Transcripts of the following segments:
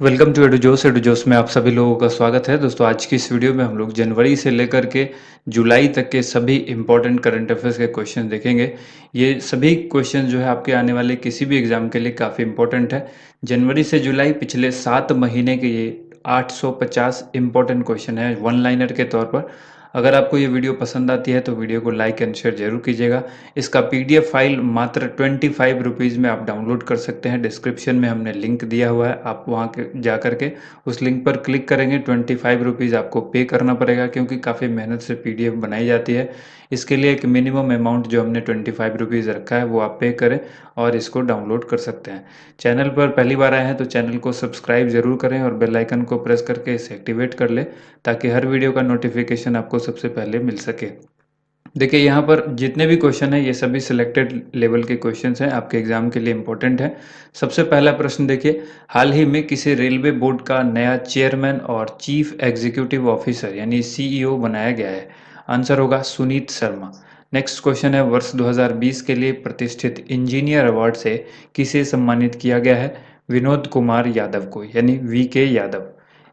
Welcome to एडुजोस में आप सभी लोगों का स्वागत है। दोस्तों, आज की इस वीडियो में हम लोग जनवरी से लेकर के जुलाई तक के सभी इम्पोर्टेंट करंट अफेयर्स के क्वेश्चन देखेंगे। ये सभी क्वेश्चन जो है आपके आने वाले किसी भी एग्जाम के लिए काफ़ी इम्पोर्टेंट है। जनवरी से जुलाई पिछले 7 महीने के ये 850 इम्पोर्टेंट क्वेश्चन है वन लाइनर के तौर पर। अगर आपको ये वीडियो पसंद आती है तो वीडियो को लाइक एंड शेयर जरूर कीजिएगा। इसका पीडीएफ फाइल मात्र 25 रुपीज़ में आप डाउनलोड कर सकते हैं। डिस्क्रिप्शन में हमने लिंक दिया हुआ है, आप वहाँ के जा करके उस लिंक पर क्लिक करेंगे। 25 रुपीज़ आपको पे करना पड़ेगा क्योंकि काफ़ी मेहनत से पीडीएफ बनाई जाती है। इसके लिए एक मिनिमम अमाउंट जो हमने 25 रुपीज़ रखा है वो आप पे करें और इसको डाउनलोड कर सकते हैं। चैनल पर पहली बार आए हैं तो चैनल को सब्सक्राइब जरूर करें और बेल आइकन को प्रेस करके इसे एक्टिवेट कर लें ताकि हर वीडियो का नोटिफिकेशन आपको सबसे पहले मिल सके। देखिए, यहाँ पर जितने भी क्वेश्चन हैं ये सभी सिलेक्टेड लेवल के क्वेश्चंस हैं, आपके एग्जाम के लिए इंपॉर्टेंट है। सबसे पहला प्रश्न देखिए, हाल ही में किसी रेलवे बोर्ड का नया चेयरमैन और चीफ एग्जीक्यूटिव ऑफिसर यानी सीईओ बनाया गया है? आंसर होगा सुनीत शर्मा। नेक्स्ट क्वेश्चन है, वर्ष 2020 के लिए प्रतिष्ठित इंजीनियर अवार्ड से किसे सम्मानित किया गया है? विनोद कुमार यादव को यानी VK यादव।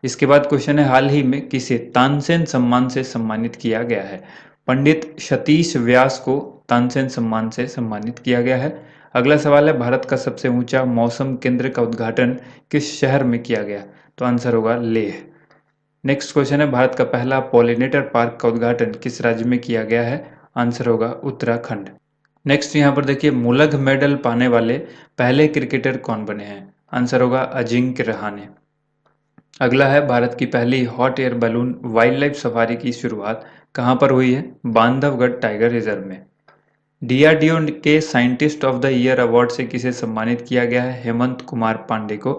इसके बाद क्वेश्चन है, हाल ही में किसे तानसेन सम्मान से सम्मानित किया गया है? पंडित सतीश व्यास को तानसेन सम्मान से सम्मानित किया गया है। अगला सवाल है, भारत का सबसे ऊंचा मौसम केंद्र का उद्घाटन किस शहर में किया गया? तो आंसर होगा लेह। नेक्स्ट क्वेश्चन है, भारत का पहला पॉलिनेटर पार्क का उद्घाटन किस राज्य में किया गया है? आंसर होगा उत्तराखंड। नेक्स्ट यहाँ पर देखिए, मुलग मेडल पाने वाले पहले क्रिकेटर कौन बने हैं? आंसर होगा अजिंक्य रहाणे। अगला है, भारत की पहली hot air balloon wild life safari की शुरुआत कहाँ पर हुई है? बांधवगढ़ टाइगर रिजर्व में। डीआरडीओ के scientist of the year award से किसे सम्मानित किया गया है? हेमंत कुमार पांडे को।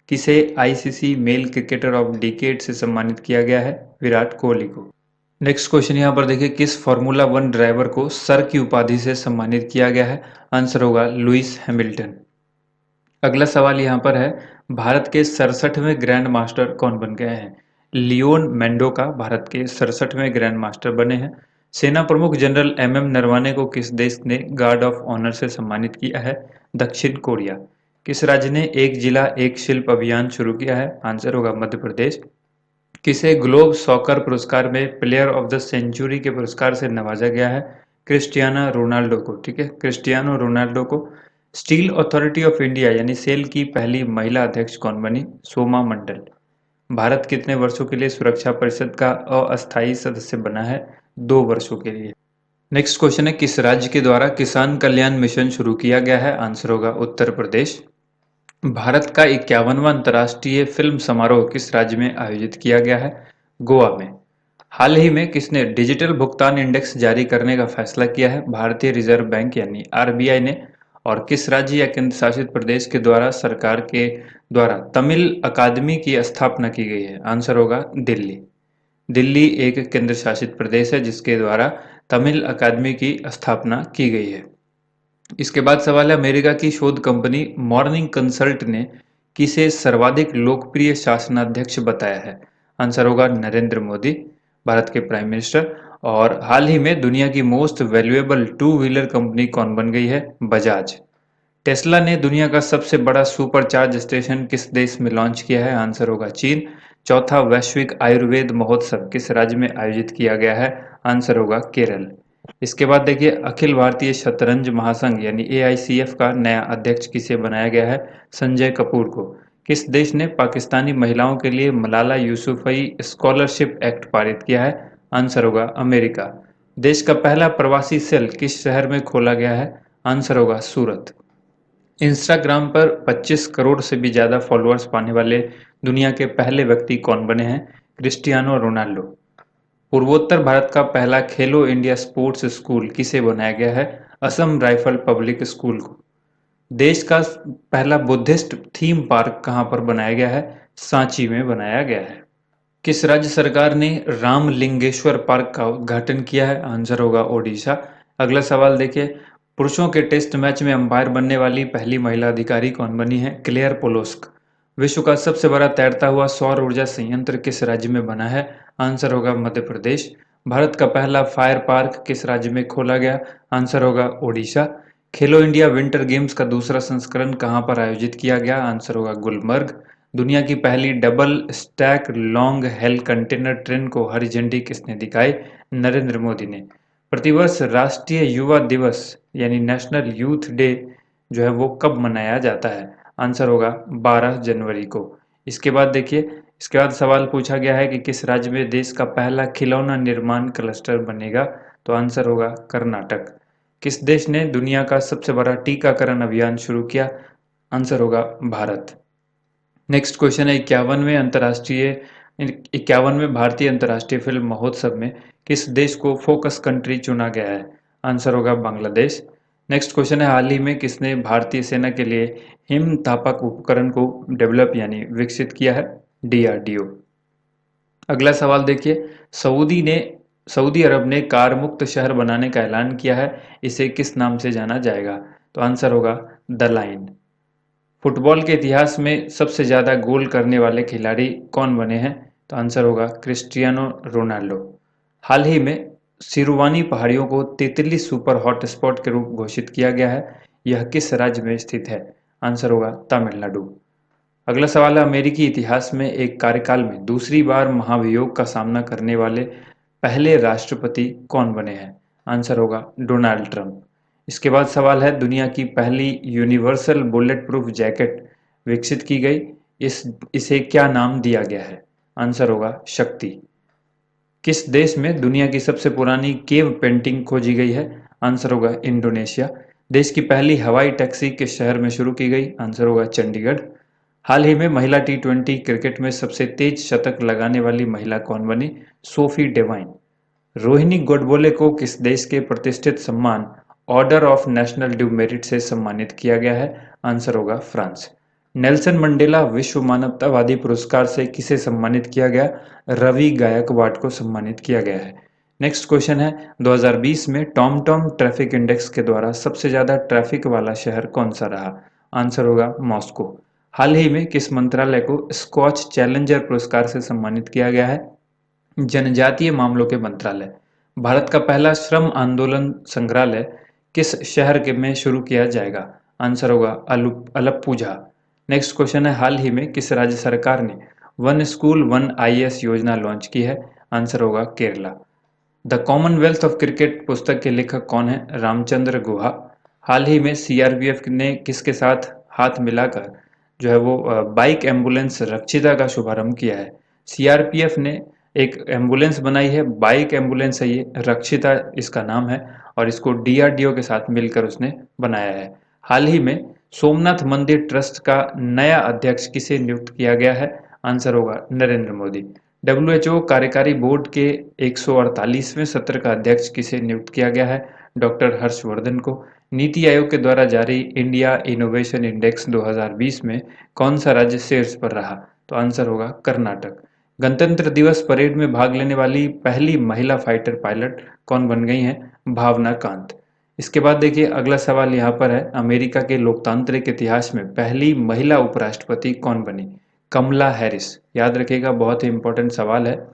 किसे ICC male cricketer of decade से सम्मानित किया गया है? विराट कोहली को। नेक्स्ट क्वेश्चन यहाँ पर देखिए, किस फार्मूला वन ड्राइवर को सर की उपाधि से सम्मानित किया गया है? आंसर होगा लुइस हैमिल्टन। अगला सवाल यहाँ पर है, भारत के 67वें ग्रैंड मास्टर कौन बन गए हैं? लियोन मेंडोका भारत के 67वें ग्रैंड मास्टर बने हैं। सेना प्रमुख जनरल MM नरवाने को किस देश ने गार्ड ऑफ ऑनर से सम्मानित किया है? दक्षिण कोरिया। किस राज्य ने एक जिला एक शिल्प अभियान शुरू किया है? आंसर होगा मध्य प्रदेश। किसे ग्लोब सॉकर पुरस्कार में प्लेयर ऑफ द सेंचुरी के पुरस्कार से नवाजा गया है? क्रिस्टियानो रोनाल्डो को। ठीक है, क्रिस्टियानो रोनाल्डो को। स्टील अथॉरिटी ऑफ इंडिया यानी सेल की पहली महिला अध्यक्ष कौन बनी? सोमा मंडल। भारत कितने वर्षों के लिए सुरक्षा परिषद का अस्थायी सदस्य बना है? 2 वर्षों के लिए। नेक्स्ट क्वेश्चन है, किस राज्य के द्वारा किसान कल्याण मिशन शुरू किया गया है? आंसर होगा उत्तर प्रदेश। भारत का 51वां अंतर्राष्ट्रीय फिल्म समारोह किस राज्य में आयोजित किया गया है? गोवा में। हाल ही में किसने डिजिटल भुगतान इंडेक्स जारी करने का फैसला किया है? भारतीय रिजर्व बैंक यानी RBI ने। और किस राज्य या केंद्र शासित प्रदेश के द्वारा सरकार के द्वारा तमिल अकादमी की स्थापना की गई है? आंसर होगा दिल्ली। दिल्ली एक केंद्र शासित प्रदेश है जिसके द्वारा तमिल अकादमी की स्थापना की गई है। इसके बाद सवाल है, अमेरिका की शोध कंपनी मॉर्निंग कंसल्ट ने किसे सर्वाधिक लोकप्रिय शासनाध्यक्ष बताया है? आंसर होगा नरेंद्र मोदी, भारत के प्राइम मिनिस्टर। और हाल ही में दुनिया की most valuable two wheeler company कौन बन गई है? बजाज। टेस्ला ने दुनिया का सबसे बड़ा सुपर चार्ज स्टेशन किस देश में लॉन्च किया है? आंसर होगा चीन। चौथा वैश्विक आयुर्वेद महोत्सव किस राज्य में आयोजित किया गया है? आंसर होगा केरल। इसके बाद देखिए, अखिल भारतीय शतरंज महासंघ यानी AICF का नया अध्यक्ष किसे बनाया गया है? संजय कपूर को। किस देश ने पाकिस्तानी महिलाओं के लिए मलाला यूसुफई स्कॉलरशिप एक्ट पारित किया है? आंसर होगा अमेरिका। देश का पहला प्रवासी सेल किस शहर में खोला गया है? आंसर होगा सूरत। इंस्टाग्राम पर 25 करोड़ से भी ज्यादा फॉलोअर्स पाने वाले दुनिया के पहले व्यक्ति कौन बने हैं? Cristiano Ronaldo. पूर्वोत्तर भारत का पहला खेलो इंडिया स्पोर्ट्स स्कूल किसे बनाया गया है? असम राइफल पब्लिक स्कूल को। देश का पहला बुद्धिस्ट थीम पार्क कहां पर बनाया गया है? सांची में बनाया गया है। किस राज्य सरकार ने रामलिंगेश्वर पार्क का उद्घाटन किया है? आंसर होगा ओडिशा। अगला सवाल देखिए, पुरुषों के टेस्ट मैच में अंपायर बनने वाली पहली महिला अधिकारी कौन बनी है? क्लेयर पोलोस्क। विश्व का सबसे बड़ा तैरता हुआ सौर ऊर्जा संयंत्र किस राज्य में बना है? आंसर होगा मध्य प्रदेश। भारत का पहला फायर पार्क किस राज्य में खोला गया? आंसर होगा ओडिशा। खेलो इंडिया विंटर गेम्स का दूसरा संस्करण कहां पर आयोजित किया गया? आंसर होगा गुलमर्ग। दुनिया की पहली double stack long hello container train को हरी झंडी किसने दिखाई? नरेंद्र मोदी ने। प्रतिवर्ष राष्ट्रीय युवा दिवस यानी नेशनल यूथ डे जो है वो कब मनाया जाता है? आंसर होगा 12 जनवरी को। इसके बाद देखिए, इसके बाद सवाल पूछा गया है कि किस राज्य में देश का पहला खिलौना निर्माण क्लस्टर बनेगा? तो आंसर होगा कर्नाटक। किस देश ने दुनिया का सबसे बड़ा टीकाकरण अभियान शुरू किया? आंसर होगा भारत। नेक्स्ट क्वेश्चन है 51वें भारतीय अंतर्राष्ट्रीय फिल्म महोत्सव में किस देश को फोकस कंट्री चुना गया है? आंसर होगा बांग्लादेश। नेक्स्ट क्वेश्चन है हाल ही में किसने भारतीय सेना के लिए हिमतापक उपकरण को डेवलप यानी विकसित किया है? डीआरडीओ। अगला सवाल देखिए, सऊदी अरब ने कार मुक्त शहर बनाने का ऐलान किया है, इसे किस नाम से जाना जाएगा? तो आंसर होगा द लाइन। फुटबॉल के इतिहास में सबसे ज़्यादा गोल करने वाले खिलाड़ी कौन बने हैं? तो आंसर होगा क्रिस्टियानो रोनाल्डो। हाल ही में सिरुवानी पहाड़ियों को तितली सुपर हॉटस्पॉट के रूप घोषित किया गया है, यह किस राज्य में स्थित है? आंसर होगा तमिलनाडु। अगला सवाल है अमेरिकी इतिहास में एक कार्यकाल में दूसरी बार महाभियोग का सामना करने वाले पहले राष्ट्रपति कौन बने हैं? आंसर होगा डोनाल्ड ट्रंप। इसके बाद सवाल है दुनिया की पहली यूनिवर्सल बुलेट प्रूफ जैकेट विकसित की गई, इसे क्या नाम दिया गया है? आंसर होगा शक्ति। किस देश में दुनिया की सबसे पुरानी केव पेंटिंग खोजी गई है? आंसर होगा इंडोनेशिया। देश की पहली हवाई टैक्सी किस शहर में शुरू की गई? आंसर होगा चंडीगढ़। हाल ही में महिला टी20 क्रिकेट में सबसे तेज शतक लगाने वाली महिला कौन बनी? सोफी डेवाइन। रोहिणी गोडबोले को किस देश के प्रतिष्ठित सम्मान order of national due merit से सम्मानित किया गया है? आंसर होगा फ्रांस। नेल्सन मंडेला विश्व मानवतावादी पुरस्कार से किसे सम्मानित किया गया? रवि गायकवाड को सम्मानित किया गया है। नेक्स्ट क्वेश्चन है 2020 में टॉम ट्रैफिक इंडेक्स के द्वारा सबसे ज्यादा ट्रैफिक वाला शहर कौन सा रहा? आंसर होगा मॉस्को। हाल ही में किस मंत्रालय को स्कॉच चैलेंजर पुरस्कार से सम्मानित किया गया है? जनजातीय मामलों के मंत्रालय। भारत का पहला श्रम आंदोलन संग्रहालय किस शहर के में शुरू किया जाएगा? आंसर होगा अल्प्पुझा। नेक्स्ट क्वेश्चन है हाल ही में किस राज्य सरकार ने वन स्कूल वन आईएएस योजना लॉन्च की है? आंसर होगा Kerala. The Commonwealth of cricket पुस्तक के लेखक कौन है? रामचंद्र गुहा। हाल ही में सीआरपीएफ ने किसके साथ हाथ मिलाकर जो है वो बाइक एम्बुलेंस रक्षिता का शुभारंभ किया है? सीआरपीएफ ने एक एम्बुलेंस बनाई है, बाइक एम्बुलेंस है ये, रक्षिता इसका नाम है, और इसको डीआरडीओ के साथ मिलकर उसने बनाया है। हाल ही में सोमनाथ मंदिर ट्रस्ट का नया अध्यक्ष किसे नियुक्त किया गया है? आंसर होगा नरेंद्र मोदी। डब्ल्यूएचओ कार्यकारी बोर्ड के 148वें सत्र का अध्यक्ष किसे नियुक्त किया गया है? डॉक्टर हर्षवर्धन को। नीति आयोग के द्वारा जारी इंडिया इनोवेशन इंडेक्स 2020 में कौन सा राज्य शीर्ष पर रहा? तो आंसर होगा कर्नाटक। गणतंत्र दिवस परेड में भाग लेने वाली पहली महिला फाइटर पायलट कौन बन गई हैं? भावना कांत। इसके बाद देखिए अगला सवाल यहाँ पर है अमेरिका के लोकतांत्रिक इतिहास में पहली महिला उपराष्ट्रपति कौन बनी? कमला हैरिस। याद रखिएगा, बहुत ही इंपॉर्टेंट सवाल है।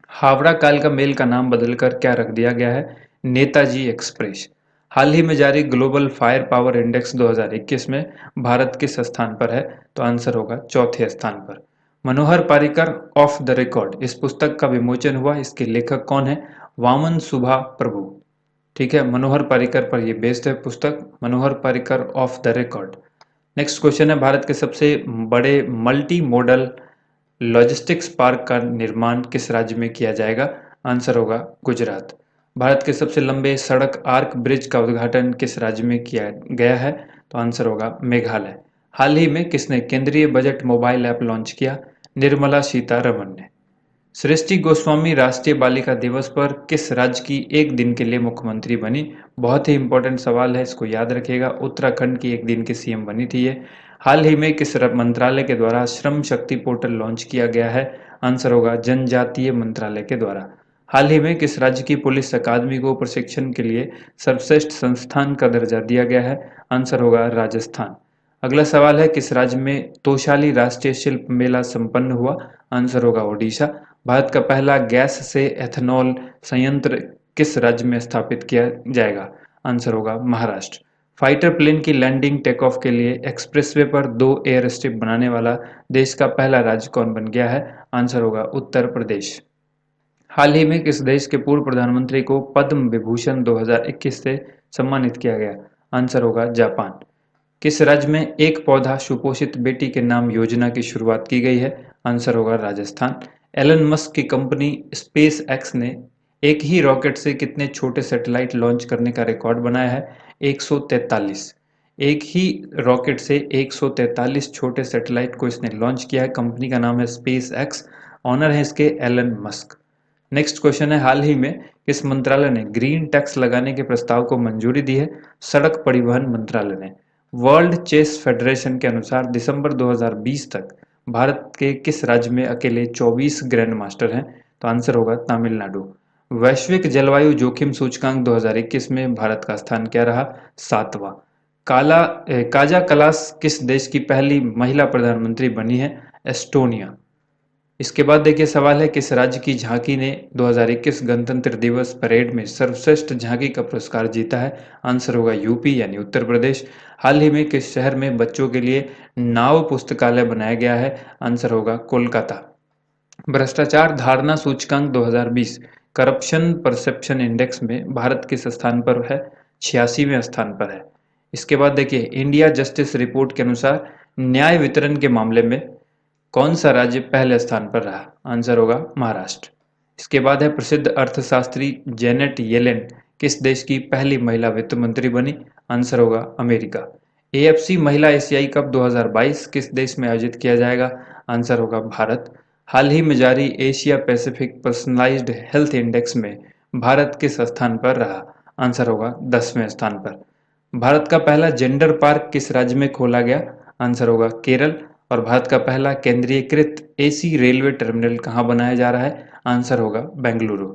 हावड़ा कालका मेल का नाम बदलकर क्या रख दिया गया है? नेताजी एक्सप्रेस। हाल ही में जारी ग्लोबल फायर पावर इंडेक्स 2021 में भारत किस स्थान पर है? तो आंसर होगा चौथे स्थान पर। मनोहर पारिकर ऑफ द रिकॉर्ड इस पुस्तक का विमोचन हुआ, इसके लेखक कौन है? वामन सुभा प्रभु। ठीक है, मनोहर पारिकर पर यह बेस्ड है पुस्तक, Manohar Parrikar off the record. Next question है भारत के सबसे बड़े मल्टी मॉडल लॉजिस्टिक्स पार्क का निर्माण किस राज्य में किया जाएगा? आंसर होगा गुजरात। भारत के सबसे लंबे सड़क आर्क ब्रिज का उद्घाटन किस राज्य में किया गया है? तो आंसर होगा मेघालय। हाल ही में किसने केंद्रीय बजट मोबाइल ऐप लॉन्च किया? निर्मला सीतारमण ने। सृष्टि गोस्वामी राष्ट्रीय बालिका दिवस पर किस राज्य की एक दिन के लिए मुख्यमंत्री बनी? बहुत ही इंपॉर्टेंट सवाल है, इसको याद रखिएगा। उत्तराखंड की एक दिन की सीएम बनी थी ये। हाल ही में किस मंत्रालय के द्वारा श्रम शक्ति पोर्टल लॉन्च किया गया है? आंसर होगा जनजातीय मंत्रालय के द्वारा। हाल ही में किस राज्य की पुलिस अकादमी को प्रशिक्षण के लिए सर्वश्रेष्ठ संस्थान का दर्जा दिया गया है? आंसर होगा राजस्थान। अगला सवाल है किस राज्य में तोशाली राष्ट्रीय शिल्प मेला संपन्न हुआ? आंसर होगा ओडिशा। भारत का पहला गैस से एथेनॉल संयंत्र किस राज्य में स्थापित किया जाएगा? आंसर होगा महाराष्ट्र। फाइटर प्लेन की लैंडिंग टेक ऑफ के लिए एक्सप्रेसवे पर 2 एयर स्ट्रिप बनाने वाला देश का पहला राज्य कौन बन गया है? आंसर होगा उत्तर प्रदेश। हाल ही में किस देश के पूर्व प्रधानमंत्री को पद्म विभूषण 2021 से सम्मानित किया गया? आंसर होगा जापान। किस राज्य में एक पौधा सुपोषित बेटी के नाम योजना की शुरुआत की गई है? आंसर होगा राजस्थान। एलन मस्क की कंपनी स्पेस एक्स ने एक ही रॉकेट से कितने छोटे सैटेलाइट लॉन्च करने का रिकॉर्ड बनाया है? 143। एक ही रॉकेट से 143 छोटे सैटेलाइट को इसने लॉन्च किया है। कंपनी का नाम है स्पेस एक्स। ऑनर है इसके एलन मस्क। नेक्स्ट क्वेश्चन है, हाल ही में किस मंत्रालय ने ग्रीन टैक्स लगाने के प्रस्ताव को मंजूरी दी है? सड़क परिवहन मंत्रालय ने। वर्ल्ड चेस फेडरेशन के अनुसार दिसंबर 2020 तक भारत के किस राज्य में अकेले 24 ग्रैंड मास्टर हैं? तो आंसर होगा तमिलनाडु। वैश्विक जलवायु जोखिम सूचकांक 2021 में भारत का स्थान क्या रहा? 7वां। काजा कलास किस देश की पहली महिला प्रधानमंत्री बनी है? एस्टोनिया। इसके बाद देखिए सवाल है, किस राज्य की झांकी ने 2021 गणतंत्र दिवस परेड में सर्वश्रेष्ठ झांकी का पुरस्कार जीता है? आंसर होगा यूपी यानी उत्तर प्रदेश। हाल ही में किस शहर में बच्चों के लिए नाव पुस्तकालय बनाया गया है? आंसर होगा कोलकाता। भ्रष्टाचार धारणा सूचकांक 2020 करप्शन परसेप्शन इंडेक्स में भारत किस स्थान पर है? 86वें स्थान पर है। इसके बाद देखिए इंडिया जस्टिस रिपोर्ट के अनुसार न्याय वितरण के मामले में कौन सा राज्य पहले स्थान पर रहा? आंसर होगा महाराष्ट्र। इसके बाद है, प्रसिद्ध अर्थशास्त्री जेनेट येलेन किस देश की पहली महिला वित्त मंत्री बनी? आंसर होगा अमेरिका। एएफसी महिला एशियाई कप 2022 किस देश में आयोजित किया जाएगा? आंसर होगा भारत। हाल ही में जारी Asia Pacific personalised health index में भारत किस स्थान पर रहा? आंसर होगा 10वें स्थान पर। भारत का पहला जेंडर पार्क किस राज्य में खोला गया? आंसर होगा केरल। और भारत का पहला केंद्रीयकृत एसी रेलवे टर्मिनल कहाँ बनाया जा रहा है? आंसर होगा बेंगलुरु।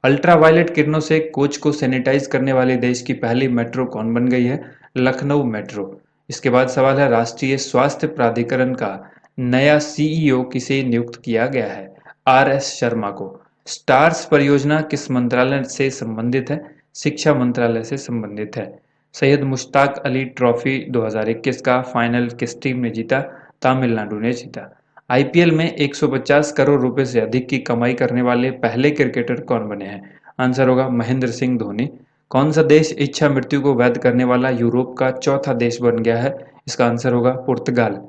अल्ट्रावायलेट किरणों से कोच को सैनिटाइज करने वाले देश की पहली मेट्रो कौन बन गई है? लखनऊ मेट्रो। इसके बाद सवाल है, राष्ट्रीय स्वास्थ्य प्राधिकरण का नया सीईओ किसे नियुक्त किया गया है? आरएस शर्मा को। स्टार्स परियोजना किस मंत्रालय से संबंधित है? शिक्षा मंत्रालय से संबंधित है। सैयद मुश्ताक अली ट्रॉफी 2021 का फाइनल किस टीम ने जीता? तमिलनाडु ने जीता। आईपीएल में 150 करोड़ रुपए से अधिक की कमाई करने वाले पहले क्रिकेटर कौन बने हैं? आंसर होगा महेंद्र सिंह धोनी। कौन सा देश इच्छा मृत्यु को वैध करने वाला यूरोप का चौथा देश बन गया है? इसका आंसर होगा पुर्तगाल।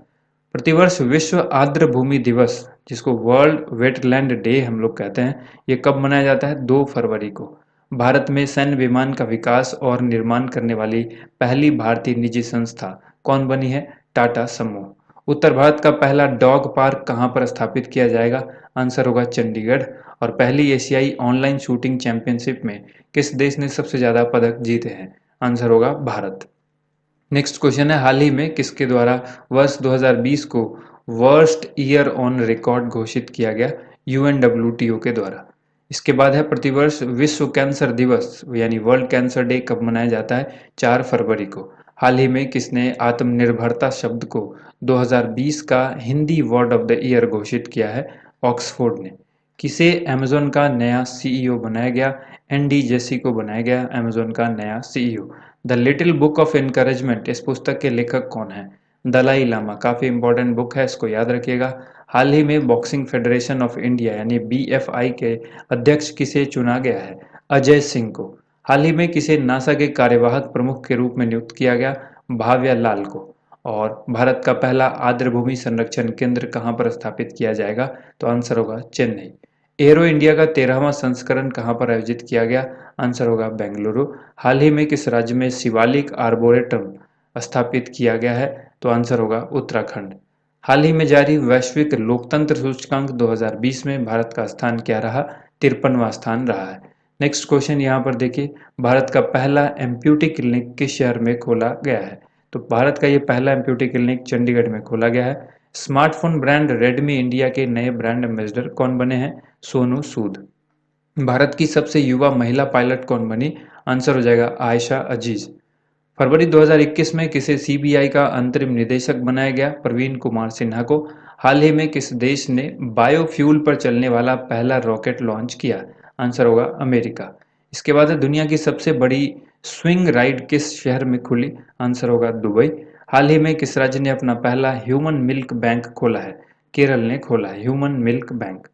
प्रतिवर्ष विश्व आर्द्र भूमि दिवस, जिसको वर्ल्ड वेटलैंड डे हम लोग कहते हैं, ये कब मनाया जाता है? 2 फरवरी को। भारत में सैन्य विमान का विकास और निर्माण करने वाली पहली भारतीय निजी संस्था कौन बनी है? टाटा समूह। उत्तर भारत का पहला डॉग पार्क कहाँ पर स्थापित किया जाएगा? आंसर होगा चंडीगढ़। और पहली एशियाई ऑनलाइन शूटिंग चैंपियनशिप में किस देश ने सबसे ज्यादा पदक जीते हैं? आंसर होगा भारत। नेक्स्ट क्वेश्चन है, हाल ही में किसके द्वारा वर्ष 2020 को वर्स्ट ईयर ऑन रिकॉर्ड घोषित किया गया? यूएनडब्ल्यूटीओ के द्वारा। इसके बाद है, प्रतिवर्ष विश्व कैंसर दिवस यानी वर्ल्ड कैंसर डे कब मनाया जाता है? 4 फरवरी को। हाल ही में किसने आत्मनिर्भरता शब्द को 2020 का Hindi word of the year घोषित किया है? ऑक्सफोर्ड ने। किसे अमेजोन का नया सीईओ बनाया गया? एनडी जेसी को बनाया गया अमेजोन का नया CEO. The little book of encouragement, इस पुस्तक के लेखक कौन है? दलाई लामा। काफी इंपॉर्टेंट बुक है, इसको याद रखिएगा। हाल ही में बॉक्सिंग फेडरेशन ऑफ इंडिया यानी बीएफआई के अध्यक्ष किसे चुना गया है? अजय सिंह को। हाल ही में किसे नासा के कार्यवाहक प्रमुख के रूप में नियुक्त किया गया? भाव्या लाल को। और भारत का पहला आर्द्रभूमि संरक्षण केंद्र कहाँ पर स्थापित किया जाएगा? तो आंसर होगा चेन्नई। एरो इंडिया का 13वां संस्करण कहाँ पर आयोजित किया गया? आंसर होगा बेंगलुरु। हाल ही में किस राज्य में शिवालिक आर्बोरेटम स्थापित किया गया है? तो आंसर होगा उत्तराखंड। हाल ही में जारी वैश्विक लोकतंत्र सूचकांक 2020 में भारत का स्थान क्या रहा? 53वां स्थान रहा है। नेक्स्ट क्वेश्चन यहाँ पर देखिए, भारत का पहला एम्प्यूटी क्लिनिक किस शहर में खोला गया है? तो भारत का ये पहला एम्प्यूटी क्लिनिक चंडीगढ़ में खोला गया है। स्मार्टफोन ब्रांड रेडमी इंडिया के नए ब्रांड एम्बेसडर कौन बने हैं? सोनू सूद। भारत की सबसे युवा महिला पायलट कौन बनी? आंसर हो जाएगा आयशा अजीज। फरवरी 2021 में किसे सीबीआई का अंतरिम निदेशक बनाया गया? प्रवीण कुमार सिन्हा को। हाल ही में किस देश ने बायोफ्यूल पर चलने वाला पहला रॉकेट लॉन्च किया? आंसर होगा अमेरिका। इसके बाद है, दुनिया की सबसे बड़ी स्विंग राइड किस शहर में खुली? आंसर होगा दुबई। हाल ही में किस राज्य ने अपना पहला ह्यूमन मिल्क बैंक खोला है? केरल ने खोला है ह्यूमन मिल्क बैंक।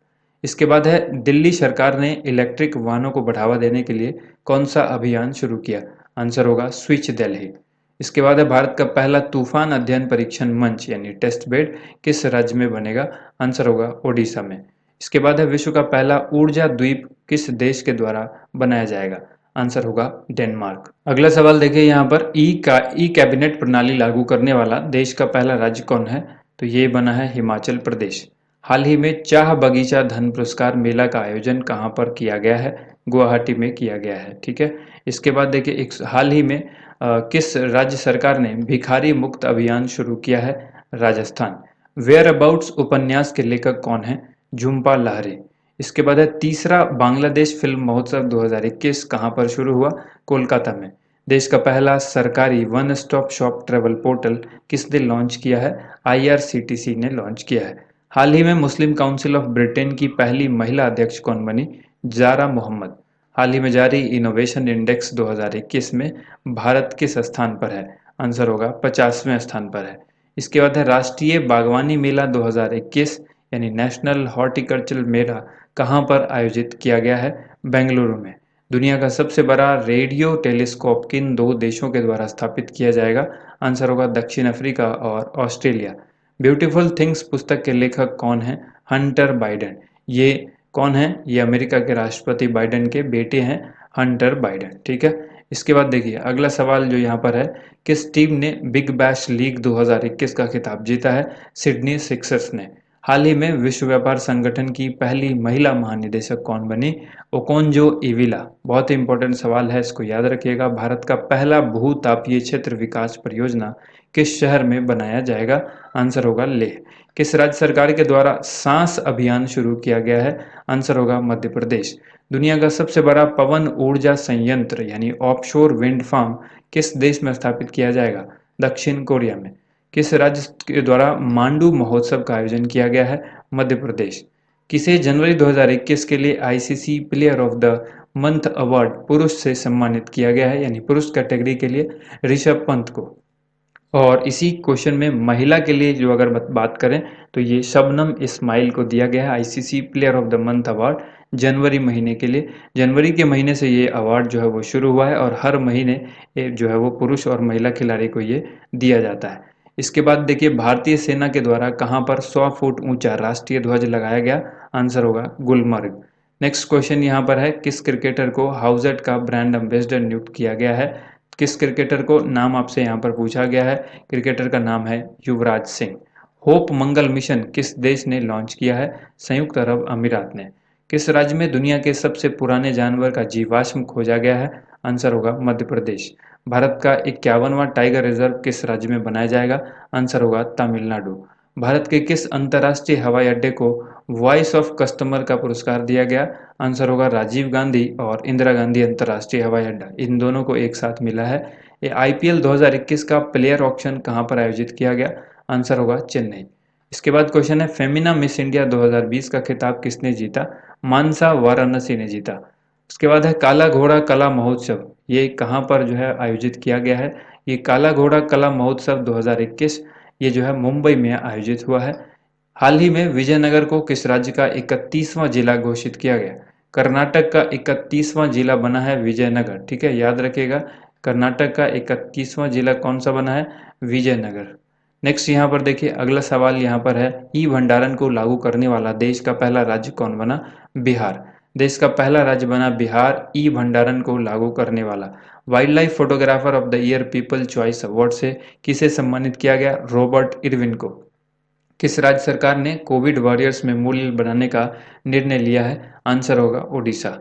इसके बाद है दिल्ली सरकार ने इलेक्ट्रिक वाहनों को बढ़ावा देने के लिए कौन सा अभियान शुरू किया? आंसर होगा स्विच दिल्ली। इसके बाद है भारत का पहला तूफान अध्ययन परीक्षण मंच यानी टेस्ट बेड किस राज्य में बनेगा? आंसर होगा ओडिशा में। इसके बाद है विश्व का पहला ऊर्जा द्वीप किस देश के द्वारा बनाया जाएगा? आंसर होगा डेनमार्क। अगला सवाल देखिए यहाँ पर ई कैबिनेट प्रणाली लागू करने वाला देश का पहला राज्य कौन है? तो ये बना है हिमाचल प्रदेश। हाल ही में चाह बगीचा धन पुरस्कार मेला का आयोजन कहाँ पर किया गया है? गुवाहाटी में किया गया है। ठीक है। इसके बाद देखिए एक हाल ही में किस राज्य सरकार ने भिखारी मुक्त अभियान शुरू किया है? राजस्थान। वेयर अबाउट्स उपन्यास के लेखक कौन है? झुम्पा लाहिरी। इसके बाद है तीसरा बांग्लादेश फिल्म महोत्सव 2021 कहाँ पर शुरू हुआ? कोलकाता में। देश का पहला सरकारी one stop shop travel portal किसने लॉन्च किया है? IRCTC ने लॉन्च किया है। हाल ही में मुस्लिम काउंसिल ऑफ ब्रिटेन की पहली महिला अध्यक्ष कौन बनी? जारा मोहम्मद। हाल ही में जारी इनोवेशन इंडेक्स 2021 में भारत किस स्थान पर है? आंसर होगा 50वें स्थान पर है। इसके बाद है राष्ट्रीय बागवानी मेला 2021 यानी नेशनल हॉर्टिकल्चरल मेला कहाँ पर आयोजित किया गया है? बेंगलुरु में। दुनिया का सबसे बड़ा रेडियो टेलीस्कोप किन दो देशों के द्वारा स्थापित किया जाएगा? आंसर होगा दक्षिण अफ्रीका और ऑस्ट्रेलिया। ब्यूटीफुल थिंग्स पुस्तक के लेखक कौन है? Hunter Biden. ये कौन है? ये अमेरिका के राष्ट्रपति बाइडेन के बेटे हैं, हंटर बाइडेन। ठीक है। इसके बाद देखिए अगला सवाल जो यहाँ पर है, किस टीम ने बिग बैश लीग 2021 का खिताब जीता है? सिडनी सिक्सर्स ने। हाल ही में विश्व व्यापार संगठन की पहली महिला महानिदेशक कौन बनी? ओकोंजो इविला। बहुत ही इंपॉर्टेंट सवाल है, इसको याद रखिएगा। भारत का पहला भूतापीय क्षेत्र विकास परियोजना किस शहर में बनाया जाएगा? आंसर होगा लेह। किस राज्य सरकार के द्वारा सांस अभियान शुरू किया गया है? आंसर होगा मध्य प्रदेश। दुनिया का सबसे बड़ा पवन ऊर्जा संयंत्र यानी ऑफशोर विंड फार्म किस देश में स्थापित किया जाएगा? दक्षिण कोरिया में। किस राज्य के द्वारा मांडू महोत्सव का आयोजन किया गया है? मध्य प्रदेश। किसे जनवरी 2021 के लिए ICC player of the month award पुरुष से सम्मानित किया गया है यानी पुरुष कैटेगरी के लिए? ऋषभ पंत को। और इसी क्वेश्चन में महिला के लिए जो अगर बात करें तो ये शबनम इस्माइल को दिया गया है ICC player of the month award जनवरी महीने के लिए। जनवरी के महीने से ये अवार्ड जो है वो शुरू हुआ है और हर महीने जो है वो पुरुष और महिला खिलाड़ी को ये दिया जाता है। इसके बाद देखिए भारतीय सेना के द्वारा कहाँ पर 100 फुट ऊंचा राष्ट्रीय ध्वज लगाया गया? आंसर होगा गुलमर्ग। नेक्स्ट क्वेश्चन यहाँ पर है, किस क्रिकेटर को हाउजेट का ब्रांड एम्बेसडर नियुक्त किया गया है? किस क्रिकेटर को नाम आपसे यहाँ पर पूछा गया है? क्रिकेटर का नाम है युवराज सिंह। होप मंगल मिशन किस देश ने लॉन्च किया है? संयुक्त अरब अमीरात ने। किस राज्य में दुनिया के सबसे पुराने जानवर का जीवाश्म खोजा गया है? आंसर होगा मध्य प्रदेश। भारत का 51वां टाइगर रिजर्व किस राज्य में बनाया जाएगा? आंसर होगा तमिलनाडु। भारत के किस अंतर्राष्ट्रीय हवाई अड्डे को वॉइस ऑफ कस्टमर का पुरस्कार दिया गया? आंसर होगा राजीव गांधी और इंदिरा गांधी अंतर्राष्ट्रीय हवाई अड्डा, इन दोनों को एक साथ मिला है। ये IPL 2021 का प्लेयर ऑक्शन कहाँ पर आयोजित किया गया? आंसर होगा चेन्नई। इसके बाद क्वेश्चन है, फेमिना मिस इंडिया 2020 का खिताब किसने जीता? मानसा वाराणसी ने जीता। उसके बाद है काला घोड़ा कला महोत्सव, ये कहाँ पर जो है आयोजित किया गया है? ये काला घोड़ा कला महोत्सव 2021 ये जो है मुंबई में आयोजित हुआ है। हाल ही में विजयनगर को किस राज्य का 31वां जिला घोषित किया गया? कर्नाटक का 31वां जिला बना है विजयनगर। ठीक है, याद रखिएगा, कर्नाटक का 31वां जिला कौन सा बना है? विजयनगर। नेक्स्ट यहाँ पर देखिए अगला सवाल यहाँ पर है, ई भंडारण को लागू करने वाला देश का पहला राज्य कौन बना? बिहार। देश का पहला राज्य बना बिहार ई भंडारण को लागू करने वाला। Wild life photographer of the year people choice award से किसे सम्मानित किया गया? रॉबर्ट इरविन को। किस राज्य सरकार ने कोविड वॉरियर्स मेमोरियल बनाने का निर्णय लिया है? आंसर होगा ओडिशा।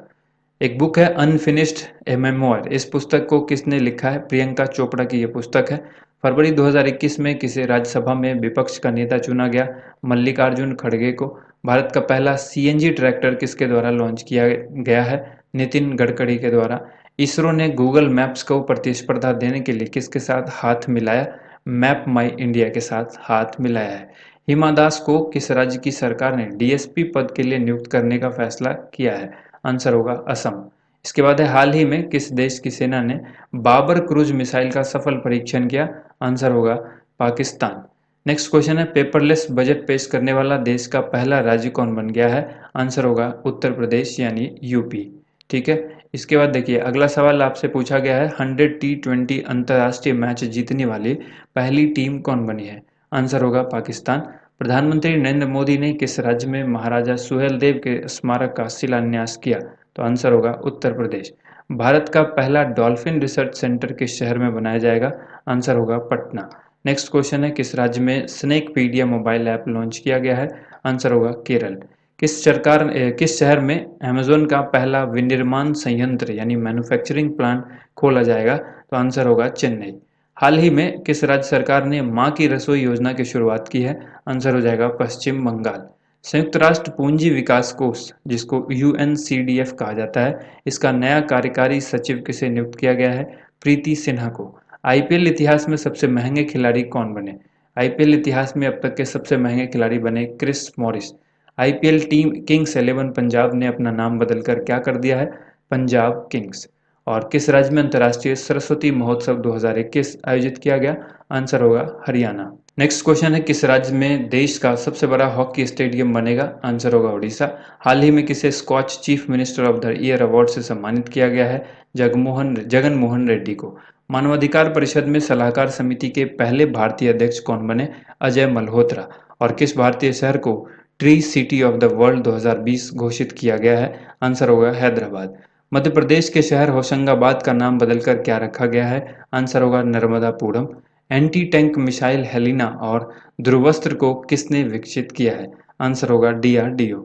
एक बुक है अनफिनिश्ड ए मेमोयर, इस पुस्तक को किसने लिखा है? प्रियंका चोपड़ा की ये पुस्तक है। फरवरी 2021 में किसे राज्यसभा में विपक्ष का नेता चुना गया? मल्लिकार्जुन खड़गे को। भारत का पहला CNG ट्रैक्टर किसके द्वारा लॉन्च किया गया है? नितिन गडकरी के द्वारा। इसरो ने गूगल मैप्स को प्रतिस्पर्धा देने के लिए किसके साथ हाथ मिलाया? मैप माई इंडिया के साथ हाथ मिलाया है। हिमा दास को किस राज्य की सरकार ने DSP पद के लिए नियुक्त करने का फैसला किया है? आंसर होगा असम। इसके बाद है हाल ही में किस देश की सेना ने बाबर क्रूज मिसाइल का सफल परीक्षण किया? आंसर होगा पाकिस्तान। नेक्स्ट क्वेश्चन है पेपरलेस बजट पेश करने वाला देश का पहला राज्य कौन बन गया है? आंसर होगा उत्तर प्रदेश यानी यूपी। ठीक है, इसके बाद देखिए अगला सवाल आपसे पूछा गया है 100 T20 अंतर्राष्ट्रीय मैच जीतने वाली पहली टीम कौन बनी है? आंसर होगा पाकिस्तान। प्रधानमंत्री नरेंद्र मोदी ने किस राज्य में महाराजा सुहेलदेव के स्मारक का शिलान्यास किया? तो आंसर होगा उत्तर प्रदेश। भारत का पहला डॉल्फिन रिसर्च सेंटर किस शहर में बनाया जाएगा? आंसर होगा पटना। नेक्स्ट क्वेश्चन है किस राज्य में स्नेकपीडिया मोबाइल ऐप लॉन्च किया गया है? आंसर होगा केरल। किस शहर में अमेज़न का पहला विनिर्माण संयंत्र यानी मैन्युफैक्चरिंग प्लांट खोला जाएगा? तो आंसर होगा चेन्नई। हाल ही में किस राज्य सरकार ने माँ की रसोई योजना की शुरुआत की है? आंसर हो जाएगा पश्चिम बंगाल। संयुक्त राष्ट्र पूंजी विकास कोष जिसको UNCDF कहा जाता है, इसका नया कार्यकारी सचिव किसे नियुक्त किया गया है? प्रीति सिन्हा को। IPL इतिहास में सबसे महंगे खिलाड़ी कौन बने? IPL इतिहास में अब तक के सबसे महंगे खिलाड़ी बने Chris Morris. IPL team Kings 11 Punjab ने अपना नाम बदलकर क्या कर दिया है? पंजाब किंग्स। और किस राज्य में अंतर्राष्ट्रीय सरस्वती महोत्सव 2021 आयोजित किया गया? आंसर होगा हरियाणा। नेक्स्ट क्वेश्चन है किस राज्य में देश का सबसे बड़ा हॉकी स्टेडियम बनेगा? आंसर होगा उड़ीसा। हाल ही में किसे Scotch chief minister of the year award से सम्मानित किया गया है? जगन मोहन रेड्डी को। मानवाधिकार परिषद में सलाहकार समिति के पहले भारतीय अध्यक्ष कौन बने? अजय मल्होत्रा। और किस भारतीय शहर को tree city of the world 2020 घोषित किया गया है? आंसर होगा हैदराबाद। मध्य प्रदेश के शहर होशंगाबाद का नाम बदलकर क्या रखा गया है? आंसर होगा Narmadapuram. Anti tank missile Helina और ध्रुवस्त्र को किसने विकसित किया है? आंसर होगा DRDO।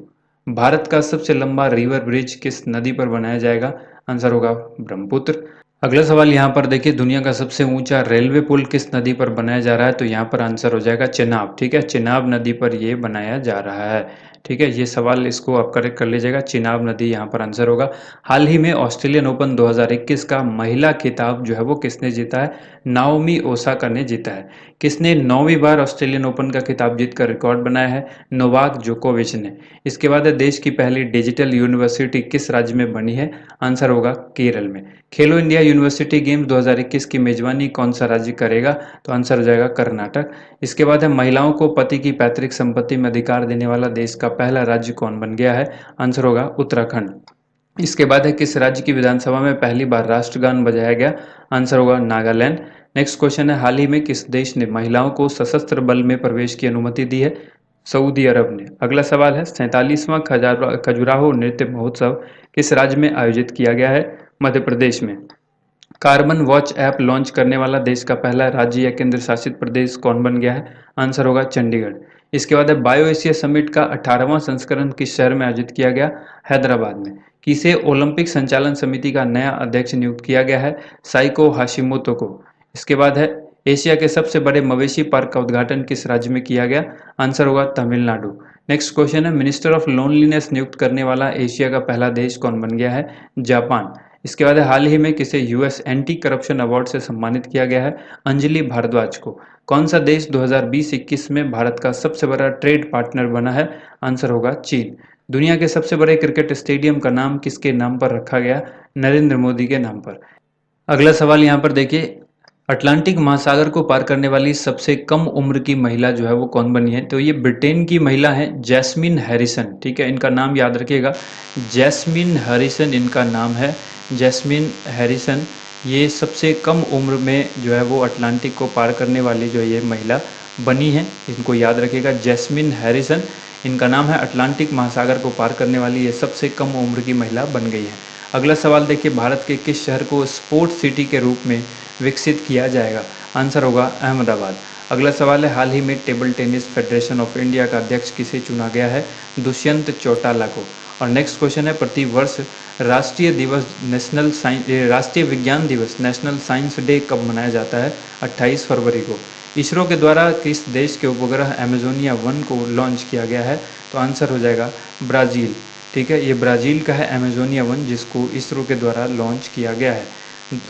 भारत का सबसे लंबा रिवर ब्रिज किस नदी पर बनाया जाएगा? आंसर होगा ब्रह्मपुत्र। अगला सवाल यहाँ पर देखिए दुनिया का सबसे ऊंचा रेलवे पुल किस नदी पर बनाया जा रहा है? तो यहाँ पर आंसर हो जाएगा चेनाब। ठीक है, चेनाब नदी पर ये बनाया जा रहा है। ठीक है, ये सवाल इसको आप करेक्ट कर लीजिएगा, चेनाब नदी यहाँ पर आंसर होगा। हाल ही में ऑस्ट्रेलियन ओपन 2021 का महिला खिताब जो है वो किसने जीता है? नाओमी ओसाका ने जीता है। किसने 9वीं बार ऑस्ट्रेलियन ओपन का खिताब जीतकर रिकॉर्ड बनाया है? नोवाक जोकोविच ने। इसके बाद है देश की पहली डिजिटल यूनिवर्सिटी किस राज्य में बनी है? आंसर होगा केरल में। खेलो इंडिया यूनिवर्सिटी गेम्स 2021 की मेजबानी कौन सा राज्य करेगा? तो आंसर हो जाएगा कर्नाटक। इसके बाद है महिलाओं को पति की पैतृक संपत्ति में अधिकार देने वाला देश का पहला राज्य कौन बन गया है? आंसर होगा उत्तराखंड। इसके बाद है किस राज्य की विधानसभा में पहली बार राष्ट्रगान बजाया गया? आंसर होगा नागालैंड। नेक्स्ट क्वेश्चन है हाल ही में किस देश ने महिलाओं को सशस्त्र बल में प्रवेश की अनुमति दी है? सऊदी अरब ने। अगला सवाल है 47वां खजुराहो नृत्य महोत्सव किस राज्य में आयोजित किया गया है? मध्य प्रदेश में। कार्बन वॉच ऐप लॉन्च करने वाला देश का पहला राज्य या केंद्र शासित प्रदेश कौन बन गया है? आंसर होगा चंडीगढ़। इसके बाद है बायो एशिया समिट का 18वां संस्करण किस शहर में आयोजित किया गया? हैदराबाद में। किसे ओलंपिक संचालन समिति का नया अध्यक्ष नियुक्त किया गया है? साइको हाशिमोतो को। इसके बाद है एशिया के सबसे बड़े मवेशी पार्क का उद्घाटन किस राज्य में किया गया? आंसर होगा तमिलनाडु। नेक्स्ट क्वेश्चन है मिनिस्टर ऑफ लोनलीनेस नियुक्त करने वाला एशिया का पहला देश कौन बन गया है? जापान। इसके बाद हाल ही में किसे यूएस एंटी करप्शन अवार्ड से सम्मानित किया गया है? अंजलि भारद्वाज को। कौन सा देश 2020-21 में भारत का सबसे बड़ा ट्रेड पार्टनर बना है? आंसर होगा चीन। दुनिया के सबसे बड़े क्रिकेट स्टेडियम का नाम किसके नाम पर रखा गया? नरेंद्र मोदी के नाम पर। अगला सवाल यहाँ पर देखिए अटलांटिक महासागर को पार करने वाली सबसे कम उम्र की महिला जो है वो कौन बनी है? तो ये ब्रिटेन की महिला है जैस्मिन हैरिसन। ठीक है, इनका नाम याद रखिएगा, जैस्मिन हैरिसन इनका नाम है। जैस्मिन हैरिसन ये सबसे कम उम्र में जो है वो अटलांटिक को पार करने वाली जो ये महिला बनी है, इनको याद रखिएगा, जैस्मिन हैरिसन इनका नाम है। अटलांटिक महासागर को पार करने वाली ये सबसे कम उम्र की महिला बन गई है। अगला सवाल देखिए भारत के किस शहर को स्पोर्ट सिटी के रूप में विकसित किया जाएगा? आंसर होगा अहमदाबाद। अगला सवाल है हाल ही में table tennis federation of India का अध्यक्ष किसे चुना गया है? दुष्यंत चौटाला को। और नेक्स्ट क्वेश्चन है प्रति वर्ष राष्ट्रीय विज्ञान दिवस नेशनल साइंस डे कब मनाया जाता है? 28 फरवरी को। इसरो के द्वारा किस देश के उपग्रह अमेजोनिया 1 को लॉन्च किया गया है? तो आंसर हो जाएगा ब्राज़ील। ठीक है, ये ब्राज़ील का है अमेजोनिया 1 जिसको इसरो के द्वारा लॉन्च किया गया है।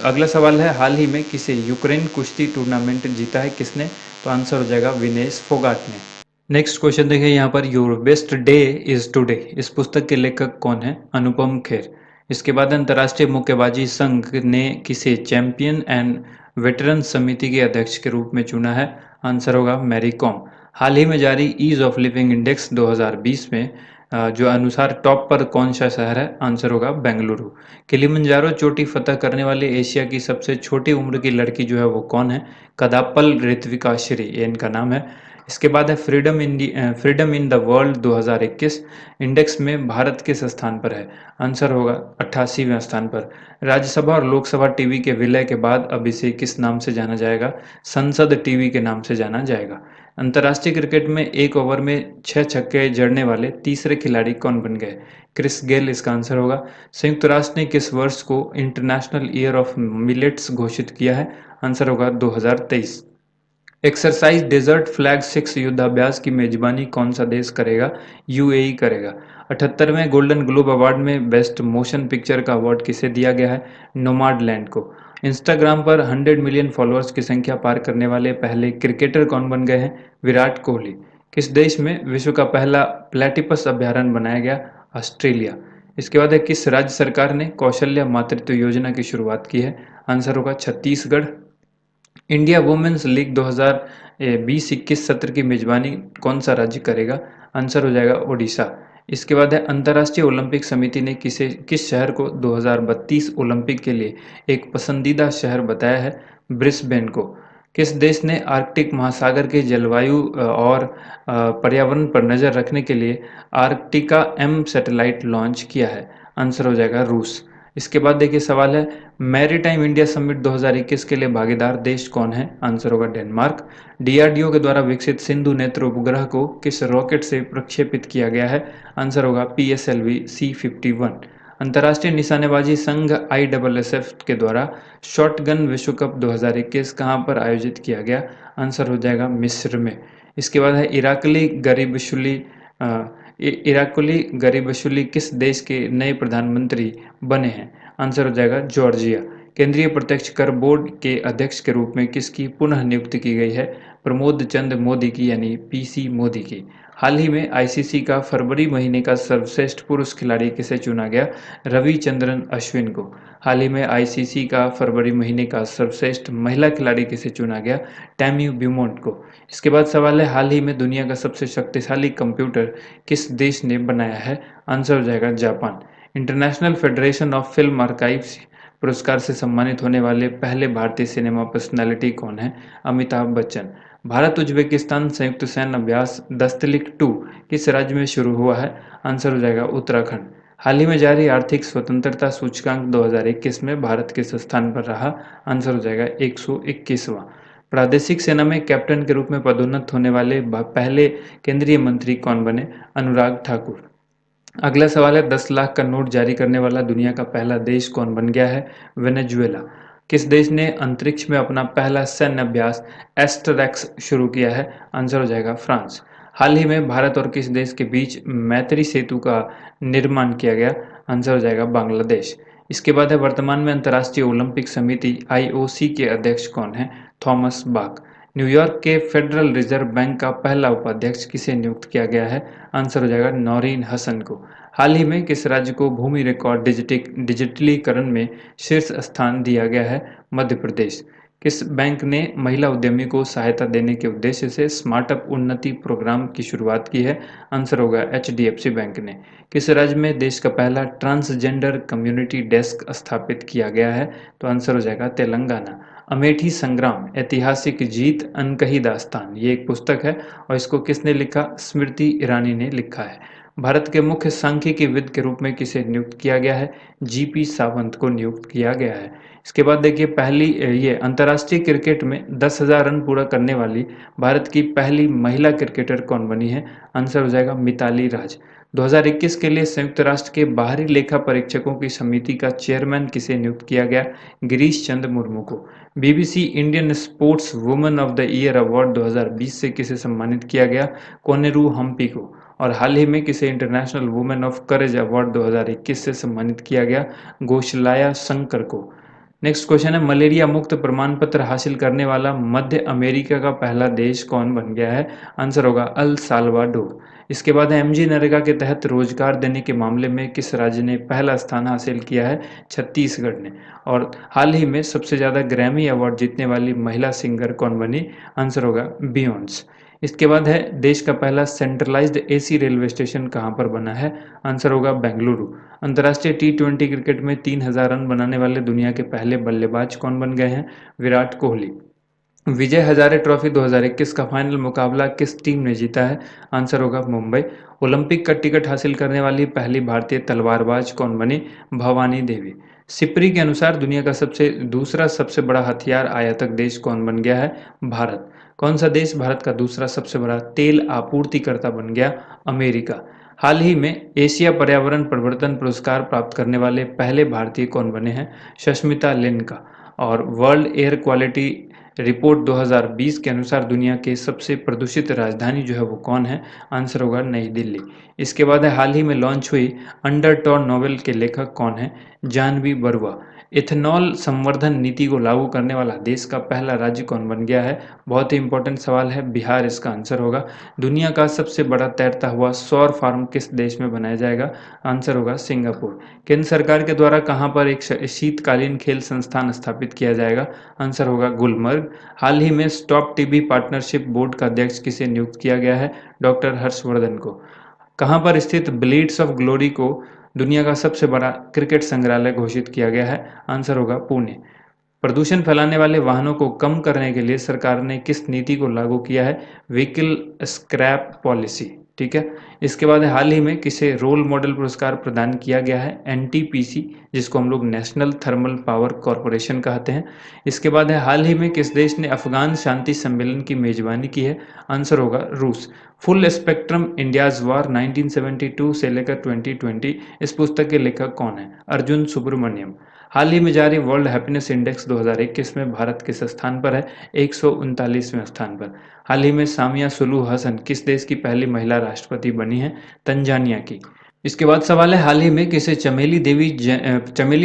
अगला सवाल है हाल ही में किसे यूक्रेन कुश्ती टूर्नामेंट जीता है किसने? तो आंसर हो जाएगा विनेश फोगाट ने। नेक्स्ट क्वेश्चन देखिए यहाँ per your best day is today इस पुस्तक के लेखक कौन है? अनुपम खेर। इसके बाद अंतर्राष्ट्रीय मुक्केबाजी संघ ने किसे चैंपियन एंड वेटरन समिति के अध्यक्ष के रूप में चुना है? आंसर होगा मैरी कॉम। हाल ही में जारी ईज ऑफ लिविंग इंडेक्स 2020 में जो अनुसार टॉप पर कौन सा शहर है? आंसर होगा बेंगलुरु। किलिमंजारो चोटी फतह करने वाली एशिया की सबसे छोटी उम्र की लड़की जो है वो कौन है? कदापल ऋत्विका श्री, ये इनका नाम है। इसके बाद है freedom in the world 2021 index में भारत किस स्थान पर है? आंसर होगा 88वें स्थान पर। राज्यसभा और लोकसभा टीवी के विलय के बाद अब इसे किस नाम से जाना जाएगा? संसद टीवी के नाम से जाना जाएगा। अंतर्राष्ट्रीय क्रिकेट में एक ओवर में 6 छक्के जड़ने वाले तीसरे खिलाड़ी कौन बन गए? क्रिस गेल इसका आंसर होगा। संयुक्त राष्ट्र ने किस वर्ष को इंटरनेशनल ईयर ऑफ मिलेट्स घोषित किया है? आंसर होगा 2023। एक्सरसाइज डेजर्ट फ्लैग 6 युद्धाभ्यास की मेजबानी कौन सा देश करेगा? यूएई करेगा। 78वें गोल्डन ग्लोब अवार्ड में बेस्ट मोशन पिक्चर का अवार्ड किसे दिया गया है? नोमाडलैंड को। इंस्टाग्राम पर 100 मिलियन फॉलोअर्स की संख्या पार करने वाले पहले क्रिकेटर कौन बन गए हैं? विराट कोहली। किस देश में विश्व का पहला प्लेटिपस अभ्यारण्य बनाया गया? ऑस्ट्रेलिया। इसके बाद है किस राज्य सरकार ने कौशल्य मातृत्व योजना की शुरुआत की है? आंसर होगा छत्तीसगढ़। इंडिया वुमेन्स लीग 2020-21 सत्र की मेजबानी कौन सा राज्य करेगा? आंसर हो जाएगा ओडिशा। इसके बाद है अंतर्राष्ट्रीय ओलंपिक समिति ने किस शहर को 2032 ओलंपिक के लिए एक पसंदीदा शहर बताया है? ब्रिस्बेन को। किस देश ने आर्कटिक महासागर के जलवायु और पर्यावरण पर नज़र रखने के लिए आर्कटिका एम सैटेलाइट लॉन्च किया है? आंसर हो जाएगा रूस। इसके बाद देखिए सवाल है मैरीटाइम इंडिया समिट 2021 के लिए भागीदार देश कौन है? आंसर होगा डेनमार्क। डीआरडीओ के द्वारा विकसित सिंधु नेत्र उपग्रह को किस रॉकेट से प्रक्षेपित किया गया है? आंसर होगा PSLV C51। अंतर्राष्ट्रीय निशानेबाजी संघ ISSF के द्वारा शॉटगन विश्व कप 2021 कहाँ पर आयोजित किया गया? आंसर हो जाएगा मिस्र में। इसके बाद है इराकुली गरीबशुली किस देश के नए प्रधानमंत्री बने हैं? आंसर हो जाएगा जॉर्जिया। केंद्रीय प्रत्यक्ष कर बोर्ड के अध्यक्ष के रूप में किसकी पुनः नियुक्ति की गई है? प्रमोद चंद मोदी की यानी PC मोदी की। हाल ही में ICC का फरवरी महीने का सर्वश्रेष्ठ पुरुष खिलाड़ी किसे चुना गया? रविचंद्रन अश्विन को। हाल ही में ICC का फरवरी महीने का सर्वश्रेष्ठ महिला खिलाड़ी किसे चुना गया? टैमी ब्यूमोंट को। इसके बाद सवाल है हाल ही में दुनिया का सबसे शक्तिशाली कंप्यूटर किस देश ने बनाया है? आंसर हो जाएगा Japan. International federation of film archives पुरस्कार से सम्मानित होने वाले पहले भारतीय सिनेमा पर्सनालिटी कौन है? अमिताभ बच्चन। भारत उज्बेकिस्तान संयुक्त सैन्य अभ्यास दस्तलिक 2 किस राज्य में शुरू हुआ है? आंसर हो जाएगा उत्तराखंड। हाल ही में जारी आर्थिक स्वतंत्रता सूचकांक 2021 में भारत किस स्थान पर रहा? आंसर हो जाएगा 121वां। प्रादेशिक सेना में कैप्टन के रूप में पदोन्नत होने वाले पहले केंद्रीय मंत्री कौन बने? अनुराग ठाकुर। अगला सवाल है 10 लाख का नोट जारी करने वाला दुनिया का पहला देश कौन बन गया है? वेनेजुएला। किस देश ने अंतरिक्ष में अपना पहला सैन्य अभ्यास एस्ट्रेक्स शुरू किया है? आंसर हो जाएगा फ्रांस। हाल ही में भारत और किस देश के बीच मैत्री सेतु का निर्माण किया गया? आंसर हो जाएगा बांग्लादेश। इसके बाद है वर्तमान में अंतर्राष्ट्रीय ओलंपिक समिति IOC के अध्यक्ष कौन है? Thomas Bach. न्यूयॉर्क के फेडरल रिजर्व बैंक का पहला उपाध्यक्ष किसे नियुक्त किया गया है? आंसर हो जाएगा नौरीन हसन को। हाल ही में किस राज्य को भूमि रिकॉर्ड डिजिटलीकरण में शीर्ष स्थान दिया गया है? मध्य प्रदेश। किस बैंक ने महिला उद्यमी को सहायता देने के उद्देश्य से स्टार्टअप उन्नति प्रोग्राम की शुरुआत की है? आंसर होगा HDFC बैंक ने। किस राज्य में देश का पहला ट्रांसजेंडर कम्युनिटी डेस्क स्थापित किया गया है? तो आंसर हो जाएगा तेलंगाना। अमेठी संग्राम ऐतिहासिक जीत अनकही दास्तान, ये एक पुस्तक है और इसको किसने लिखा? स्मृति ईरानी ने लिखा है। भारत के मुख्य सांख्यिकीविद के रूप में किसे नियुक्त किया गया है? GP सावंत को नियुक्त किया गया है। इसके बाद देखिए पहली ये अंतर्राष्ट्रीय क्रिकेट में 10,000 रन पूरा करने वाली भारत की पहली महिला क्रिकेटर कौन बनी है? आंसर हो जाएगा मिताली राज। 2021 के लिए संयुक्त राष्ट्र के बाहरी लेखा परीक्षकों की समिति का चेयरमैन किसे नियुक्त किया गया? गिरीश चंद्र मुर्मू को। BBC Indian sports women of the year award 2020 से किसे सम्मानित किया गया? कोनेरू हम्पी को। और हाल ही में किसे international women of courage award 2021 से सम्मानित किया गया? घोषलाया शंकर को। नेक्स्ट क्वेश्चन है मलेरिया मुक्त प्रमाण पत्र हासिल करने वाला मध्य अमेरिका का पहला देश कौन बन गया है? आंसर होगा अल साल्वाडोर। इसके बाद है एमजी नरेगा के तहत रोजगार देने के मामले में किस राज्य ने पहला स्थान हासिल किया है? छत्तीसगढ़ ने। और हाल ही में सबसे ज़्यादा ग्रैमी अवार्ड जीतने वाली महिला सिंगर कौन बनी? आंसर होगा बियॉन्स। इसके बाद है देश का पहला सेंट्रलाइज्ड एसी रेलवे स्टेशन कहाँ पर बना है? आंसर होगा बेंगलुरु। अंतर्राष्ट्रीय टी20 क्रिकेट में 3000 रन बनाने वाले दुनिया के पहले बल्लेबाज कौन बन गए हैं? विराट कोहली। विजय हजारे ट्रॉफी 2021 का फाइनल मुकाबला किस टीम ने जीता है? आंसर होगा मुंबई। ओलंपिक का टिकट हासिल करने वाली पहली भारतीय तलवारबाज कौन बनी? भवानी देवी। सिप्री के अनुसार दुनिया का दूसरा सबसे बड़ा हथियार आयातक देश कौन बन गया है? भारत। कौन सा देश भारत का दूसरा सबसे बड़ा तेल आपूर्तिकर्ता बन गया? अमेरिका। हाल ही में एशिया पर्यावरण परिवर्तन पुरस्कार प्राप्त करने वाले पहले भारतीय कौन बने हैं? शष्मिता लिनका। और वर्ल्ड एयर क्वालिटी रिपोर्ट 2020 के अनुसार दुनिया के सबसे प्रदूषित राजधानी जो है वो कौन है? आंसर होगा नई दिल्ली। इसके बाद है हाल ही में लॉन्च हुई अंडरटॉन नॉवेल के लेखक कौन है? जानवी बरुआ। इथेनॉल संवर्धन नीति को लागू करने वाला देश का पहला राज्य कौन बन गया है? बहुत ही इंपॉर्टेंट सवाल है, बिहार इसका आंसर होगा। दुनिया का सबसे बड़ा तैरता हुआ सौर फार्म किस देश में बनाया जाएगा? आंसर होगा सिंगापुर। केंद्र सरकार के द्वारा कहाँ पर एक शीतकालीन खेल संस्थान स्थापित किया जाएगा? आंसर होगा गुलमर्ग। हाल ही में स्टॉप टीबी पार्टनरशिप बोर्ड का अध्यक्ष किसे नियुक्त किया गया है? डॉक्टर हर्षवर्धन को। कहाँ पर स्थित ब्लेड्स ऑफ ग्लोरी को दुनिया का सबसे बड़ा क्रिकेट संग्रहालय घोषित किया गया है? आंसर होगा पुणे। प्रदूषण फैलाने वाले वाहनों को कम करने के लिए सरकार ने किस नीति को लागू किया है? Vehicle scrap policy. ठीक है। इसके बाद हाल ही में किसे रोल मॉडल पुरस्कार प्रदान किया गया है? एनटीपीसी, जिसको हम लोग नेशनल थर्मल पावर कॉरपोरेशन कहते हैं। इसके बाद है हाल ही में किस देश ने अफगान शांति सम्मेलन की मेजबानी की है? आंसर होगा रूस। फुल स्पेक्ट्रम इंडियाज वार 1972 से लेकर 2020 इस पुस्तक के लेखक कौन है? अर्जुन सुब्रमण्यम। हाल ही में जारी वर्ल्ड हैप्पीनेस इंडेक्स 2021 में भारत किस स्थान पर है? 139वें स्थान पर। हाल ही में सामिया सुलूह हसन किस देश की पहली महिला राष्ट्रपति बनी है? तंजानिया की। इसके बाद सवाल है हाल ही में किसे चमेली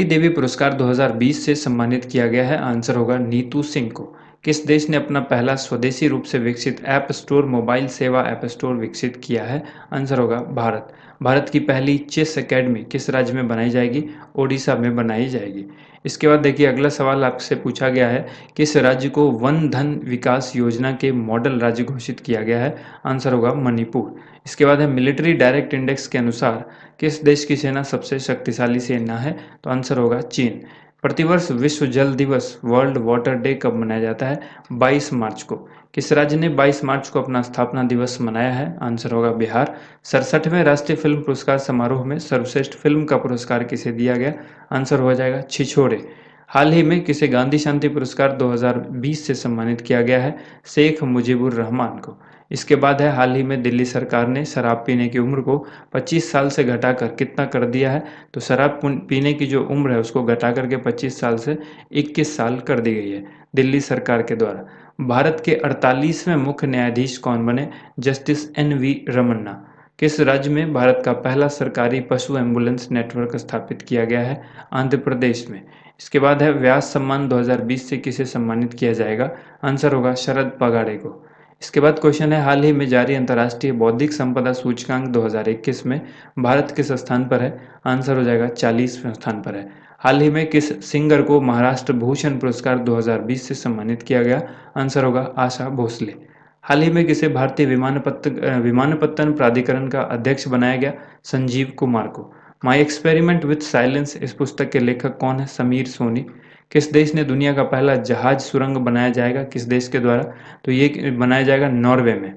देवी पुरस्कार 2020 से सम्मानित किया गया है? आंसर होगा नीतू सिंह को। किस देश ने अपना पहला स्वदेशी रूप से विकसित ऐप स्टोर मोबाइल सेवा ऐप स्टोर विकसित किया है? आंसर होगा भारत। भारत की पहली चेस एकेडमी किस राज्य में बनाई जाएगी? ओडिशा में बनाई जाएगी। इसके बाद देखिए अगला सवाल आपसे पूछा गया है, किस राज्य को वन धन विकास योजना के मॉडल राज्य घोषित किया गया है? आंसर होगा मणिपुर। इसके बाद है मिलिट्री डायरेक्ट इंडेक्स के अनुसार किस देश की सेना सबसे शक्तिशाली सेना है? तो आंसर होगा चीन। प्रतिवर्ष विश्व जल दिवस वर्ल्ड वाटर डे कब मनाया जाता है? 22 मार्च को। किस राज्य ने 22 मार्च को अपना स्थापना दिवस मनाया है? आंसर होगा बिहार। 67वें राष्ट्रीय फिल्म पुरस्कार समारोह में सर्वश्रेष्ठ फिल्म का पुरस्कार किसे दिया गया? आंसर हो जाएगा छिछोरे। हाल ही में किसे गांधी शांति पुरस्कार 2020 से सम्मानित किया गया है? शेख मुजीबुर रहमान को। इसके बाद है हाल ही में दिल्ली सरकार ने शराब पीने की उम्र को 25 साल से घटाकर कितना कर दिया है? तो शराब पीने की जो उम्र है उसको घटा करके 25 साल से 21 साल कर दी गई है दिल्ली सरकार के द्वारा। भारत के 48वें मुख्य न्यायाधीश कौन बने? Justice NV Ramana. किस राज्य में भारत का पहला सरकारी पशु एम्बुलेंस नेटवर्क स्थापित किया गया है? आंध्र प्रदेश में। इसके बाद है व्यास सम्मान 2020 से किसे सम्मानित किया जाएगा? आंसर होगा शरद पगाड़े को। इसके बाद क्वेश्चन है हाल ही में जारी अंतर्राष्ट्रीय बौद्धिक संपदा सूचकांक 2021 में भारत किस स्थान पर है? आंसर हो जाएगा 40वें स्थान पर है। हाल ही में किस सिंगर को महाराष्ट्र भूषण पुरस्कार 2020 से सम्मानित किया गया? आंसर होगा आशा भोसले। हाल ही में किसे भारतीय विमानपत्तन प्राधिकरण का अध्यक्ष बनाया गया? संजीव कुमार को। माई एक्सपेरिमेंट विथ साइलेंस इस पुस्तक के लेखक कौन है? समीर सोनी। किस देश ने दुनिया का पहला जहाज सुरंग बनाया जाएगा? किस देश के द्वारा? तो ये बनाया जाएगा नॉर्वे में।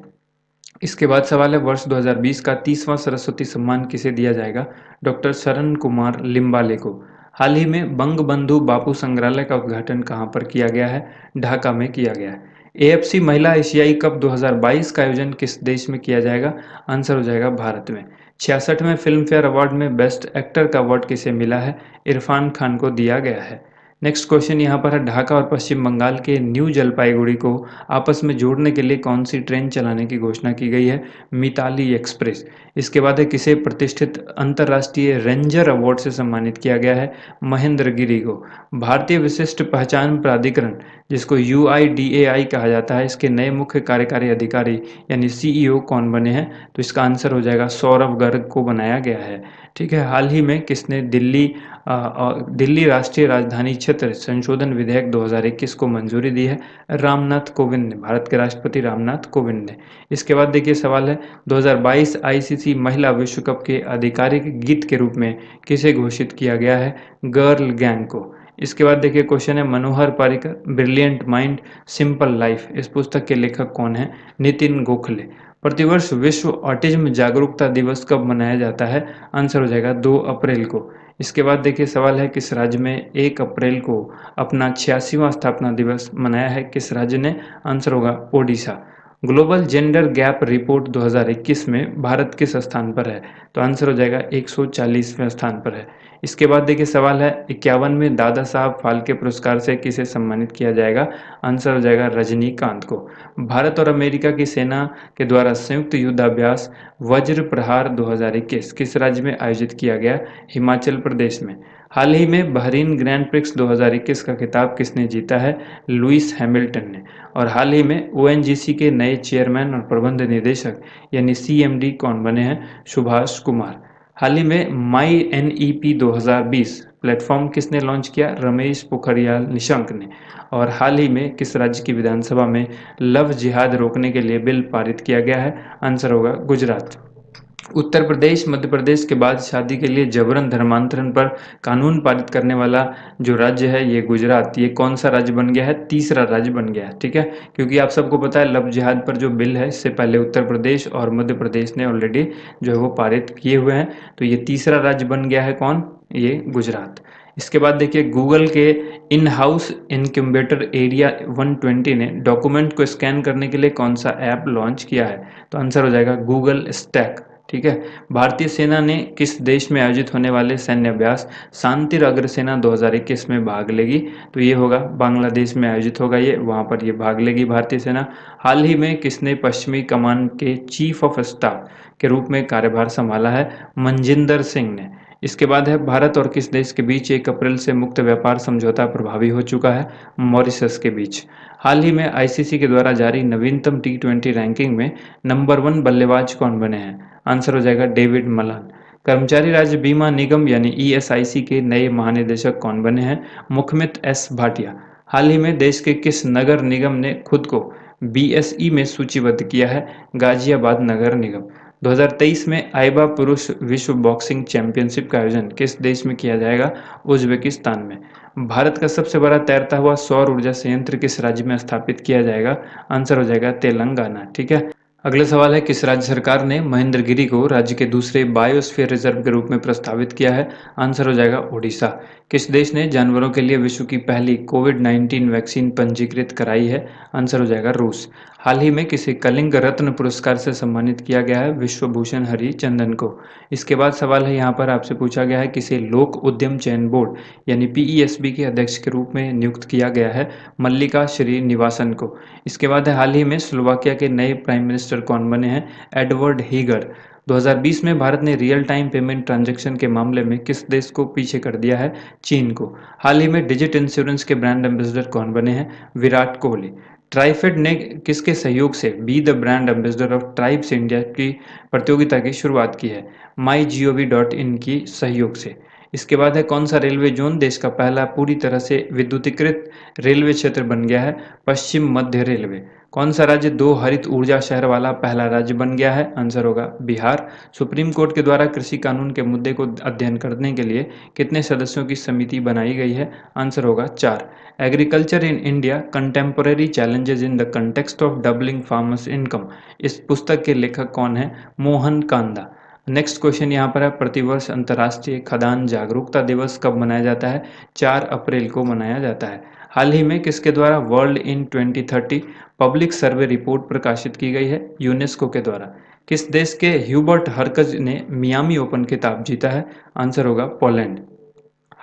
इसके बाद सवाल है वर्ष 2020 का 30वां सरस्वती सम्मान किसे दिया जाएगा? डॉक्टर शरण कुमार लिम्बाले को। हाल ही में बंगबंधु बापू संग्रहालय का उद्घाटन कहाँ पर किया गया है? ढाका में किया गया है। AFC महिला एशियाई कप 2022 का आयोजन किस देश में किया जाएगा? आंसर हो जाएगा भारत में। 66वें फिल्म फेयर अवार्ड में बेस्ट एक्टर का अवार्ड किसे मिला है? इरफान खान को दिया गया है। नेक्स्ट क्वेश्चन यहाँ पर है, ढाका और पश्चिम बंगाल के न्यू जलपाईगुड़ी को आपस में जोड़ने के लिए कौन सी ट्रेन चलाने की घोषणा की गई है? मिताली एक्सप्रेस। इसके बाद है, किसे प्रतिष्ठित अंतर्राष्ट्रीय रेंजर अवार्ड से सम्मानित किया गया है? महेंद्र गिरी को। भारतीय विशिष्ट पहचान प्राधिकरण, जिसको UIDAI कहा जाता है, इसके नए मुख्य कार्यकारी अधिकारी यानी CEO कौन बने हैं? तो इसका आंसर हो जाएगा सौरभ गर्ग को बनाया गया है। ठीक है, हाल ही में किसने दिल्ली राष्ट्रीय राजधानी क्षेत्र संशोधन विधेयक 2021 को मंजूरी दी है? रामनाथ कोविंद ने, भारत के राष्ट्रपति रामनाथ कोविंद ने। इसके बाद देखिए सवाल है, 2022 ICC महिला विश्व कप के आधिकारिक गीत के रूप में किसे घोषित किया गया है? गर्ल गैंग को। इसके बाद देखिए क्वेश्चन है, Manohar Parrikar brilliant mind simple life, इस पुस्तक के लेखक कौन है? नितिन गोखले। प्रतिवर्ष विश्व ऑटिज्म जागरूकता दिवस कब मनाया जाता है? आंसर हो जाएगा 2 अप्रैल को। इसके बाद देखिए सवाल है, किस राज्य में 1 अप्रैल को अपना 86वां स्थापना दिवस मनाया है? किस राज्य ने? आंसर होगा Odisha. Global gender gap report 2021 में भारत किस स्थान पर है? तो आंसर हो जाएगा 140वें स्थान पर है। इसके बाद देखिए सवाल है, 51वें दादा साहब फाल्के पुरस्कार से किसे सम्मानित किया जाएगा? आंसर हो जाएगा रजनीकांत को। भारत और अमेरिका की सेना के द्वारा संयुक्त युद्धाभ्यास वज्र प्रहार 2021 किस राज्य में आयोजित किया गया? हिमाचल प्रदेश में। हाल ही में बहरीन ग्रैंड प्रिक्स 2021 का खिताब किसने जीता है? लुइस हैमिल्टन ने। और हाल ही में ONGC के नए चेयरमैन और प्रबंध निदेशक यानी CMD कौन बने हैं? सुभाष कुमार। हाल ही में माई NEP 2020 प्लेटफॉर्म किसने लॉन्च किया? रमेश पोखरियाल निशंक ने। और हाल ही में किस राज्य की विधानसभा में लव जिहाद रोकने के लिए बिल पारित किया गया है? आंसर होगा गुजरात। उत्तर प्रदेश मध्य प्रदेश के बाद शादी के लिए जबरन धर्मांतरण पर कानून पारित करने वाला जो राज्य है ये गुजरात। ये कौन सा राज्य बन गया है? तीसरा राज्य बन गया है। ठीक है, क्योंकि आप सबको पता है लव जिहाद पर जो बिल है इससे पहले उत्तर प्रदेश और मध्य प्रदेश ने ऑलरेडी जो है वो पारित किए हुए हैं। तो ये तीसरा राज्य बन गया है कौन? ये गुजरात। इसके बाद देखिए गूगल के इन हाउस इनक्यूबेटर एरिया 120 ने डॉक्यूमेंट को स्कैन करने के लिए कौन सा ऐप लॉन्च किया है? तो आंसर हो जाएगा गूगल स्टैक। ठीक है, भारतीय सेना ने किस देश में आयोजित होने वाले सैन्य अभ्यास शांतिर अग्रसेना 2021 में भाग लेगी? तो ये होगा बांग्लादेश में आयोजित होगा, ये वहाँ पर ये भाग लेगी भारतीय सेना। हाल ही में किसने पश्चिमी कमान के चीफ ऑफ स्टाफ के रूप में कार्यभार संभाला है? मनजिंदर सिंह ने। इसके बाद है, भारत और किस देश के बीच 1 अप्रैल से मुक्त व्यापार समझौता प्रभावी हो चुका है? मॉरिशस के बीच। हाल ही में ICC के द्वारा जारी नवीनतम T20 रैंकिंग में नंबर 1 बल्लेबाज कौन बने हैं? आंसर हो जाएगा डेविड मलान। कर्मचारी राज्य बीमा निगम यानी ESIC के नए महानिदेशक कौन बने हैं? मुखमित S भाटिया। हाल ही में देश के किस नगर निगम ने खुद को BSE में सूचीबद्ध किया है? गाजियाबाद नगर निगम। 2023 में आईबा पुरुष विश्व बॉक्सिंग चैंपियनशिप का आयोजन किस देश में किया जाएगा? उज्बेकिस्तान में। भारत का सबसे बड़ा तैरता हुआ सौर ऊर्जा संयंत्र किस राज्य में स्थापित किया जाएगा? आंसर हो जाएगा तेलंगाना। ठीक है, अगला सवाल है, किस राज्य सरकार ने महेंद्रगिरी को राज्य के दूसरे बायोस्फीयर रिजर्व के रूप में प्रस्तावित किया है? आंसर हो जाएगा ओडिशा। किस देश ने जानवरों के लिए विश्व की पहली कोविड-19 वैक्सीन पंजीकृत कराई है? आंसर हो जाएगा रूस। हाल ही में किसे कलिंग रत्न पुरस्कार से सम्मानित किया गया है? विश्वभूषण हरिचंदन को। इसके बाद सवाल है, यहाँ पर आपसे पूछा गया है, किसे लोक उद्यम चयन बोर्ड यानी PESB के अध्यक्ष के रूप में नियुक्त किया गया है? मल्लिका श्रीनिवासन को। इसके बाद है, हाल ही में स्लोवाकिया के नए प्राइम मिनिस्टर कौन बने हैं? एडवर्ड हीगर। 2020 में भारत ने रियल टाइम पेमेंट ट्रांजैक्शन के मामले में किस देश को पीछे कर दिया है? चीन को। हाल ही में डिजिट इंश्योरेंस के ब्रांड एम्बेसडर कौन बने हैं? विराट कोहली। ट्राइफेड ने किसके सहयोग से be the brand ambassador of tribes India की प्रतियोगिता की शुरुआत की है? mygov.in की सहयोग से। इसके बाद है, कौन सा रेलवे जोन देश का पहला पूरी तरह से विद्युतीकृत रेलवे क्षेत्र बन गया है? पश्चिम मध्य रेलवे। कौन सा राज्य 2 हरित ऊर्जा शहर वाला पहला राज्य बन गया है? आंसर होगा बिहार। सुप्रीम कोर्ट के द्वारा कृषि कानून के मुद्दे को अध्ययन करने के लिए कितने सदस्यों की समिति बनाई गई है? आंसर होगा 4। Agriculture in India contemporary challenges in the context of doubling farmers income, इस पुस्तक के लेखक कौन है? मोहन कांदा। नेक्स्ट क्वेश्चन यहाँ पर है, प्रतिवर्ष अंतर्राष्ट्रीय खदान जागरूकता दिवस कब मनाया जाता है? 4 अप्रैल को मनाया जाता है। हाल ही में किसके द्वारा world in 2030 public survey report प्रकाशित की गई है? यूनेस्को के द्वारा। किस देश के ह्यूबर्ट हरकज ने मियामी ओपन खिताब जीता है? आंसर होगा पोलैंड।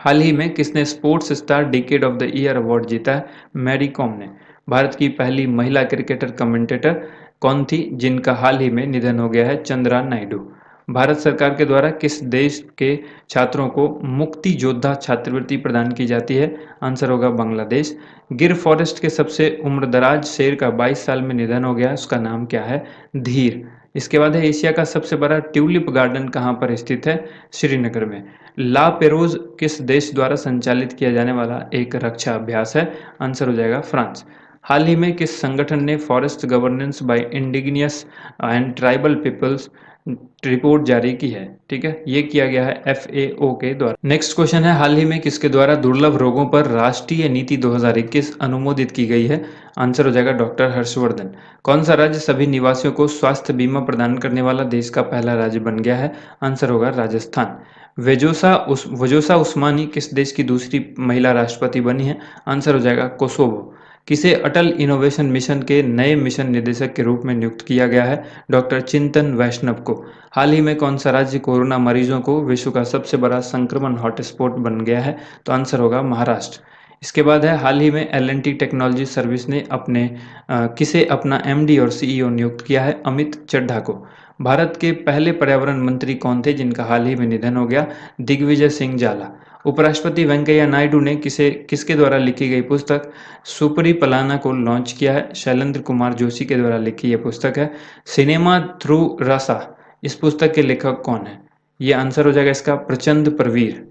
हाल ही में किसने sports star decade of the year award जीता है? मैरी कॉम ने। भारत की पहली महिला क्रिकेटर कमेंटेटर कौन थी जिनका हाल ही में निधन हो गया है? चंद्रा नायडू। भारत सरकार के द्वारा किस देश के छात्रों को मुक्ति योद्धा छात्रवृत्ति प्रदान की जाती है? आंसर होगा बांग्लादेश। गिर फॉरेस्ट के सबसे उम्रदराज शेर का 22 साल में निधन हो गया, उसका नाम क्या है? धीर। इसके बाद है एशिया का सबसे बड़ा ट्यूलिप गार्डन कहाँ पर स्थित है? श्रीनगर में। ला पेरोज किस देश द्वारा संचालित किया जाने वाला एक रक्षा अभ्यास है? आंसर हो जाएगा फ्रांस। हाल ही में किस संगठन ने forest governance by indigenous and tribal peoples report जारी की है? ठीक है, ये किया गया है FAO के द्वारा। नेक्स्ट क्वेश्चन है, हाल ही में किसके द्वारा दुर्लभ रोगों पर राष्ट्रीय नीति 2021 अनुमोदित की गई है? आंसर हो जाएगा डॉक्टर हर्षवर्धन। कौन सा राज्य सभी निवासियों को स्वास्थ्य बीमा प्रदान करने वाला देश का पहला राज्य बन गया है? आंसर होगा राजस्थान। वजोसा उस्मानी किस देश की दूसरी महिला राष्ट्रपति बनी है? आंसर हो जाएगा कोसोवो। किसे अटल इनोवेशन मिशन के नए मिशन निदेशक के रूप में नियुक्त किया गया है? डॉक्टर चिंतन वैष्णव को। हाल ही में कौन सा राज्य कोरोना मरीजों को विश्व का सबसे बड़ा संक्रमण हॉटस्पॉट बन गया है? तो आंसर होगा महाराष्ट्र। इसके बाद है, हाल ही में L&T टेक्नोलॉजी सर्विस ने किसे अपना MD और CEO नियुक्त किया है? अमित चड्ढा को। भारत के पहले पर्यावरण मंत्री कौन थे जिनका हाल ही में निधन हो गया? दिग्विजय सिंह जाला। उपराष्ट्रपति वेंकैया नायडू ने किसके द्वारा लिखी गई पुस्तक सुपरी पलाना को लॉन्च किया है? शैलेंद्र कुमार जोशी के द्वारा लिखी यह पुस्तक है। सिनेमा थ्रू रसा, इस पुस्तक के लेखक कौन है? ये आंसर हो जाएगा इसका प्रचंड प्रवीर।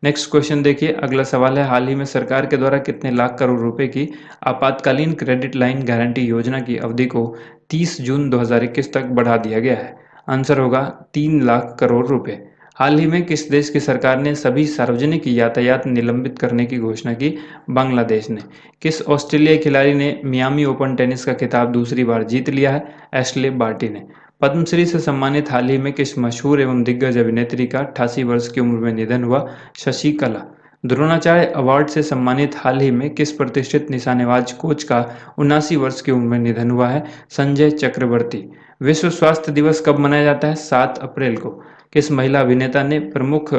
नेक्स्ट क्वेश्चन देखिए, अगला सवाल है, हाल ही में सरकार के द्वारा कितने लाख करोड़ रुपए की आपातकालीन क्रेडिट लाइन गारंटी योजना की अवधि को 30 जून 2021 तक बढ़ा दिया गया है? आंसर होगा 3 लाख करोड़ रुपए। हाल ही में किस देश की सरकार ने सभी सार्वजनिक यातायात निलंबित करने की घोषणा की? बांग्लादेश ने। किस ऑस्ट्रेलियाई खिलाड़ी ने मियामी ओपन टेनिस का खिताब दूसरी बार जीत लिया है? एशले बार्टी ने। पद्मश्री से सम्मानित हाल ही में किस मशहूर एवं दिग्गज अभिनेत्री का 88 वर्ष की उम्र में निधन हुआ? शशिकला। द्रोणाचार्य अवार्ड से सम्मानित हाल ही में किस प्रतिष्ठित निशानेबाज कोच का 79 वर्ष की उम्र में निधन हुआ है? संजय चक्रवर्ती। विश्व स्वास्थ्य दिवस कब मनाया जाता है? 7 अप्रैल को। किस महिला अभिनेता ने प्रमुख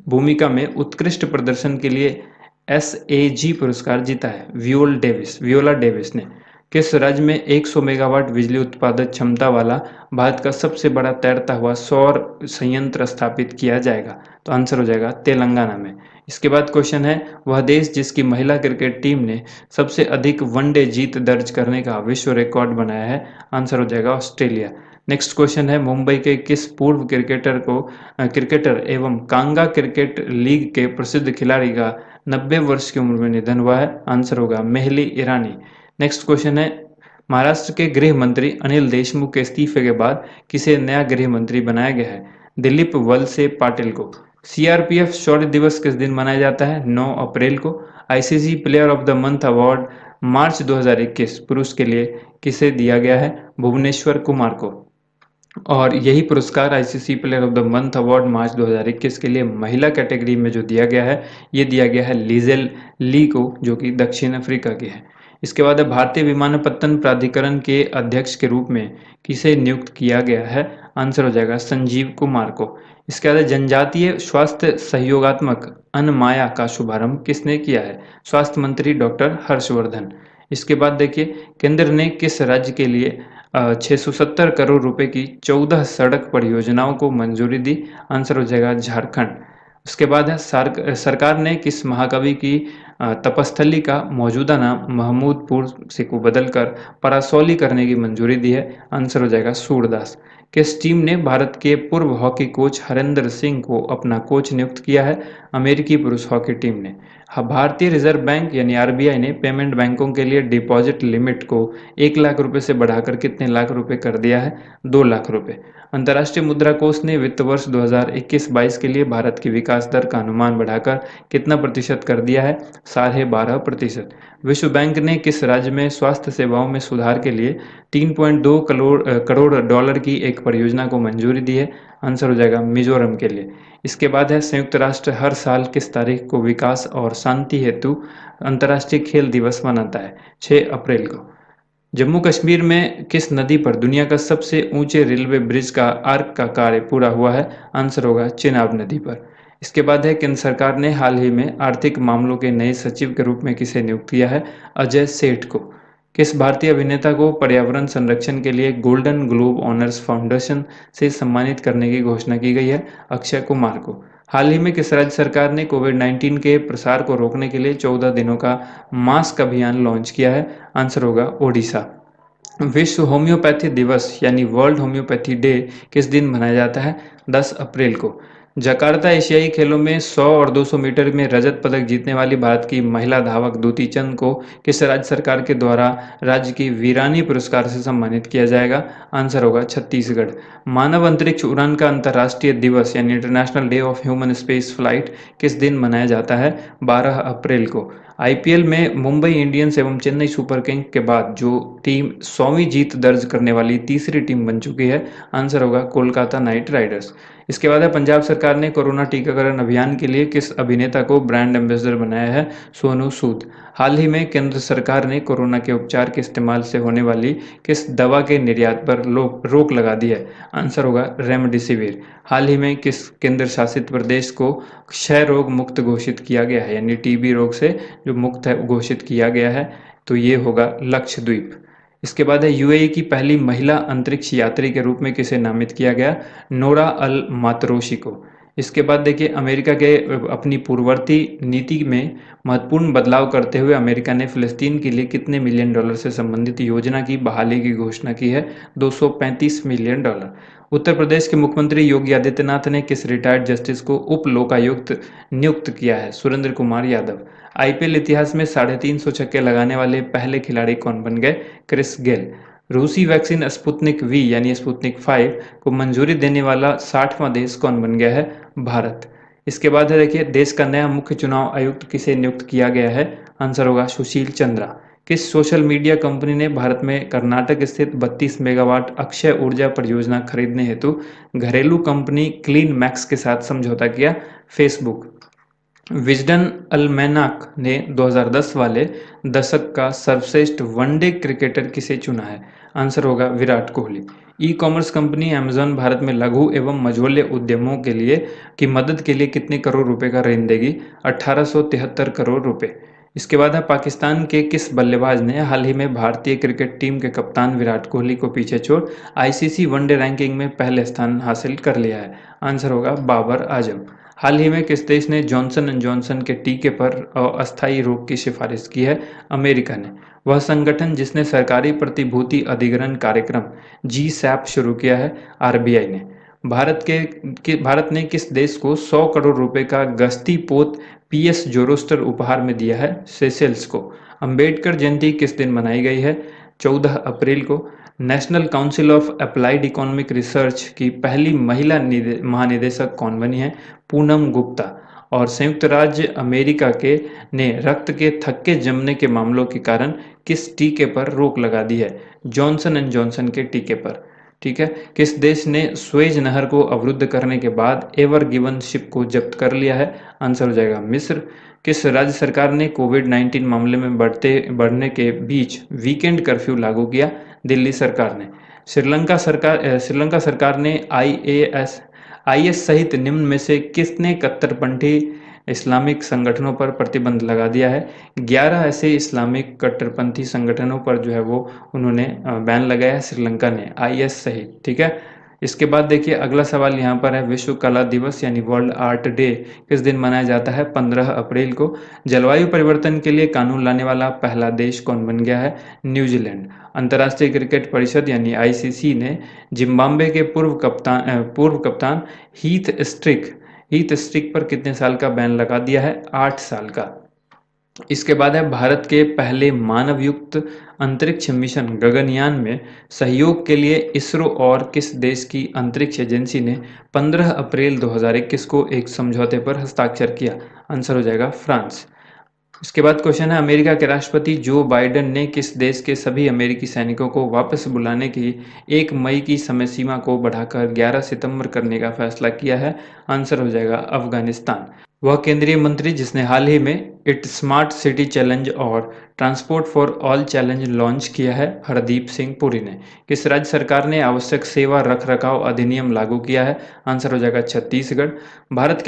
भूमिका में उत्कृष्ट प्रदर्शन के लिए SAG पुरस्कार जीता है? वियोला डेविस ने। किस राज्य में 100 मेगावाट बिजली उत्पादक क्षमता वाला भारत का सबसे बड़ा तैरता हुआ सौर संयंत्र स्थापित किया जाएगा? तो आंसर हो जाएगा तेलंगाना में। इसके बाद क्वेश्चन है, वह देश जिसकी महिला क्रिकेट टीम ने सबसे अधिक वनडे जीत दर्ज करने का विश्व रिकॉर्ड बनाया है? आंसर हो जाएगा ऑस्ट्रेलिया। नेक्स्ट क्वेश्चन है, मुंबई के किस पूर्व क्रिकेटर एवं कांगा क्रिकेट लीग के प्रसिद्ध खिलाड़ी का 90 वर्ष की उम्र में निधन हुआ है? आंसर होगा मेहली ईरानी। नेक्स्ट क्वेश्चन है, महाराष्ट्र के गृह मंत्री अनिल देशमुख के इस्तीफे के बाद किसे नया गृह मंत्री बनाया गया है? दिलीप वलसे पाटिल को। CRPF शौर्य दिवस किस दिन मनाया जाता है? 9 अप्रैल को। ICC player of the month award March 2021 पुरुष के लिए किसे दिया गया है? भुवनेश्वर कुमार को। और यही पुरस्कार ICC player of the month award March 2021 के लिए महिला कैटेगरी में जो दिया गया है, ये दिया गया है लिजेल ली को, जो कि दक्षिण अफ्रीका की है। इसके बाद भारतीय विमानपत्तन प्राधिकरण के अध्यक्ष के रूप में किसे नियुक्त किया गया है? आंसर हो जाएगा संजीव कुमार को। इसके बाद जनजातीय स्वास्थ्य सहयोगात्मक अनमाया का शुभारंभ किसने किया है? स्वास्थ्य मंत्री डॉक्टर हर्षवर्धन। इसके बाद देखिए, केंद्र ने किस राज्य के लिए 670 करोड़ रुपए की 14 सड़क परियोजनाओं को मंजूरी दी? आंसर हो जाएगा झारखंड। उसके बाद है, सरकार ने किस महाकवि की तपस्थली का मौजूदा नाम महमूदपुर से को बदलकर परासौली करने की मंजूरी दी है? आंसर हो जाएगा सूरदास। किस टीम ने भारत के पूर्व हॉकी कोच हरेंद्र सिंह को अपना कोच नियुक्त किया है? अमेरिकी पुरुष हॉकी टीम ने। भारतीय रिजर्व बैंक यानी RBI ने पेमेंट बैंकों के लिए डिपॉजिट लिमिट को 1 लाख रुपए से बढ़ाकर कितने लाख रुपए कर दिया है? 2 लाख रुपए। अंतर्राष्ट्रीय मुद्रा कोष ने वित्त वर्ष 2021-22 के लिए भारत की विकास दर का अनुमान बढ़ाकर कितना प्रतिशत कर दिया है? 12.5%। विश्व बैंक ने किस राज्य में स्वास्थ्य सेवाओं में सुधार के लिए 3.2 करोड़ डॉलर की एक परियोजना को मंजूरी दी है? आंसर हो जाएगा मिजोरम के लिए। इसके बाद है, संयुक्त राष्ट्र हर साल किस तारीख को विकास और शांति हेतु अंतर्राष्ट्रीय खेल दिवस मनाता है? 6 अप्रैल को। जम्मू कश्मीर में किस नदी पर दुनिया का सबसे ऊंचे रेलवे ब्रिज का आर्क का कार्य पूरा हुआ है? आंसर होगा चेनाब नदी पर। इसके बाद है केंद्र सरकार ने हाल ही में आर्थिक मामलों के नए सचिव के रूप में किसे नियुक्त किया है? अजय सेठ को। किस भारतीय अभिनेता को पर्यावरण संरक्षण के लिए गोल्डन ग्लोब ऑनर्स फाउंडेशन से सम्मानित करने की घोषणा की गई है? अक्षय कुमार को। हाल ही में किस राज्य सरकार ने कोविड-19 के प्रसार को रोकने के लिए 14 दिनों का मास्क अभियान लॉन्च किया है? आंसर होगा ओडिशा। विश्व होम्योपैथी दिवस यानी वर्ल्ड होम्योपैथी डे किस दिन मनाया जाता है? 10 अप्रैल को। जकार्ता एशियाई खेलों में 100 और 200 मीटर में रजत पदक जीतने वाली भारत की महिला धावक द्युति चंद को किस राज्य सरकार के द्वारा राज्य की वीरानी पुरस्कार से सम्मानित किया जाएगा? आंसर होगा छत्तीसगढ़। मानव अंतरिक्ष उड़ान का अंतर्राष्ट्रीय दिवस यानी international day of human space flight किस दिन मनाया जाता है? 12 अप्रैल को। आईपीएल में मुंबई इंडियंस एवं चेन्नई सुपर किंग के बाद जो टीम 100वीं जीत दर्ज करने वाली तीसरी टीम बन चुकी है? आंसर होगा कोलकाता नाइट राइडर्स। इसके बाद है पंजाब सरकार ने कोरोना टीकाकरण अभियान के लिए किस अभिनेता को ब्रांड एम्बेसडर बनाया है? सोनू सूद। हाल ही में केंद्र सरकार ने कोरोना के उपचार के इस्तेमाल से होने वाली किस दवा के निर्यात पर रोक लगा दी है? आंसर होगा रेमडेसिविर। हाल ही में किस केंद्र शासित प्रदेश को क्षय रोग मुक्त घोषित किया गया है, यानी टीबी रोग से जो मुक्त है घोषित किया गया है? तो ये होगा लक्षद्वीप। इसके बाद है यूएई की पहली महिला अंतरिक्ष यात्री के रूप में किसे नामित किया गया? नोरा अल मातरोशी को। इसके बाद देखिए अमेरिका के अपनी पूर्ववर्ती नीति में महत्वपूर्ण बदलाव करते हुए अमेरिका ने फिलिस्तीन के लिए कितने मिलियन डॉलर से संबंधित योजना की बहाली की घोषणा की है? 235 मिलियन डॉलर। उत्तर प्रदेश के मुख्यमंत्री योगी आदित्यनाथ ने किस रिटायर्ड जस्टिस को उप लोकायुक्त नियुक्त किया है? सुरेंद्र कुमार यादव। आईपीएल इतिहास में 350 छक्के लगाने वाले पहले खिलाड़ी कौन बन गए? Chris Gayle. रूसी वैक्सीन स्पुतनिक वी यानी स्पुतनिक 5 को मंजूरी देने वाला 60वां देश कौन बन गया है? भारत। इसके बाद है देखिए देश का नया मुख्य चुनाव आयुक्त किसे नियुक्त किया गया है? आंसर होगा सुशील चंद्रा। किस सोशल मीडिया कंपनी ने भारत में कर्नाटक स्थित 32 मेगावाट अक्षय ऊर्जा परियोजना खरीदने हेतु घरेलू कंपनी क्लीन मैक्स के साथ समझौता किया? फेसबुक। विजडन अल्मैनाक ने 2010 वाले दशक का सर्वश्रेष्ठ वनडे क्रिकेटर किसे चुना है? आंसर होगा Virat Kohli. E commerce company Amazon Bharat में लघु एवं मझोले उद्यमों के लिए की मदद के लिए कितने करोड़ रुपए का ऋण देगी? 1873 करोड़ रुपए। इसके बाद है पाकिस्तान के किस बल्लेबाज ने हाल ही में भारतीय क्रिकेट टीम के कप्तान विराट कोहली को पीछे छोड़ आईसीसी वनडे रैंकिंग में पहले स्थान हासिल कर लिया है? आंसर होगा बाबर आजम। हाल ही में किस देश ने जॉनसन एंड जॉनसन के टीके पर अस्थायी रोक की सिफारिश की है? अमेरिका ने। वह संगठन जिसने सरकारी प्रतिभूति अधिग्रहण कार्यक्रम जी सैप शुरू किया है? आरबीआई ने। भारत ने किस देश को 100 करोड़ रुपए का गश्ती पोत पीएस जोरोस्टर उपहार में दिया है? सेशेल्स को। अंबेडकर जयंती किस दिन मनाई गई है? 14 अप्रैल को। National council of applied economic research की पहली महिला महानिदेशक कौन बनी है? पूनम गुप्ता। और संयुक्त राज्य अमेरिका के ने रक्त के थक्के जमने के मामलों के कारण किस टीके पर रोक लगा दी है? जॉनसन एंड जॉनसन के टीके पर। ठीक है। किस देश ने स्वेज नहर को अवरुद्ध करने के बाद एवर गिवन शिप को जब्त कर लिया है? आंसर हो जाएगा मिस्र। किस राज्य सरकार ने कोविड-19 मामले में बढ़ने के बीच वीकेंड कर्फ्यू लागू किया? दिल्ली सरकार ने। श्रीलंका सरकार ने आईएस सहित निम्न में से किसने कट्टरपंथी इस्लामिक संगठनों पर प्रतिबंध लगा दिया है? 11 ऐसे इस्लामिक कट्टरपंथी संगठनों पर जो है वो उन्होंने बैन लगाया है श्रीलंका ने, आईएस सहित। ठीक है। इसके बाद देखिए अगला सवाल यहाँ पर है विश्व कला दिवस यानी वर्ल्ड आर्ट डे किस दिन मनाया जाता है? 15 अप्रैल को। जलवायु परिवर्तन के लिए कानून लाने वाला पहला देश कौन बन गया है? न्यूजीलैंड। अंतर्राष्ट्रीय क्रिकेट परिषद यानी आईसीसी ने जिम्बाब्वे के पूर्व कप्तान हीथ स्ट्रिक पर कितने साल का बैन लगा दिया है? 8 साल का। इसके बाद है भारत के पहले मानवयुक्त अंतरिक्ष मिशन गगनयान में सहयोग के लिए इसरो और किस देश की अंतरिक्ष एजेंसी ने 15 अप्रैल 2021 को एक समझौते पर हस्ताक्षर किया? आंसर हो जाएगा फ्रांस। इसके बाद क्वेश्चन है अमेरिका के राष्ट्रपति जो बाइडेन ने किस देश के सभी अमेरिकी सैनिकों को वापस बुलाने की 1 मई की समय सीमा को बढ़ाकर 11 सितंबर करने का फैसला किया है? आंसर हो जाएगा अफगानिस्तान। वह केंद्रीय मंत्री जिसने हाल ही में इट स्मार्ट सिटी चैलेंज और transport for all challenge launch किया है? हरदीप सिंह पुरी ने। किस राज्य सरकार ने आवश्यक सेवा रखरखाव अधिनियम लागू किया है? आंसर हो जाएगा छत्तीसगढ़। भारत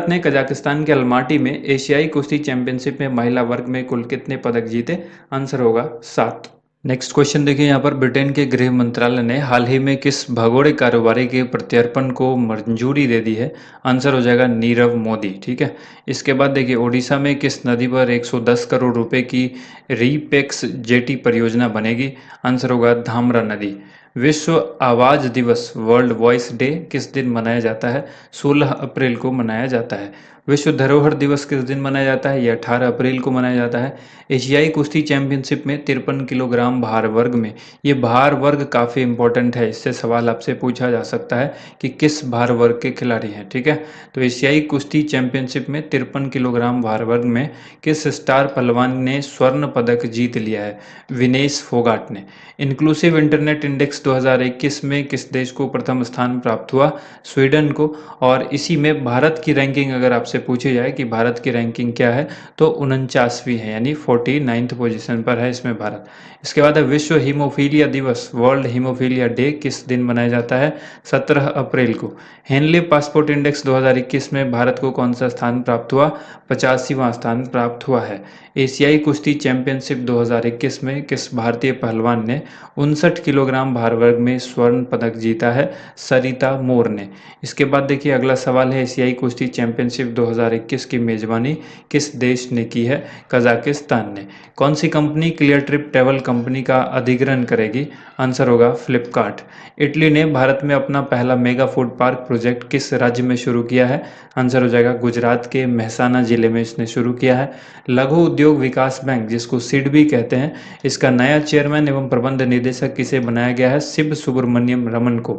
ने कजाकिस्तान के अलमाटी में एशियाई कुश्ती चैंपियनशिप में महिला वर्ग में कुल कितने पदक जीते? आंसर होगा 7। नेक्स्ट क्वेश्चन देखिए यहाँ पर, ब्रिटेन के गृह मंत्रालय ने हाल ही में किस भगोड़े कारोबारी के प्रत्यर्पण को मंजूरी दे दी है? आंसर हो जाएगा नीरव मोदी। ठीक है। इसके बाद देखिए, ओडिशा में किस नदी पर 110 करोड़ रुपए की रीपेक्स जेटी परियोजना बनेगी? आंसर होगा धामरा नदी। विश्व आवाज दिवस वर्ल्ड वॉइस डे किस दिन मनाया जाता है? 16 अप्रैल को मनाया जाता है। विश्व धरोहर दिवस किस दिन मनाया जाता है? ये 18 अप्रैल को मनाया जाता है। एशियाई कुश्ती चैंपियनशिप में 53 किलोग्राम भार वर्ग में, ये भार वर्ग काफ़ी इंपॉर्टेंट है, इससे सवाल आपसे पूछा जा सकता है कि किस भार वर्ग के खिलाड़ी हैं। ठीक है। तो एशियाई कुश्ती चैंपियनशिप में 53 किलोग्राम भार वर्ग में किस स्टार पहलवान ने स्वर्ण पदक जीत लिया है? विनेश फोगाट ने। इंक्लूसिव इंटरनेट इंडेक्स 2021 में किस देश को प्रथम स्थान प्राप्त हुआ? स्वीडन को। और इसी में भारत की रैंकिंग अगर आपसे पूछी जाए कि भारत की रैंकिंग क्या है, तो 49वीं है, यानी 49th पोजीशन पर है इसमें भारत। इसके बाद है विश्व हीमोफीलिया दिवस वर्ल्ड हीमोफीलिया डे किस दिन मनाया जाता है? 17 अप्रैल को। हेनले पासपोर्ट इंडेक्स 2021 में भारत को कौन सा स्थान प्राप्त हुआ? 85वां स्थान प्राप्त हुआ है। एशियाई कुश्ती चैंपियनशिप 2021 में किस भारतीय पहलवान ने 59 किलोग्राम भार वर्ग में स्वर्ण पदक जीता है? सरिता मोर ने। इसके बाद देखिए अगला सवाल है, एशियाई कुश्ती चैंपियनशिप 2021 की मेजबानी किस देश ने की है? कजाकिस्तान ने। कौन सी company Cleartrip travel company का अधिग्रहण करेगी? आंसर होगा फ्लिपकार्ट। इटली ने भारत में अपना पहला मेगा फूड पार्क प्रोजेक्ट किस राज्य में शुरू किया है? आंसर हो जाएगा गुजरात के मेहसाना जिले में इसने शुरू किया है। लघु उद्योग विकास बैंक, जिसको सिड भी कहते हैं, इसका नया चेयरमैन एवं प्रबंध निदेशक किसे बनाया गया है? शिव सुब्रमण्यम रमन को।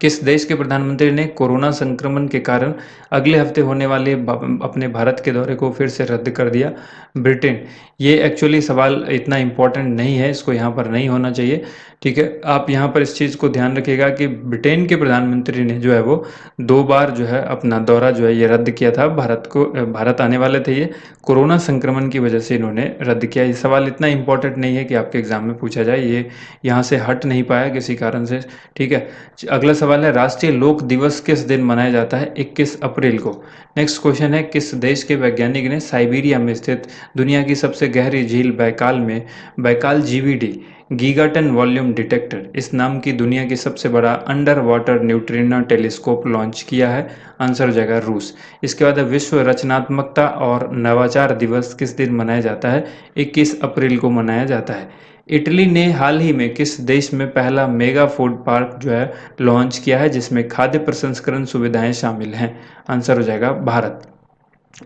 किस देश के प्रधानमंत्री ने कोरोना संक्रमण के कारण अगले हफ्ते होने वाले अपने भारत के दौरे को फिर से रद्द कर दिया? ब्रिटेन। ये एक्चुअली सवाल इतना इम्पोर्टेंट नहीं है, इसको यहाँ पर नहीं होना चाहिए। ठीक है, आप यहाँ पर इस चीज़ को ध्यान रखिएगा कि ब्रिटेन के प्रधानमंत्री ने जो है वो 2 बार जो है अपना दौरा जो है ये रद्द किया था। भारत आने वाले थे, ये कोरोना संक्रमण की वजह से इन्होंने रद्द किया। ये सवाल इतना इम्पोर्टेंट नहीं है कि आपके एग्जाम में पूछा जाए, ये यहाँ से हट नहीं पाया किसी कारण से। ठीक है। अगला सवाल है, राष्ट्रीय लोक दिवस किस दिन मनाया जाता है? 21 अप्रैल को। नेक्स्ट क्वेश्चन है, किस देश के वैज्ञानिक ने साइबेरिया में स्थित दुनिया की सबसे गहरी झील बैकाल में Baikal GVD gigaton volume detector इस नाम की दुनिया की सबसे बड़ा under water neutrino telescope launch किया है? आंसर हो जाएगा रूस। इसके बाद विश्व रचनात्मकता और नवाचार दिवस किस दिन मनाया जाता है? 21 अप्रैल को मनाया जाता है। इटली ने हाल ही में किस देश में पहला मेगा फूड पार्क जो है लॉन्च किया है, जिसमें खाद्य प्रसंस्करण सुविधाएं शामिल हैं? आंसर हो जाएगा भारत।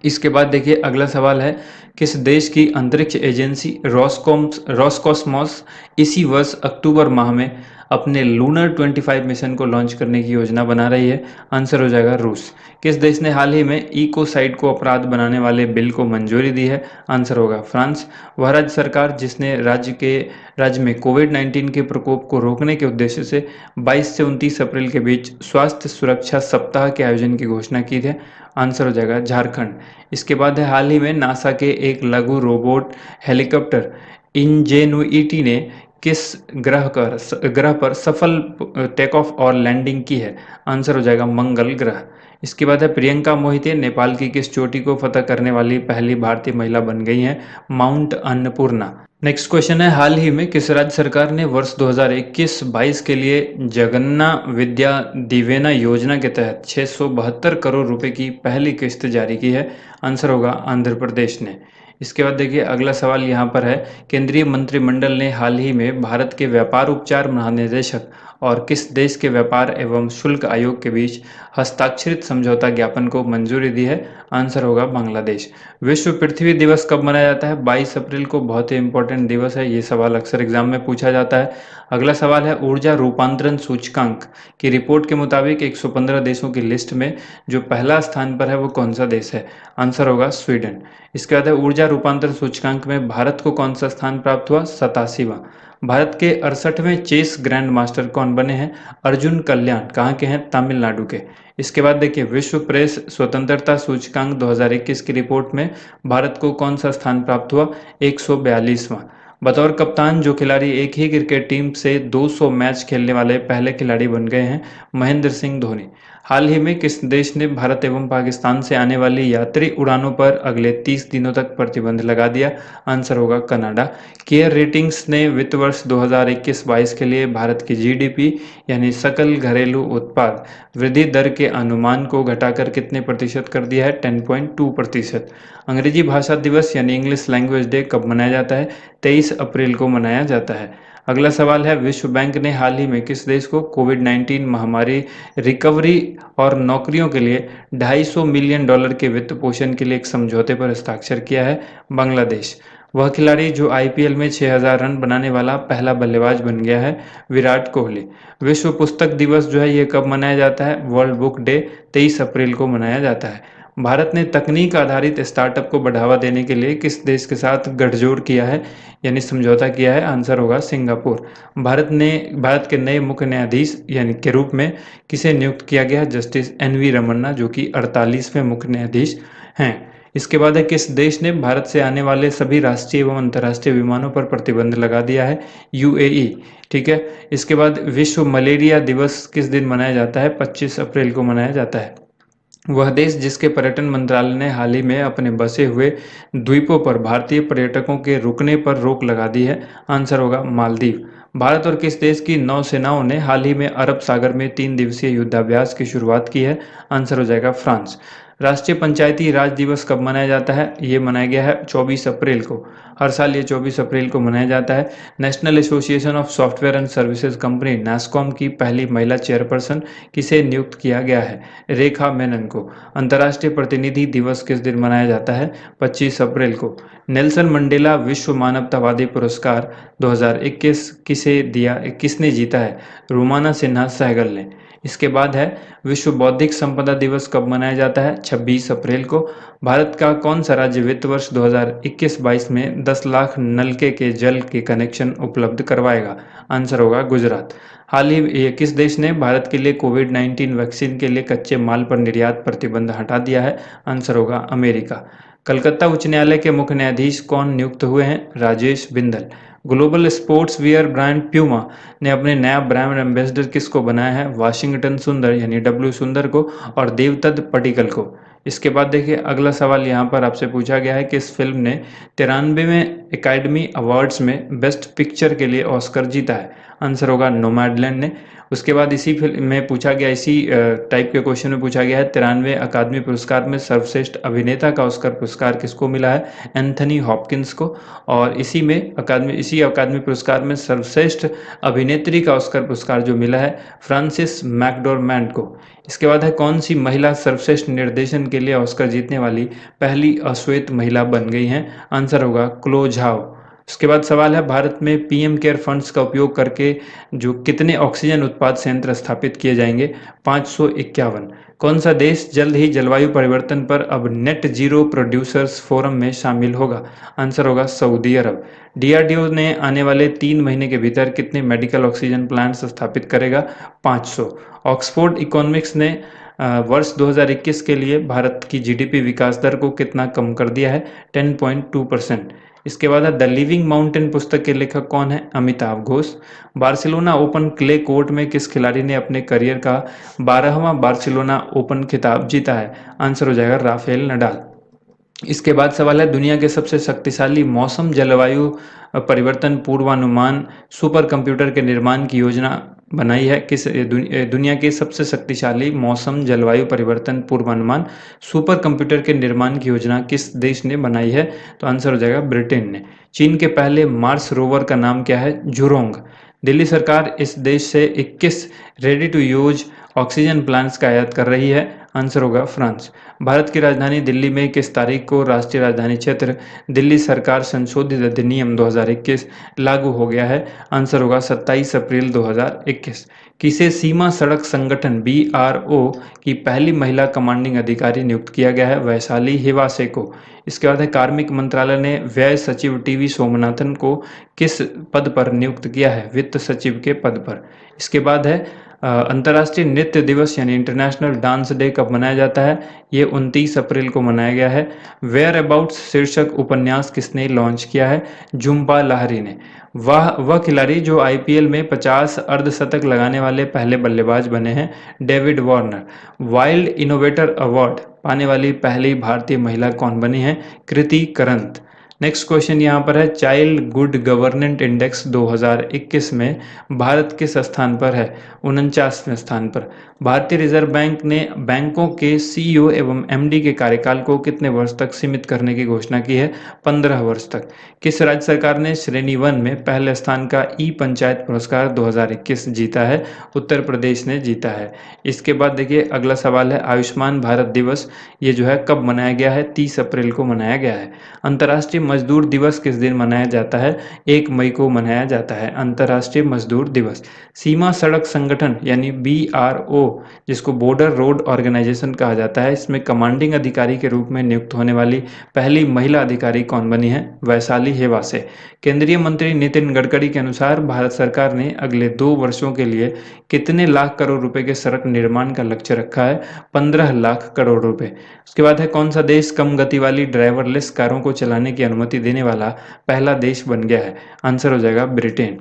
इसके बाद देखिए अगला सवाल है, किस देश की अंतरिक्ष एजेंसी रॉसकॉस्मोस इसी वर्ष अक्टूबर माह में अपने लूनर 25 मिशन को लॉन्च करने की योजना बना रही है? आंसर हो जाएगा रूस। किस देश ने हाल ही में इकोसाइड को अपराध बनाने वाले बिल को मंजूरी दी है? आंसर होगा फ्रांस। वह राज्य सरकार जिसने राज्य में कोविड-19 के प्रकोप को रोकने के उद्देश्य से 22 से 29 अप्रैल के बीच स्वास्थ्य सुरक्षा सप्ताह के आयोजन की घोषणा की थी? आंसर हो जाएगा झारखंड। इसके बाद है, हाल ही में नासा के एक लघु रोबोट हेलीकॉप्टर इंजेनुइटी ने किस ग्रह पर सफल टेक ऑफ और लैंडिंग की है? आंसर हो जाएगा मंगल ग्रह। इसके बाद है, प्रियंका मोहिते नेपाल की किस चोटी को फतह करने वाली पहली भारतीय महिला बन गई हैं? माउंट अन्नपूर्णा। नेक्स्ट क्वेश्चन है, हाल ही में किस राज्य सरकार ने वर्ष 2021-22 के लिए जगन्ना विद्या दिवेना योजना के तहत 672 करोड़ रुपए की पहली किस्त जारी की है? आंसर होगा आंध्र प्रदेश ने। इसके बाद देखिए अगला सवाल यहाँ पर है, केंद्रीय मंत्रिमंडल ने हाल ही में भारत के व्यापार उपचार महानिदेशक और किस देश के व्यापार एवं शुल्क आयोग के बीच हस्ताक्षरित समझौता ज्ञापन को मंजूरी दी है? आंसर होगा बांग्लादेश। विश्व पृथ्वी दिवस कब मनाया जाता है? 22 अप्रैल को। बहुत ही इंपॉर्टेंट दिवस है, ये सवाल अक्सर एग्जाम में पूछा जाता है। अगला सवाल है, ऊर्जा रूपांतरण सूचकांक की रिपोर्ट के मुताबिक 115 देशों की लिस्ट में जो पहला स्थान पर है वो कौन सा देश है? आंसर होगा स्वीडन। इसके बाद है, ऊर्जा रूपांतरण सूचकांक में भारत को कौन सा स्थान प्राप्त हुआ? 87वां। भारत के 68वें चेस ग्रैंड मास्टर कौन बने हैं? अर्जुन कल्याण कहाँ के हैं? तमिलनाडु के। इसके बाद देखिए, विश्व प्रेस स्वतंत्रता सूचकांक 2021 की रिपोर्ट में भारत को कौन सा स्थान प्राप्त हुआ? 142वां। बतौर कप्तान जो खिलाड़ी एक ही क्रिकेट टीम से 200 मैच खेलने वाले पहले खिलाड़ी बन गए हैं? महेंद्र सिंह धोनी। हाल ही में किस देश ने भारत एवं पाकिस्तान से आने वाली यात्री उड़ानों पर अगले 30 दिनों तक प्रतिबंध लगा दिया? आंसर होगा कनाडा। केयर रेटिंग्स ने वित्त वर्ष 2021-22 के लिए भारत की जीडीपी यानी सकल घरेलू उत्पाद वृद्धि दर के अनुमान को घटाकर कितने प्रतिशत कर दिया है? 10.2%। अंग्रेजी भाषा दिवस यानी इंग्लिश लैंग्वेज डे कब मनाया जाता है? 23 अप्रैल को मनाया जाता है। अगला सवाल है, विश्व बैंक ने हाल ही में किस देश को कोविड-19 महामारी रिकवरी और नौकरियों के लिए $250 मिलियन के वित्त पोषण के लिए एक समझौते पर हस्ताक्षर किया है? बांग्लादेश। वह खिलाड़ी जो आईपीएल में 6000 रन बनाने वाला पहला बल्लेबाज बन गया है? विराट कोहली। विश्व पुस्तक दिवस जो है ये कब मनाया जाता है? वर्ल्ड बुक डे 23 अप्रैल को मनाया जाता है। भारत ने तकनीक आधारित स्टार्टअप को बढ़ावा देने के लिए किस देश के साथ गठजोड़ किया है यानी समझौता किया है? आंसर होगा सिंगापुर। भारत के नए मुख्य न्यायाधीश यानी के रूप में किसे नियुक्त किया गया? जस्टिस एनवी रमन्ना, जो कि 48वें मुख्य न्यायाधीश हैं। इसके बाद है, किस देश ने भारत से आने वाले सभी राष्ट्रीय एवं अंतर्राष्ट्रीय विमानों पर प्रतिबंध लगा दिया है? यूएई। ठीक है। इसके बाद विश्व मलेरिया दिवस किस दिन मनाया जाता है? 25 अप्रैल को मनाया जाता है। वह देश जिसके पर्यटन मंत्रालय ने हाल ही में अपने बसे हुए द्वीपों पर भारतीय पर्यटकों के रुकने पर रोक लगा दी है? आंसर होगा मालदीव। भारत और किस देश की नौसेनाओं ने हाल ही में अरब सागर में 3 दिवसीय युद्धाभ्यास की शुरुआत की है? आंसर हो जाएगा फ्रांस। राष्ट्रीय पंचायती राज दिवस कब मनाया जाता है? ये मनाया गया है 24 अप्रैल को। हर साल ये 24 अप्रैल को मनाया जाता है। National association of software and services company NASSCOM की पहली महिला चेयरपर्सन किसे नियुक्त किया गया है? रेखा मेनन को। अंतर्राष्ट्रीय प्रतिनिधि दिवस किस दिन मनाया जाता है? 25 अप्रैल को। नेल्सन मंडेला विश्व मानवतावादी पुरस्कार 2021 किसने जीता है? रूमाना सिन्हा सहगल ने। इसके बाद है, विश्व बौद्धिक संपदा दिवस कब मनाया जाता है? 26 अप्रैल को। भारत का कौन सा राज्य वित्त वर्ष 2021-22 में 10 लाख नलके के जल के कनेक्शन उपलब्ध करवाएगा? आंसर होगा गुजरात। हाल ही में किस देश ने भारत के लिए कोविड-19 वैक्सीन के लिए कच्चे माल पर निर्यात प्रतिबंध हटा दिया है? आंसर होगा अमेरिका। कलकत्ता उच्च न्यायालय के मुख्य न्यायाधीश कौन नियुक्त हुए हैं? Rajesh Bindal. Global sports wear brand Puma ने अपने नया ब्रांड एम्बेसडर किसको बनाया है? वाशिंगटन सुंदर यानी डब्ल्यू सुंदर को और देवदत्त पडिक्कल को। इसके बाद देखिए, अगला सवाल यहाँ पर आपसे पूछा गया है कि इस फिल्म ने 93वें एकेडमी अवार्ड्स में बेस्ट पिक्चर के लिए ऑस्कर जीता है? आंसर होगा नोमैडलैंड ने। उसके बाद इसी फिल्म में पूछा गया, इसी टाइप के क्वेश्चन में पूछा गया है, 93वें अकादमी पुरस्कार में सर्वश्रेष्ठ अभिनेता का ऑस्कर पुरस्कार किसको मिला है? एंथनी हॉपकिंस को। और इसी अकादमी पुरस्कार में सर्वश्रेष्ठ अभिनेत्री का ऑस्कर पुरस्कार जो मिला है फ्रांसिस मैकडॉर्मैंड को। इसके बाद है, कौन सी महिला सर्वश्रेष्ठ निर्देशन के लिए ऑस्कर जीतने वाली पहली अश्वेत महिला बन गई हैं? आंसर होगा क्लो झाओ। उसके बाद सवाल है, भारत में पीएम केयर फंड्स का उपयोग करके जो कितने ऑक्सीजन उत्पाद संयंत्र स्थापित किए जाएंगे? 551। कौन सा देश जल्द ही जलवायु परिवर्तन पर अब नेट जीरो प्रोड्यूसर्स फोरम में शामिल होगा? आंसर होगा सऊदी अरब। डीआरडीओ ने आने वाले 3 महीने के भीतर कितने मेडिकल ऑक्सीजन प्लांट्स स्थापित करेगा? 500। ऑक्सफोर्ड इकोनॉमिक्स ने वर्ष 2021 के लिए भारत की जीडीपी विकास दर को कितना कम कर दिया है? 10.2%। इसके बाद है, द लिविंग माउंटेन पुस्तक के लेखक कौन है? Amitabh Ghosh. Barcelona open clay court में किस खिलाड़ी ने अपने करियर का 12वां बार्सिलोना ओपन खिताब जीता है? आंसर हो जाएगा राफेल नडाल। इसके बाद सवाल है, दुनिया के सबसे शक्तिशाली मौसम जलवायु परिवर्तन पूर्वानुमान सुपर कंप्यूटर के निर्माण की योजना बनाई है किस दुनिया के सबसे शक्तिशाली मौसम जलवायु परिवर्तन पूर्वानुमान सुपर कंप्यूटर के निर्माण की योजना किस देश ने बनाई है? तो आंसर हो जाएगा ब्रिटेन ने। चीन के पहले मार्स रोवर का नाम क्या है? जुरोंग। दिल्ली सरकार इस देश से 21 ready to use oxygen plants का आयात कर रही है? आंसर होगा फ्रांस। भारत की राजधानी दिल्ली में किस तारीख को राष्ट्रीय राजधानी क्षेत्र दिल्ली सरकार संशोधित अधिनियम 2021 लागू हो गया है? आंसर होगा 27 अप्रैल 2021। किसे सीमा सड़क संगठन BRO की पहली महिला कमांडिंग अधिकारी नियुक्त किया गया है? वैशाली हिवासे को। इसके बाद है कार्मिक मंत्रालय ने व्यय सचिव टीवी सोमनाथन को किस पद पर नियुक्त किया है? वित्त सचिव के पद पर। इसके बाद है अंतर्राष्ट्रीय नृत्य दिवस यानी इंटरनेशनल डांस डे कब मनाया जाता है? ये 29 अप्रैल को मनाया गया है। वेयर अबाउट्स शीर्षक उपन्यास किसने लॉन्च किया है? झुम्पा लाहिरी ने। वह खिलाड़ी जो IPL में 50 अर्धशतक लगाने वाले पहले बल्लेबाज बने हैं? David Warner. Wild innovator award पाने वाली पहली भारतीय महिला कौन बनी है? कृति करंत। नेक्स्ट क्वेश्चन यहाँ पर है, चाइल्ड गुड गवर्नेंट इंडेक्स 2021 में भारत किस स्थान पर है? 49वें स्थान पर। भारतीय रिजर्व बैंक ने बैंकों के CEO एवं MD के कार्यकाल को कितने वर्ष तक सीमित करने की घोषणा की है? 15 वर्ष तक। किस राज्य सरकार ने श्रेणी 1 में पहले स्थान का पंचायत पुरस्कार 2021 जीता है? उत्तर प्रदेश ने जीता है। इसके बाद देखिए अगला सवाल है, आयुष्मान भारत दिवस ये जो है कब मनाया गया है? 30 अप्रैल को मनाया गया है। अंतर्राष्ट्रीय मजदूर दिवस किस दिन मनाया जाता है? 1 मई को मनाया जाता है अंतर्राष्ट्रीय मजदूर दिवस। सीमा सड़क संगठन यानी BRO जिसको बॉर्डर रोड ऑर्गेनाइजेशन कहा जाता है, इसमें कमांडिंग अधिकारी के रूप में नियुक्त होने वाली पहली महिला अधिकारी कौन बनी है? वैशाली हेवासे। केंद्रीय मंत्री नितिन गडकरी के अनुसार भारत सरकार ने अगले 2 वर्षों के लिए कितने लाख करोड़ रुपए के सड़क निर्माण का लक्ष्य रखा है? 15 लाख करोड़ रुपए। उसके बाद है, कौन सा देश कम गति वाली ड्राइवरलेस कारों को चलाने की अनुमति देने वाला पहला देश बन गया है? आंसर हो जाएगा ब्रिटेन।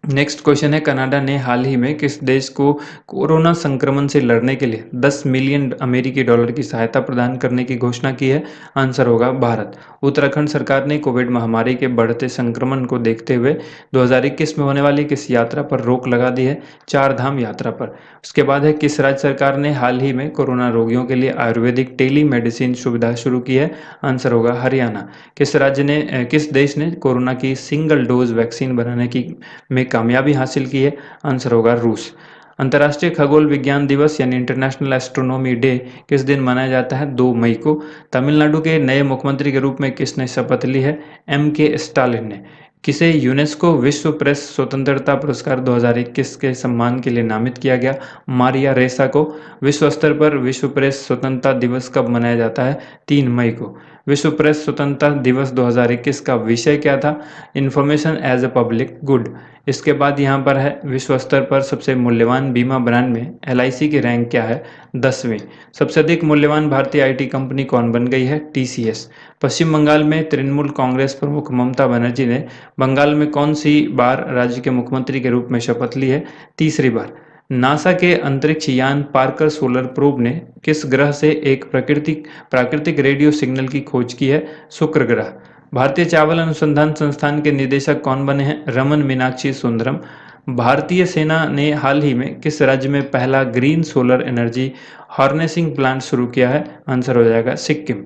नेक्स्ट क्वेश्चन है, कनाडा ने हाल ही में किस देश को कोरोना संक्रमण से लड़ने के लिए 10 मिलियन अमेरिकी डॉलर की सहायता प्रदान करने की घोषणा की है? आंसर होगा भारत। उत्तराखंड सरकार ने कोविड महामारी के बढ़ते संक्रमण को देखते हुए 2021 में होने वाली किस यात्रा पर रोक लगा दी है? 4 धाम यात्रा पर। उसके बाद है, किस राज्य सरकार ने हाल ही में कोरोना रोगियों के लिए आयुर्वेदिक टेली मेडिसिन सुविधा शुरू की है? आंसर होगा हरियाणा। किस देश ने कोरोना की सिंगल डोज वैक्सीन बनाने की में कामयाबी हासिल की है? आंसर होगा रूस। अंतर्राष्ट्रीय खगोल विज्ञान दिवस यानी इंटरनेशनल एस्ट्रोनॉमी डे किस दिन मनाया जाता है? 2 मई को। तमिलनाडु के नए मुख्यमंत्री के रूप में किसने शपथ ली है? MK स्टालिन ने। किसे यूनेस्को विश्व प्रेस स्वतंत्रता पुरस्कार 2021 के सम्मान के लिए नामित किया गया? मारिया रेसा को। विश्व स्तर पर विश्व प्रेस स्वतंत्रता दिवस कब मनाया जाता है? 3 मई को। विश्व प्रेस स्वतंत्रता दिवस 2021 का विषय क्या था? Information as a public good. इसके बाद यहाँ पर है, विश्व स्तर पर सबसे मूल्यवान बीमा ब्रांड में LIC की रैंक क्या है? 10वीं। सबसे अधिक मूल्यवान भारतीय IT कंपनी कौन बन गई है? TCS। पश्चिम बंगाल में तृणमूल कांग्रेस प्रमुख ममता बनर्जी ने बंगाल में कौन सी बार राज्य के मुख्यमंत्री के रूप में शपथ ली है? तीसरी बार। नासा के अंतरिक्ष यान पार्कर सोलर प्रोब ने किस ग्रह से एक प्राकृतिक रेडियो सिग्नल की खोज की है? शुक्र ग्रह। भारतीय चावल अनुसंधान संस्थान के निदेशक कौन बने हैं? रमन मीनाक्षी सुंदरम। भारतीय सेना ने हाल ही में किस राज्य में पहला green solar energy harnessing plant शुरू किया है? आंसर हो जाएगा सिक्किम।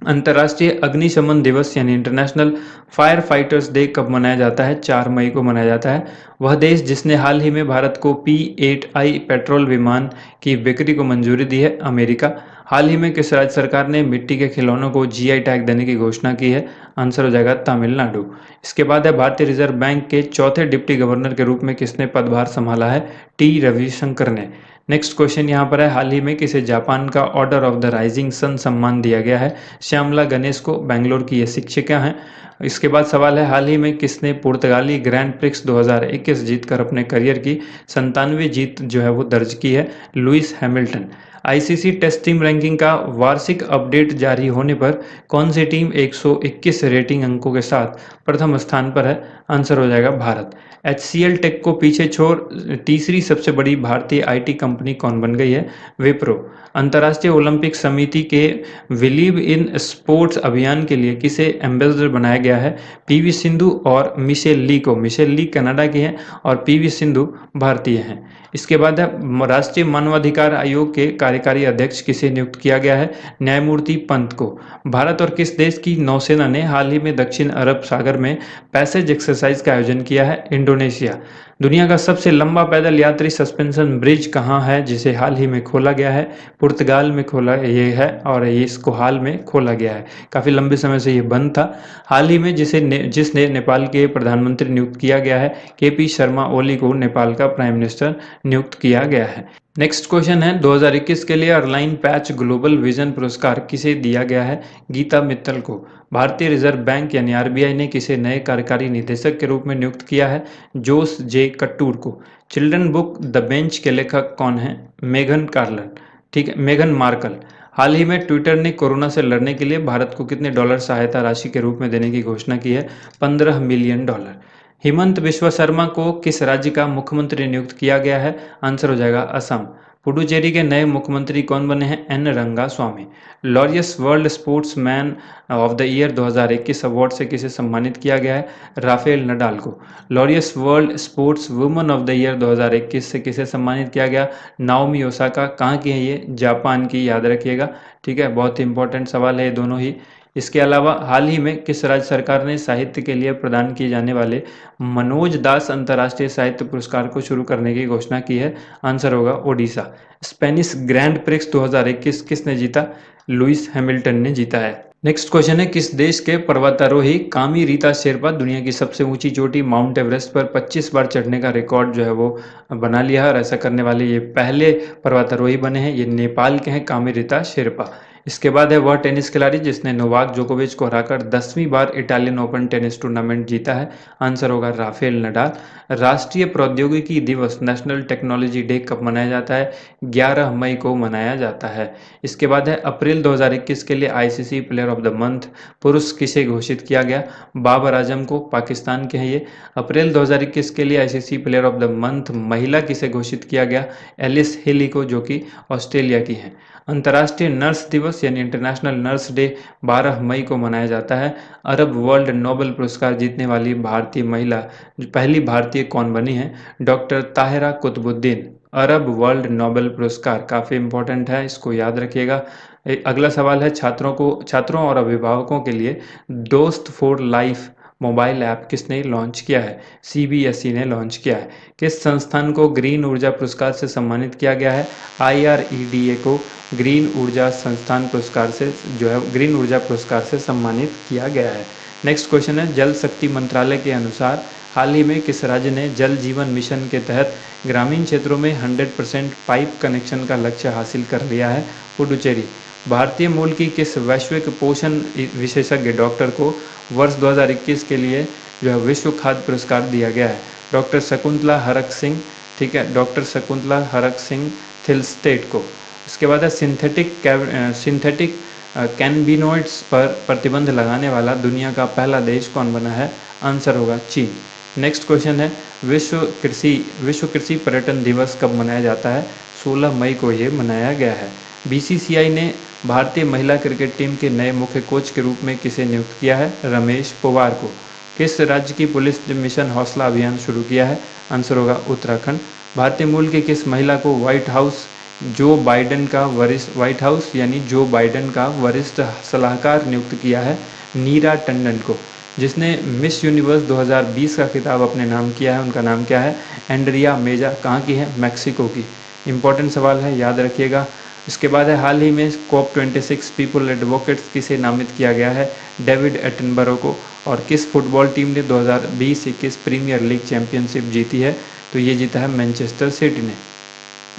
अंतर्राष्ट्रीय अग्निशमन दिवस यानी इंटरनेशनल फायर फाइटर्स डे कब मनाया जाता है? 4 मई को मनाया जाता है। वह देश जिसने हाल ही में भारत को P-8I पेट्रोल विमान की बिक्री को मंजूरी दी है? अमेरिका। हाल ही में किस राज्य सरकार ने मिट्टी के खिलौनों को GI टैग देने की घोषणा की है? आंसर हो जाएगा तमिलनाडु। इसके बाद है, भारतीय रिजर्व बैंक के चौथे डिप्टी गवर्नर के रूप में किसने पदभार संभाला है? T रविशंकर ने। नेक्स्ट क्वेश्चन यहाँ पर है, हाल ही में किसे जापान का order of the rising sun सम्मान दिया गया है? श्यामला गणेश को। बेंगलोर की ये शिक्षिका हैं। इसके बाद सवाल है, हाल ही में किसने पुर्तगाली ग्रैंड प्रिक्स 2021 जीतकर अपने करियर की 97वीं जीत जो है वो दर्ज की है? Lewis Hamilton. ICC test team ranking का वार्षिक अपडेट जारी होने पर कौन सी टीम 121 रेटिंग अंकों के साथ प्रथम स्थान पर है? आंसर हो जाएगा भारत। HCL टेक को पीछे छोड़ तीसरी सबसे बड़ी भारतीय IT कंपनी कौन बन गई है? विप्रो। अंतर्राष्ट्रीय ओलंपिक समिति के बिलीव इन स्पोर्ट्स अभियान के लिए किसे एम्बेसडर बनाया गया है? PV सिंधु और मिशेल ली को। मिशेल ली कनाडा की हैं और PV सिंधु भारतीय हैं। इसके बाद है, राष्ट्रीय मानवाधिकार आयोग के कार्यकारी अध्यक्ष किसे नियुक्त किया गया है? न्यायमूर्ति पंत को। भारत और किस देश की नौसेना ने हाल ही में दक्षिण अरब सागर में पैसेज एक्सरसाइज का आयोजन किया है? इंडोनेशिया। दुनिया का सबसे लंबा पैदल यात्री सस्पेंशन ब्रिज कहाँ है, जिसे हाल ही में खोला गया है? पुर्तगाल में खोला ये है और ये इसको हाल में खोला गया है। काफ़ी लंबे समय से ये बंद था। हाल ही में जिसने नेपाल के प्रधानमंत्री नियुक्त किया गया है, केपी शर्मा ओली को नेपाल का प्राइम मिनिस्टर नियुक्त किया गया है। नेक्स्ट क्वेश्चन है, 2021 के लिए अर्लाइन पैच ग्लोबल विजन पुरस्कार किसे दिया गया है? गीता मित्तल को। भारतीय रिजर्व बैंक यानी आरबीआई ने किसे नए कार्यकारी निदेशक के रूप में नियुक्त किया है? जोस जे कट्टूर को। चिल्ड्रन बुक द बेंच के लेखक कौन है? मेघन कार्लन, ठीक है, मेघन मार्कल। हाल ही में ट्विटर ने कोरोना से लड़ने के लिए भारत को कितने डॉलर सहायता राशि के रूप में देने की घोषणा की है? $15 मिलियन। हेमंत बिश्व शर्मा को किस राज्य का मुख्यमंत्री नियुक्त किया गया है? आंसर हो जाएगा असम। पुडुचेरी के नए मुख्यमंत्री कौन बने हैं? N Rangaswamy. Laureus world sportsman of the year 2021 award से किसे सम्मानित किया गया है? राफेल नडाल को। Laureus world sportswoman of the year 2021 से किसे सम्मानित किया गया? Naomi Osaka. कहाँ की है ये? जापान की, याद रखिएगा, ठीक है, बहुत ही इंपॉर्टेंट सवाल है ये दोनों ही। इसके अलावा हाल ही में किस राज्य सरकार ने साहित्य के लिए प्रदान किए जाने वाले मनोज दास अंतर्राष्ट्रीय साहित्य पुरस्कार को शुरू करने की घोषणा की है? आंसर होगा ओडिशा। स्पेनिश ग्रैंड प्रिक्स 2021 किसने जीता? लुइस हैमिल्टन ने जीता है। नेक्स्ट क्वेश्चन है, किस देश के पर्वतारोही कामी रीता शेरपा दुनिया की सबसे ऊंची चोटी माउंट एवरेस्ट पर 25 बार चढ़ने का रिकॉर्ड जो है वो बना लिया है, और ऐसा करने वाले ये पहले पर्वतारोही बने हैं। ये नेपाल के हैं, कामी रीता शेरपा। इसके बाद है वह टेनिस खिलाड़ी जिसने नोवाक जोकोविच को हराकर 10वीं बार इटालियन ओपन टेनिस टूर्नामेंट जीता है? आंसर होगा राफेल नडाल। राष्ट्रीय प्रौद्योगिकी दिवस नेशनल टेक्नोलॉजी डे कब मनाया जाता है? 11 मई को मनाया जाता है। इसके बाद है अप्रैल 2021 के लिए ICC player of the month पुरुष किसे घोषित किया गया? बाबर आजम को, पाकिस्तान के हैं ये। अप्रैल 2021 के लिए ICC player of the month महिला किसे घोषित किया गया? एलिस हेली को, जो कि ऑस्ट्रेलिया की हैं। अंतर्राष्ट्रीय नर्स दिवस यानी इंटरनेशनल नर्स डे 12 मई को मनाया जाता है। अरब वर्ल्ड नोबेल पुरस्कार जीतने वाली भारतीय महिला पहली भारतीय कौन बनी है? Doctor Tahira Qutbuddin. Arab world Nobel पुरस्कार काफ़ी इंपॉर्टेंट है, इसको याद रखिएगा। अगला सवाल है, छात्रों और अभिभावकों के लिए दोस्त फॉर लाइफ मोबाइल ऐप किसने लॉन्च किया है? सीबीएसई ने लॉन्च किया है। किस संस्थान को ग्रीन ऊर्जा पुरस्कार से सम्मानित किया गया है? आईआरईडीए को ग्रीन ऊर्जा संस्थान पुरस्कार से जो है ग्रीन ऊर्जा पुरस्कार से सम्मानित किया गया है। नेक्स्ट क्वेश्चन है, जल शक्ति मंत्रालय के अनुसार हाल ही में किस राज्य ने जल जीवन मिशन के तहत ग्रामीण क्षेत्रों में 100% पाइप कनेक्शन का लक्ष्य हासिल कर लिया है? पुडुचेरी। भारतीय मूल की किस वैश्विक पोषण विशेषज्ञ डॉक्टर को वर्ष 2021 के लिए जो है विश्व खाद्य पुरस्कार दिया गया है? डॉक्टर शकुंतला हरक सिंह, ठीक है, डॉक्टर शकुंतला हरक सिंह थिलस्टेट को। इसके बाद है सिंथेटिक कैनबिनोइड्स पर प्रतिबंध लगाने वाला दुनिया का पहला देश कौन बना है? आंसर होगा चीन। नेक्स्ट क्वेश्चन है, विश्व कृषि पर्यटन दिवस कब मनाया जाता है? 16 मई को ये मनाया गया है। बीसीसीआई ने भारतीय महिला क्रिकेट टीम के नए मुख्य कोच के रूप में किसे नियुक्त किया है? रमेश पवार को। किस राज्य की पुलिस ने मिशन हौसला अभियान शुरू किया है? आंसर होगा उत्तराखंड। भारतीय मूल की किस महिला को व्हाइट हाउस यानी जो बाइडेन का वरिष्ठ सलाहकार नियुक्त किया है? नीरा टंडन को। जिसने मिस यूनिवर्स 2020 का खिताब अपने नाम किया है, उनका नाम क्या है? एंड्रिया मेजा। कहाँ की है? मैक्सिको की। इंपॉर्टेंट सवाल है, याद रखिएगा। इसके बाद है, हाल ही में COP26 पीपल एडवोकेट्स किसे नामित किया गया है? डेविड एटनबरो को। और किस फुटबॉल टीम ने 2020-21 प्रीमियर लीग चैंपियनशिप जीती है? तो ये जीता है मैनचेस्टर सिटी ने।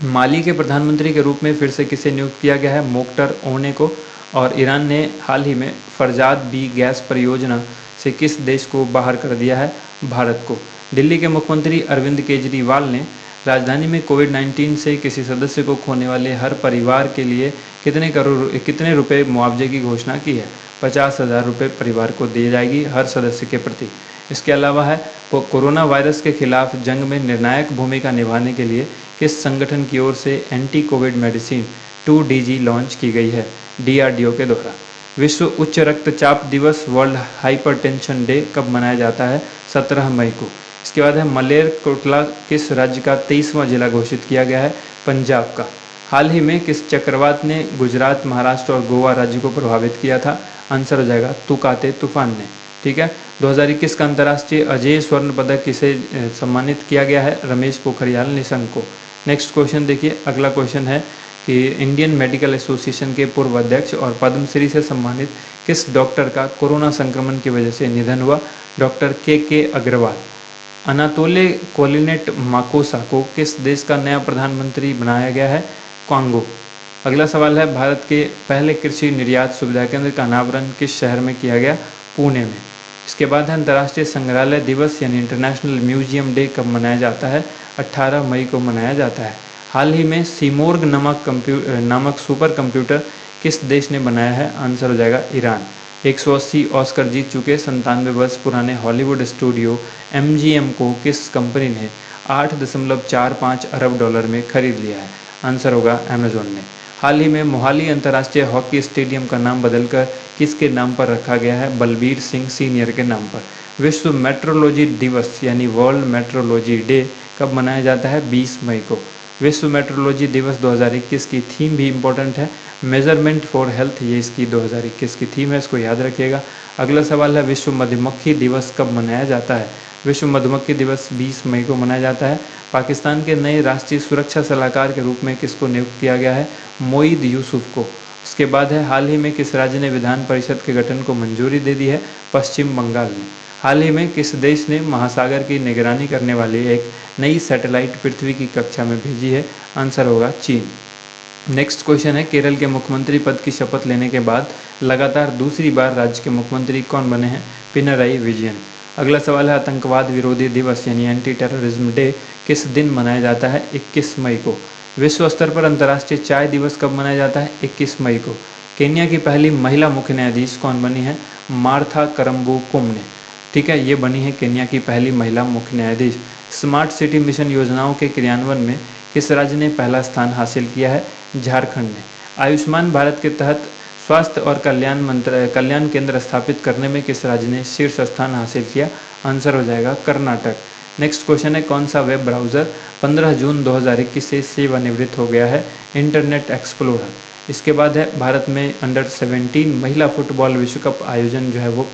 माली के प्रधानमंत्री के रूप में फिर से किसे नियुक्त किया गया है? मोख्तर ओने को। और ईरान ने हाल ही में फरजाद बी गैस परियोजना से किस देश को बाहर कर दिया है? भारत को। दिल्ली के मुख्यमंत्री अरविंद केजरीवाल ने राजधानी में कोविड-19 से किसी सदस्य को खोने वाले हर परिवार के लिए कितने रुपए मुआवजे की घोषणा की है? 50,000 रुपये परिवार को दी जाएगी हर सदस्य के प्रति। इसके अलावा है, कोरोना वायरस के खिलाफ जंग में निर्णायक भूमिका निभाने के लिए किस संगठन की ओर से anti Covid medicine 2DG launch की गई है? DRDO के द्वारा। विश्व उच्च रक्तचाप दिवस वर्ल्ड हाइपरटेंशन डे कब मनाया जाता है? 17 मई को। इसके बाद है, मलेरकोटला किस राज्य का 23वां जिला घोषित किया गया है? पंजाब का। हाल ही में किस चक्रवात ने गुजरात, महाराष्ट्र और गोवा राज्य को प्रभावित किया था? आंसर हो जाएगा तुकाते तूफान ने। ठीक है। 2021 का अंतर्राष्ट्रीय अजेय स्वर्ण पदक किसे सम्मानित किया गया है? रमेश पोखरियाल निशंक को। नेक्स्ट क्वेश्चन देखिए, अगला क्वेश्चन है कि इंडियन मेडिकल एसोसिएशन के पूर्व अध्यक्ष और पद्मश्री से सम्मानित किस डॉक्टर का कोरोना संक्रमण की वजह से निधन हुआ? डॉक्टर के अग्रवाल। अनातोले कोलिनेट माकोसा को किस देश का नया प्रधानमंत्री बनाया गया है? कांगो। अगला सवाल है, भारत के पहले कृषि निर्यात सुविधा केंद्र का अनावरण किस शहर में किया गया? पुणे में। इसके बाद है अंतर्राष्ट्रीय संग्रहालय दिवस यानी इंटरनेशनल म्यूजियम डे कब मनाया जाता है? 18 मई को मनाया जाता है। हाल ही में सीमोर्ग नामक सुपर कंप्यूटर किस देश ने बनाया है? आंसर हो जाएगा ईरान। 180 ऑस्कर जीत चुके 97 वर्ष पुराने हॉलीवुड स्टूडियो MGM को किस कंपनी ने 8.45 अरब डॉलर में खरीद लिया है? आंसर होगा अमेजोन ने। हाल ही में मोहाली अंतर्राष्ट्रीय हॉकी स्टेडियम का नाम बदलकर किसके नाम पर रखा गया है? बलबीर सिंह सीनियर के नाम पर। विश्व मेट्रोलॉजी दिवस यानी वर्ल्ड मेट्रोलॉजी डे कब मनाया जाता है? 20 मई को। विश्व मेट्रोलॉजी दिवस 2021 की थीम भी इम्पोर्टेंट है, मेजरमेंट फॉर हेल्थ, ये इसकी 2021 की थीम है, इसको याद रखिएगा। अगला सवाल है, विश्व मधुमक्खी दिवस कब मनाया जाता है? विश्व मधुमक्खी दिवस 20 मई को मनाया जाता है। पाकिस्तान के नए राष्ट्रीय सुरक्षा सलाहकार के रूप में किसको नियुक्त किया गया है? मोईद यूसुफ को। उसके बाद है, हाल ही में किस राज्य ने विधान परिषद के गठन को मंजूरी दे दी है? पश्चिम बंगाल ने। हाल ही में किस देश ने महासागर की निगरानी करने वाली एक नई सैटेलाइट पृथ्वी की कक्षा में भेजी है? आंसर होगा चीन। नेक्स्ट क्वेश्चन है, केरल के मुख्यमंत्री पद की शपथ लेने के बाद लगातार दूसरी बार राज्य के मुख्यमंत्री कौन बने हैं? पिनराई विजयन। अगला सवाल है, आतंकवाद विरोधी दिवस यानी एंटी टेररिज्म डे किस दिन मनाया जाता है? 21 मई को। विश्व स्तर पर अंतर्राष्ट्रीय चाय दिवस कब मनाया जाता है? 21 मई को। केन्या की पहली महिला मुख्य न्यायाधीश कौन बनी है? मार्था करम्बू कुम ने। ठीक है, ये बनी है केन्या की पहली महिला मुख्य न्यायाधीश। स्मार्ट सिटी मिशन योजनाओं के क्रियान्वयन में किस राज्य ने पहला स्थान हासिल किया है? झारखंड ने। आयुष्मान भारत के तहत स्वास्थ्य और कल्याण केंद्र स्थापित करने में किस राज्य ने शीर्ष स्थान हासिल किया? आंसर हो जाएगा कर्नाटक। नेक्स्ट क्वेश्चन है, कौन सा वेब ब्राउज़र 15 जून 2021 से सेवानिवृत्त हो गया है? Internet explorer. इसके बाद है, भारत में अंडर 17 महिला फुटबॉल विश्व कप आयोजन जो है वो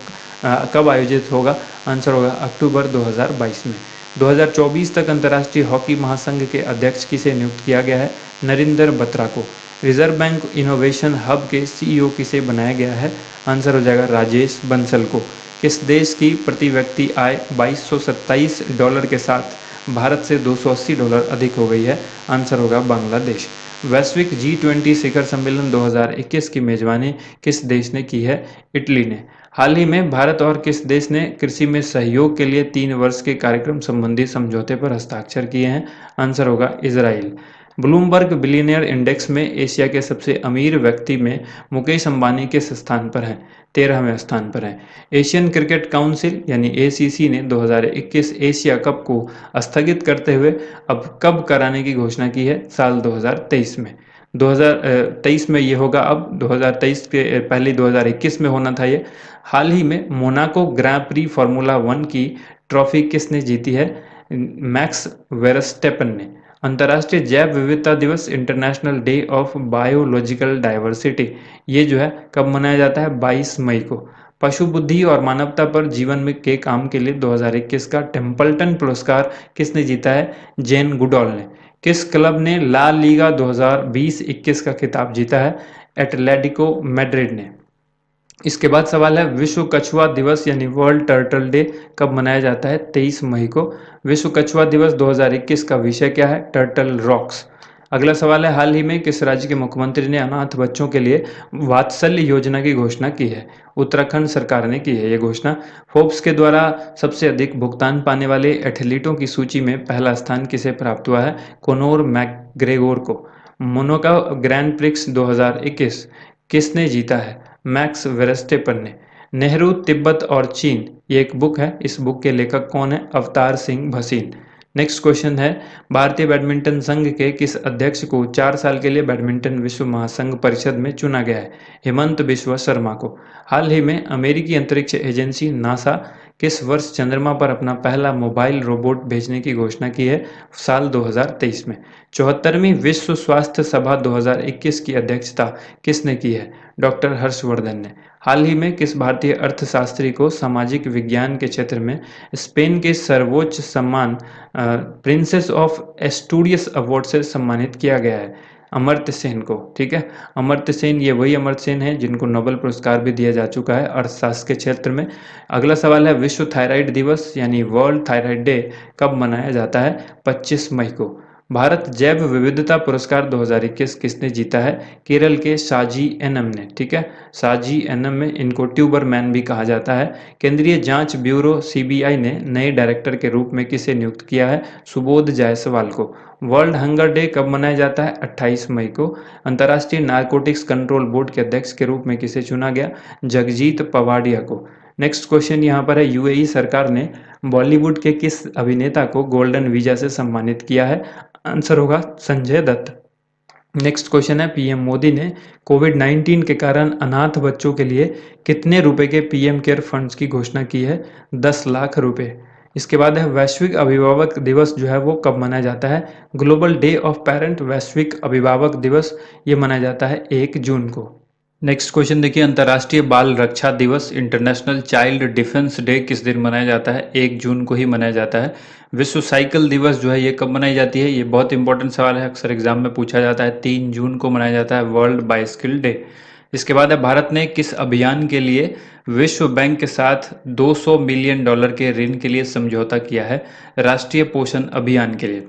कब आयोजित होगा? आंसर होगा अक्टूबर 2022 में। 2024 तक अंतर्राष्ट्रीय हॉकी महासंघ के अध्यक्ष किसे नियुक्त किया गया है? नरेंद्र बत्रा को। रिजर्व बैंक इनोवेशन हब के CEO किसे बनाया गया है? आंसर हो जाएगा राजेश बंसल को। किस देश की प्रति व्यक्ति आय $2227 के साथ भारत से $280 अधिक हो गई है? आंसर होगा बांग्लादेश। वैश्विक G20 शिखर सम्मेलन 2021 की मेजबानी किस देश ने की है? इटली ने। हाल ही में भारत और किस देश ने कृषि में सहयोग के लिए 3 वर्ष के कार्यक्रम संबंधी समझौते पर हस्ताक्षर किए हैं? आंसर होगा इजराइल। ब्लूमबर्ग बिलियनियर इंडेक्स में एशिया के सबसे अमीर व्यक्ति में मुकेश अंबानी किस स्थान पर हैं? 13वें स्थान पर हैं। एशियन क्रिकेट काउंसिल यानी ACC ने 2021 एशिया कप को स्थगित करते हुए अब कब कराने की घोषणा की है? साल 2023 में। 2023 में ये होगा, अब 2023 के पहले 2021 में होना था ये। हाल ही में मोनाको ग्रां प्री फार्मूला 1 की ट्रॉफी किसने जीती है? मैक्स वेरस्टेपन ने। अंतर्राष्ट्रीय जैव विविधता दिवस international day of biological diversity ये जो है कब मनाया जाता है? 22 मई को। पशु बुद्धि और मानवता पर जीवन में के काम के लिए 2021 का टेम्पल्टन पुरस्कार किसने जीता है? जेन गुडॉल ने। किस क्लब ने ला लीगा 2020-21 का खिताब जीता है? एटलेटिको मैड्रिड ने। इसके बाद सवाल है, विश्व कछुआ दिवस यानी वर्ल्ड टर्टल डे कब मनाया जाता है? 23 मई को। विश्व कछुआ दिवस 2021 का विषय क्या है? Turtle rocks. अगला सवाल है, हाल ही में किस राज्य के मुख्यमंत्री ने अनाथ बच्चों के लिए वात्सल्य योजना की घोषणा की है? उत्तराखंड सरकार ने की है ये घोषणा। फोर्ब्स के द्वारा सबसे अधिक भुगतान पाने वाले एथलीटों की सूची में पहला स्थान किसे प्राप्त हुआ है? कोनोर मैकग्रेगोर को। मोनाको ग्रैंड प्रिक्स 2021 किसने जीता है? मैक्स वेरस्टेपन ने। नेहरू, तिब्बत और चीन ये एक बुक है, इस बुक के लेखक कौन है? अवतार सिंह भसीन। नेक्स्ट क्वेश्चन है, भारतीय बैडमिंटन संघ के किस अध्यक्ष को 4 साल के लिए बैडमिंटन विश्व महासंघ परिषद में चुना गया है? हेमंत बिश्व शर्मा को। हाल ही में अमेरिकी अंतरिक्ष एजेंसी नासा किस वर्ष चंद्रमा पर अपना पहला मोबाइल रोबोट भेजने की घोषणा की है? साल 2023 में। 74वीं विश्व स्वास्थ्य सभा 2021 की अध्यक्षता किसने की है? डॉक्टर हर्षवर्धन ने। हाल ही में किस भारतीय अर्थशास्त्री को सामाजिक विज्ञान के क्षेत्र में स्पेन के सर्वोच्च सम्मान प्रिंसेस ऑफ एस्टूरियस अवार्ड से सम्मानित किया गया है? अमर्त्य सेन को। ठीक है, अमर्त्य सेन, ये वही अमर्त्य सेन है जिनको नोबेल पुरस्कार भी दिया जा चुका है अर्थशास्त्र के क्षेत्र में। अगला सवाल है, विश्व थायराइड दिवस यानी वर्ल्ड थायराइड डे कब मनाया जाता है? 25 मई को। भारत जैव विविधता पुरस्कार 2021 किसने जीता है? केरल के साजी एनम ने। ठीक है, साजी एनम में, इनको ट्यूबर मैन भी कहा जाता है। केंद्रीय जांच ब्यूरो सीबीआई ने नए डायरेक्टर के रूप में किसे नियुक्त किया है? सुबोध जायसवाल को। वर्ल्ड हंगर डे कब मनाया जाता है? 28 मई को। अंतर्राष्ट्रीय नारकोटिक्स कंट्रोल बोर्ड के अध्यक्ष के रूप में किसे चुना गया? जगजीत पवाडिया को। नेक्स्ट क्वेश्चन यहाँ पर है, यूएई सरकार ने बॉलीवुड के किस अभिनेता को गोल्डन वीजा से सम्मानित किया है? आंसर होगा संजय दत्त। नेक्स्ट क्वेश्चन है, पीएम मोदी ने कोविड-19 के कारण अनाथ बच्चों के लिए कितने रुपए के पीएम केयर फंड्स की घोषणा की है? 10 लाख रुपए। इसके बाद है, वैश्विक अभिभावक दिवस जो है वो कब मनाया जाता है? ग्लोबल डे ऑफ पेरेंट, वैश्विक अभिभावक दिवस, ये मनाया जाता है 1 जून को। नेक्स्ट क्वेश्चन देखिए, अंतर्राष्ट्रीय बाल रक्षा दिवस इंटरनेशनल चाइल्ड डिफेंस डे किस दिन मनाया जाता है? 1 जून को ही मनाया जाता है। विश्व साइकिल दिवस जो है ये कब मनाई जाती है? ये बहुत इंपॉर्टेंट सवाल है, अक्सर एग्जाम में पूछा जाता है। 3 जून को मनाया जाता है वर्ल्ड बाइसिकल डे। इसके बाद है, भारत ने किस अभियान के लिए विश्व बैंक के साथ $200 मिलियन के ऋण के लिए समझौता किया है? राष्ट्रीय पोषण अभियान के लिए।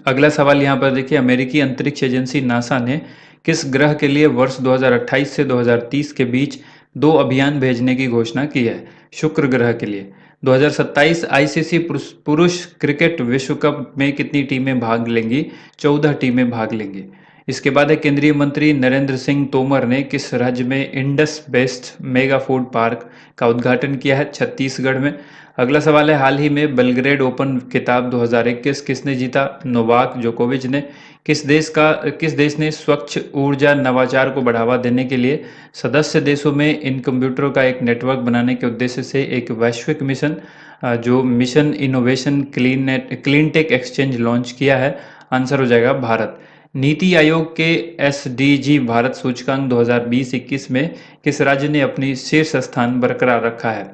अगला सवाल यहाँ पर देखिए, अमेरिकी अंतरिक्ष एजेंसी नासा ने किस ग्रह के लिए वर्ष 2028 से 2030 के बीच 2 अभियान भेजने की घोषणा की है? शुक्र ग्रह के लिए। 2027 आईसीसी पुरुष क्रिकेट विश्व कप में कितनी टीमें भाग लेंगी? 14 टीमें भाग लेंगी। इसके बाद है, केंद्रीय मंत्री नरेंद्र सिंह तोमर ने किस राज्य में Indus best mega food park का उद्घाटन किया है? छत्तीसगढ़ में। अगला सवाल है, हाल ही में बेलग्रेड ओपन खिताब 2021 किसने जीता? नोवाक जोकोविच ने। किस देश ने स्वच्छ ऊर्जा नवाचार को बढ़ावा देने के लिए सदस्य देशों में इन कंप्यूटरों का एक नेटवर्क बनाने के उद्देश्य से एक वैश्विक मिशन, जो mission innovation clean tech exchange launch किया है? आंसर हो जाएगा भारत। नीति आयोग के एसडीजी भारत सूचकांक 2020-21 में किस राज्य ने अपनी शीर्ष स्थान बरकरार रखा है?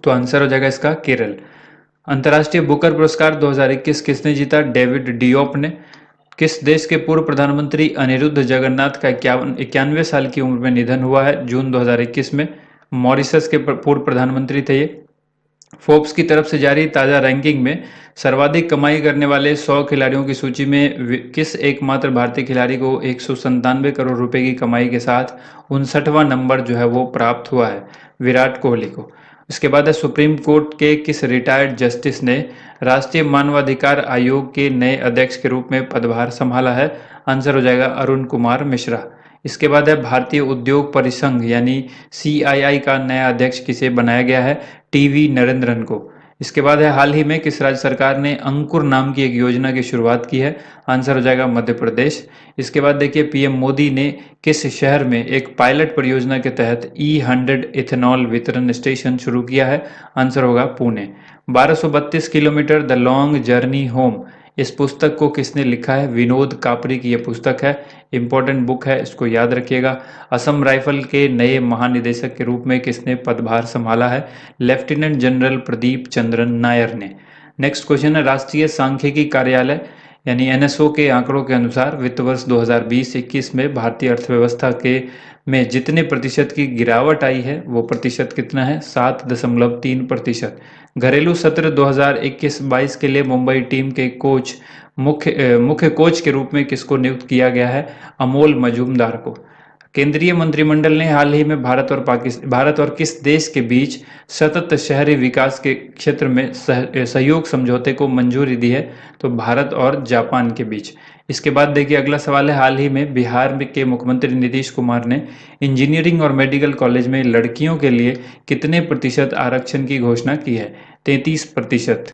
तो आंसर हो जाएगा इसका केरल। अंतर्राष्ट्रीय बुकर पुरस्कार 2021 किसने जीता? डेविड डियोप ने। किस देश के पूर्व प्रधानमंत्री अनिरुद्ध जगन्नाथ का 91 साल की उम्र में निधन हुआ है जून 2021 में? मॉरिशस के पूर्व प्रधानमंत्री थे ये। फोर्ब्स की तरफ से जारी ताजा रैंकिंग में सर्वाधिक कमाई करने वाले 100 खिलाड़ियों की सूची में किस एकमात्र भारतीय खिलाड़ी को 197 करोड़ रुपए की कमाई के साथ 59वां नंबर जो है वो प्राप्त हुआ है? विराट कोहली को। इसके बाद है, सुप्रीम कोर्ट के किस रिटायर्ड जस्टिस ने राष्ट्रीय मानवाधिकार आयोग के नए अध्यक्ष के रूप में पदभार संभाला है? आंसर हो जाएगा अरुण कुमार मिश्रा। इसके बाद है, भारतीय उद्योग परिसंघ यानी सीआईआई का नया अध्यक्ष किसे बनाया गया है? टीवी नरेंद्रन को। इसके बाद है, हाल ही में किस राज्य सरकार ने अंकुर नाम की एक योजना की शुरुआत की है? आंसर हो जाएगा मध्य प्रदेश। इसके बाद देखिए, पीएम मोदी ने किस शहर में एक पायलट परियोजना के तहत E100 इथेनॉल वितरण स्टेशन शुरू किया है? आंसर होगा Pune. 1232 kilometre the long journey home, इस पुस्तक को किसने लिखा है? विनोद कापरी की यह पुस्तक है, इंपॉर्टेंट बुक है, इसको याद रखिएगा। असम राइफल के नए महानिदेशक के रूप में किसने पदभार संभाला है? लेफ्टिनेंट जनरल प्रदीप चंद्रन नायर ने। नेक्स्ट क्वेश्चन है, राष्ट्रीय सांख्यिकी कार्यालय यानी एनएसओ के आंकड़ों के अनुसार वित्त वर्ष 2020-21 में भारतीय अर्थव्यवस्था के में जितने प्रतिशत की गिरावट आई है वो प्रतिशत कितना है? 7.3%। घरेलू सत्र 2021-22 के लिए मुंबई टीम के मुख्य कोच के रूप में किसको नियुक्त किया गया है? अमोल मजूमदार को। केंद्रीय मंत्रिमंडल ने हाल ही में भारत और किस देश के बीच सतत शहरी विकास के क्षेत्र में सहयोग समझौते को मंजूरी दी है? तो भारत और जापान के बीच। इसके बाद देखिए, अगला सवाल है, हाल ही में बिहार के मुख्यमंत्री नीतीश कुमार ने इंजीनियरिंग और मेडिकल कॉलेज में लड़कियों के लिए कितने प्रतिशत आरक्षण की घोषणा की है? 33%।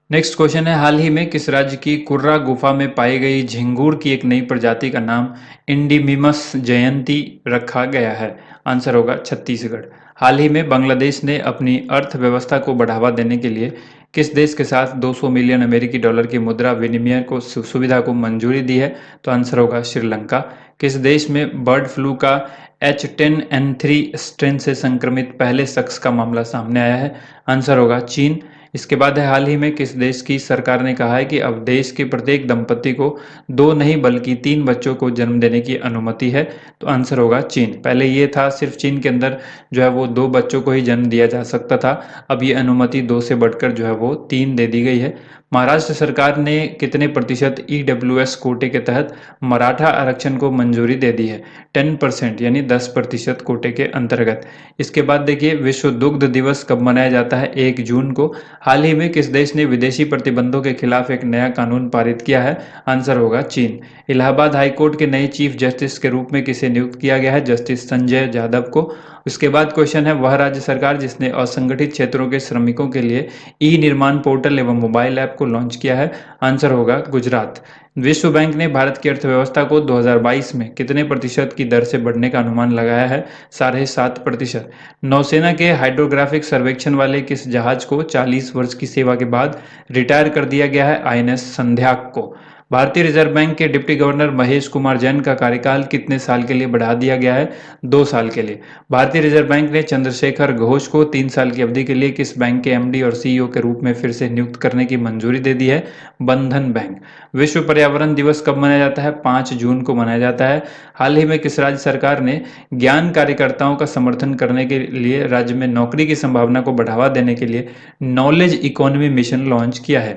नेक्स्ट क्वेश्चन है, हाल ही में किस राज्य की कुर्रा गुफा में पाई गई झिंगूर की एक नई प्रजाति का नाम इंडिमिमस जयंती रखा गया है? आंसर होगा छत्तीसगढ़। हाल ही में बांग्लादेश ने अपनी अर्थव्यवस्था को बढ़ावा देने के लिए किस देश के साथ 200 मिलियन अमेरिकी डॉलर की मुद्रा विनिमय को सुविधा को मंजूरी दी है? तो आंसर होगा श्रीलंका। किस देश में बर्ड फ्लू का H10N3 स्ट्रेन से संक्रमित पहले शख्स का मामला सामने आया है? आंसर होगा चीन। इसके बाद है, हाल ही में किस देश की सरकार ने कहा है कि अब देश के प्रत्येक दंपति को 2 नहीं बल्कि 3 बच्चों को जन्म देने की अनुमति है? तो आंसर होगा चीन। पहले ये था सिर्फ चीन के अंदर जो है वो 2 बच्चों को ही जन्म दिया जा सकता था, अब ये अनुमति 2 से बढ़कर जो है वो 3 दे दी गई है। महाराष्ट्र सरकार ने कितने प्रतिशत ईडब्ल्यूएस कोटे के तहत मराठा आरक्षण को मंजूरी दे दी है? 10% यानी 10% कोटे के अंतर्गत। इसके बाद देखिए, विश्व दुग्ध दिवस कब मनाया जाता है? 1 जून को। हाल ही में किस देश ने विदेशी प्रतिबंधों के खिलाफ एक नया कानून पारित किया है? आंसर होगा चीन। इलाहाबाद हाईकोर्ट के नए चीफ जस्टिस के रूप में किसे नियुक्त किया गया है? जस्टिस संजय यादव को। उसके बाद क्वेश्चन है, वह राज्य सरकार जिसने असंगठित क्षेत्रों के श्रमिकों के लिए ई निर्माण पोर्टल एवं मोबाइल ऐप को लॉन्च किया है? आंसर होगा गुजरात। विश्व बैंक ने भारत की अर्थव्यवस्था को 2022 में कितने प्रतिशत की दर से बढ़ने का अनुमान लगाया है? 7.5%। नौसेना के हाइड्रोग्राफिक सर्वेक्षण वाले किस जहाज को 40 वर्ष की सेवा के बाद रिटायर कर दिया गया है? आईएनएस संध्याक को। भारतीय रिजर्व बैंक के डिप्टी गवर्नर महेश कुमार जैन का कार्यकाल कितने साल के लिए बढ़ा दिया गया है? 2 साल के लिए। भारतीय रिजर्व बैंक ने चंद्रशेखर घोष को 3 साल की अवधि के लिए किस बैंक के एमडी और सीईओ के रूप में फिर से नियुक्त करने की मंजूरी दे दी है? बंधन बैंक। विश्व पर्यावरण दिवस कब मनाया जाता है? 5 जून को मनाया जाता है। हाल ही में किस राज्य सरकार ने ज्ञान कार्यकर्ताओं का समर्थन करने के लिए राज्य में नौकरी की संभावना को बढ़ावा देने के लिए नॉलेज इकोनॉमी मिशन लॉन्च किया है?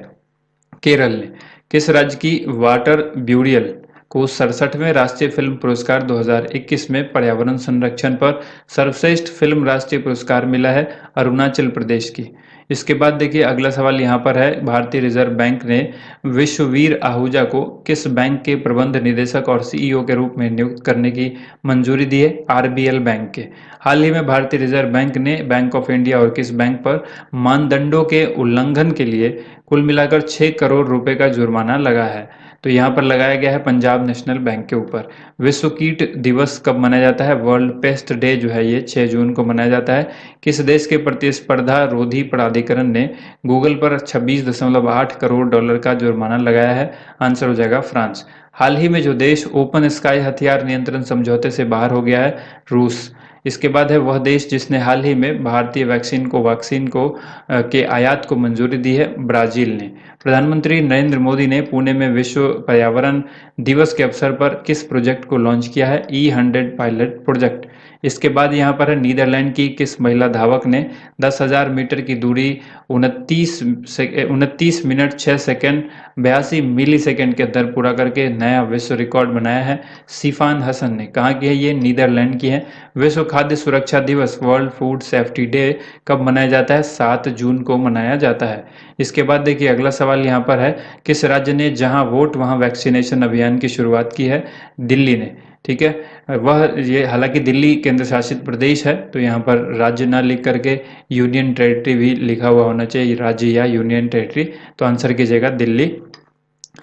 केरल ने। किस राज्य की वाटर ब्यूरियल को 67वें राष्ट्रीय फिल्म पुरस्कार 2021 में पर्यावरण संरक्षण पर सर्वश्रेष्ठ फिल्म राष्ट्रीय पुरस्कार मिला है? अरुणाचल प्रदेश की। इसके बाद देखिए, अगला सवाल यहाँ पर है, भारतीय रिजर्व बैंक ने विश्ववीर आहूजा को किस बैंक के प्रबंध निदेशक और सीईओ के रूप में नियुक्त करने की मंजूरी दी है? आरबीएल बैंक के। हाल ही में भारतीय रिजर्व बैंक ने बैंक ऑफ इंडिया और किस बैंक पर मानदंडों के उल्लंघन के लिए कुल मिलाकर 6 करोड़ रुपए का जुर्माना लगा है? तो यहाँ पर लगाया गया है पंजाब नेशनल बैंक के ऊपर। विश्व कीट दिवस कब मनाया जाता है? वर्ल्ड पेस्ट डे जो है ये 6 जून को मनाया जाता है। किस देश के प्रतिस्पर्धा रोधी प्राधिकरण ने गूगल पर 26.8 करोड़ डॉलर का जुर्माना लगाया है? आंसर हो जाएगा फ्रांस। हाल ही में जो देश ओपन स्काई हथियार नियंत्रण समझौते से बाहर हो गया है? रूस। इसके बाद है, वह देश जिसने हाल ही में भारतीय वैक्सीन को के आयात को मंजूरी दी है? ब्राजील ने। प्रधानमंत्री नरेंद्र मोदी ने पुणे में विश्व पर्यावरण दिवस के अवसर पर किस प्रोजेक्ट को लॉन्च किया है? E100 pilot project. इसके बाद यहाँ पर है, नीदरलैंड की किस महिला धावक ने 10,000 मीटर की दूरी 29 मिनट 6 सेकंड 82 मिली सेकंड के अंदर पूरा करके नया विश्व रिकॉर्ड बनाया है? सिफान हसन ने। कहाँ की है ये? नीदरलैंड की है। विश्व खाद्य सुरक्षा दिवस वर्ल्ड फूड सेफ्टी डे कब मनाया जाता है? 7 जून को मनाया जाता है। इसके बाद देखिए, अगला सवाल यहाँ पर है, किस राज्य ने जहां वोट वहां वैक्सीनेशन अभियान की शुरुआत की है? दिल्ली ने। ठीक है, वह ये हालांकि दिल्ली केंद्र शासित प्रदेश है, तो यहाँ पर राज्य ना लिख करके यूनियन टेरिटरी भी लिखा हुआ होना चाहिए, राज्य या यूनियन टेरिटरी। तो आंसर कीजिएगा दिल्ली।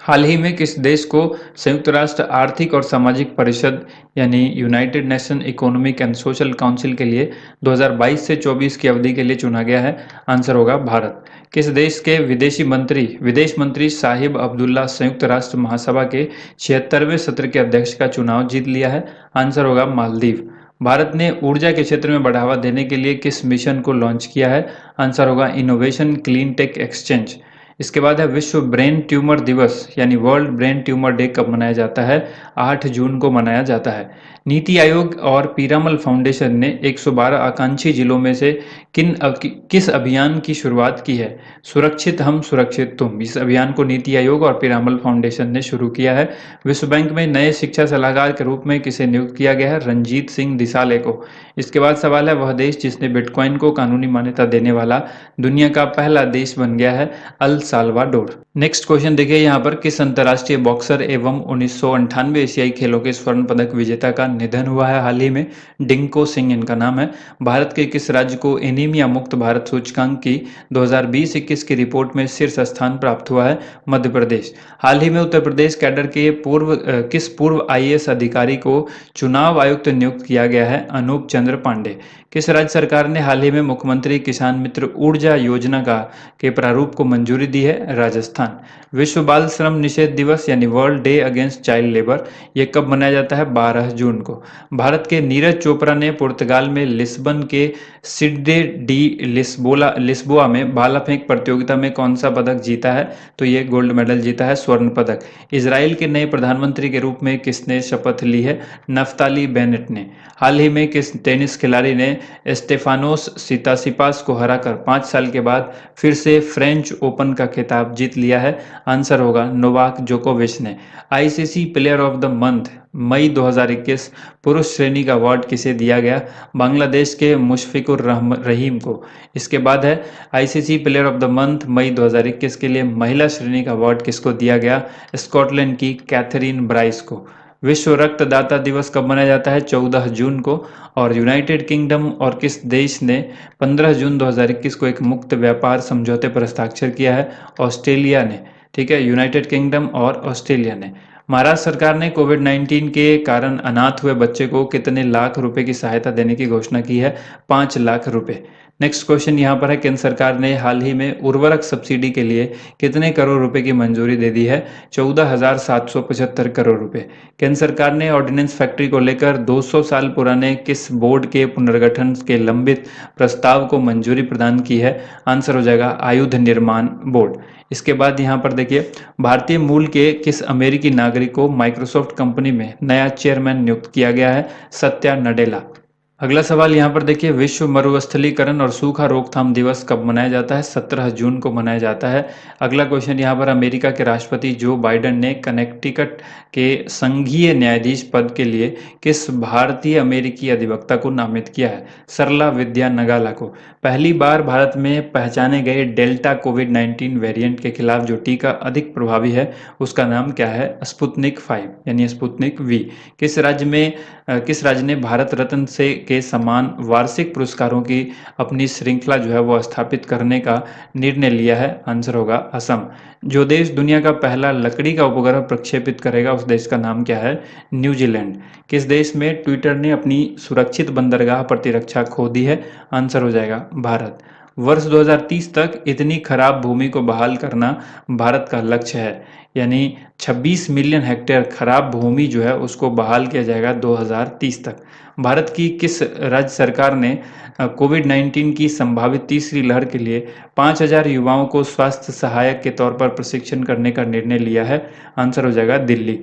हाल ही में किस देश को संयुक्त राष्ट्र आर्थिक और सामाजिक परिषद यानी United nation economic and social council के लिए 2022 से 24 की अवधि के लिए चुना गया है? आंसर होगा भारत। किस देश के विदेश मंत्री साहिब अब्दुल्ला संयुक्त राष्ट्र महासभा के 76वें सत्र के अध्यक्ष का चुनाव जीत लिया है? आंसर होगा मालदीव। भारत ने ऊर्जा के क्षेत्र में बढ़ावा देने के लिए किस मिशन को लॉन्च किया है? आंसर होगा इनोवेशन क्लीन टेक एक्सचेंज। इसके बाद है, विश्व ब्रेन ट्यूमर दिवस यानी वर्ल्ड ब्रेन ट्यूमर डे कब मनाया जाता है? 8 जून को मनाया जाता है। नीति आयोग और पीरामल फाउंडेशन ने 112 आकांक्षी जिलों में से किस अभियान की शुरुआत की है? सुरक्षित हम सुरक्षित तुम। इस अभियान को नीति आयोग और पीरामल फाउंडेशन ने शुरू किया है। विश्व बैंक में नए शिक्षा सलाहकार के रूप में किसे नियुक्त किया गया है? रंजीत सिंह दिसाले को। इसके बाद सवाल है, वह देश जिसने बिटकॉइन को कानूनी मान्यता देने वाला दुनिया का पहला देश बन गया है? El Salvador. नेक्स्ट क्वेश्चन देखिए, यहाँ पर किस अंतर्राष्ट्रीय बॉक्सर एवं 1998 एशियाई खेलों के स्वर्ण पदक विजेता का निधन हुआ है हाल ही में? डिंको सिंह इनका नाम है। भारत के किस राज्य को एनीमिया मुक्त भारत सूचकांक की 2020-21 की रिपोर्ट में शीर्ष स्थान प्राप्त हुआ है? मध्य प्रदेश। हाल ही में उत्तर प्रदेश कैडर के किस पूर्व आईएएस अधिकारी को चुनाव आयुक्त नियुक्त किया गया है? अनूप चंद्र पांडे। किस राज्य सरकार ने हाल ही में मुख्यमंत्री किसान मित्र ऊर्जा योजना के प्रारूप को मंजूरी दी है? राजस्थान। राजस्थान। विश्व बाल श्रम निषेध दिवस यानी world day against child labour, ये कब मनाया जाता है? 12 जून को। भारत के नीरज चोपड़ा ने पुर्तगाल में लिस्बन के सिडे डी लिस्बोआ में भाला फेंक प्रतियोगिता में कौन सा पदक जीता है? तो ये गोल्ड मेडल जीता है, स्वर्ण पदक। इसराइल के नए प्रधानमंत्री के रूप में किसने शपथ ली है? नफ्ताली बेनेट ने। हाल ही में किस टेनिस खिलाड़ी ने स्टेफानोस सितासिपास को हराकर 5 साल के बाद फिर से फ्रेंच ओपन का खिताब जीत लिया है? आंसर होगा नोवाक जोकोविच ने। ICC player of the month मई 2021 पुरुष श्रेणी का अवार्ड किसे दिया गया? बांग्लादेश के मुशफिकुर रहीम को। इसके बाद है ICC player of the month मई 2021 के लिए महिला श्रेणी का अवार्ड किसको दिया गया? स्कॉटलैंड की कैथरीन ब्राइस को। विश्व रक्तदाता दिवस कब मनाया जाता है? 14 जून को। और यूनाइटेड किंगडम और किस देश ने 15 जून 2021 को एक मुक्त व्यापार समझौते पर हस्ताक्षर किया है? ऑस्ट्रेलिया ने। ठीक है, यूनाइटेड किंगडम और ऑस्ट्रेलिया ने। महाराष्ट्र सरकार ने कोविड-19 के कारण अनाथ हुए बच्चे को कितने लाख रुपए की सहायता देने की घोषणा की है? 5 लाख रुपए। नेक्स्ट क्वेश्चन यहाँ पर है, केंद्र सरकार ने हाल ही में उर्वरक सब्सिडी के लिए कितने करोड़ रुपए की मंजूरी दे दी है? 14,775 करोड़ रुपए। केंद्र सरकार ने ऑर्डिनेंस फैक्ट्री को लेकर 200 साल पुराने किस बोर्ड के पुनर्गठन के लंबित प्रस्ताव को मंजूरी प्रदान की है? आंसर हो जाएगा आयुध निर्माण बोर्ड। इसके बाद यहाँ पर देखिए, भारतीय मूल के किस अमेरिकी नागरिक को माइक्रोसॉफ्ट कंपनी में नया चेयरमैन नियुक्त किया गया है? सत्या नडेला। अगला सवाल यहाँ पर देखिए, विश्व मरुस्थलीकरण और सूखा रोकथाम दिवस कब मनाया जाता है? 17 जून को मनाया जाता है। अगला क्वेश्चन यहाँ पर, अमेरिका के राष्ट्रपति जो बाइडेन ने कनेक्टिकट के संघीय न्यायाधीश पद के लिए किस भारतीय अमेरिकी अधिवक्ता को नामित किया है? सरला विद्या नगाला को। पहली बार भारत में पहचाने गए डेल्टा कोविड-19 वेरिएंट के खिलाफ जो टीका अधिक प्रभावी है उसका नाम क्या है? स्पुतनिक 5 यानी स्पुतनिक वी। किस राज्य ने भारत रत्न से के समान वार्षिक पुरस्कारों की अपनी श्रृंखला जो है वो स्थापित करने का निर्णय लिया है? आंसर होगा असम। जो देश दुनिया का पहला लकड़ी का उपग्रह प्रक्षेपित करेगा उस देश का नाम क्या है? न्यूजीलैंड। किस देश में ट्विटर ने अपनी सुरक्षित बंदरगाह प्रतिरक्षा खो दी है? आंसर हो जाएगा भारत। वर्ष 2030 तक इतनी खराब भूमि को बहाल करना भारत का लक्ष्य है, यानी 26 मिलियन हेक्टेयर खराब भूमि जो है उसको बहाल किया जाएगा 2030 तक। भारत की किस राज्य सरकार ने कोविड-19 की संभावित तीसरी लहर के लिए 5,000 युवाओं को स्वास्थ्य सहायक के तौर पर प्रशिक्षण करने का निर्णय लिया है? आंसर हो जाएगा दिल्ली।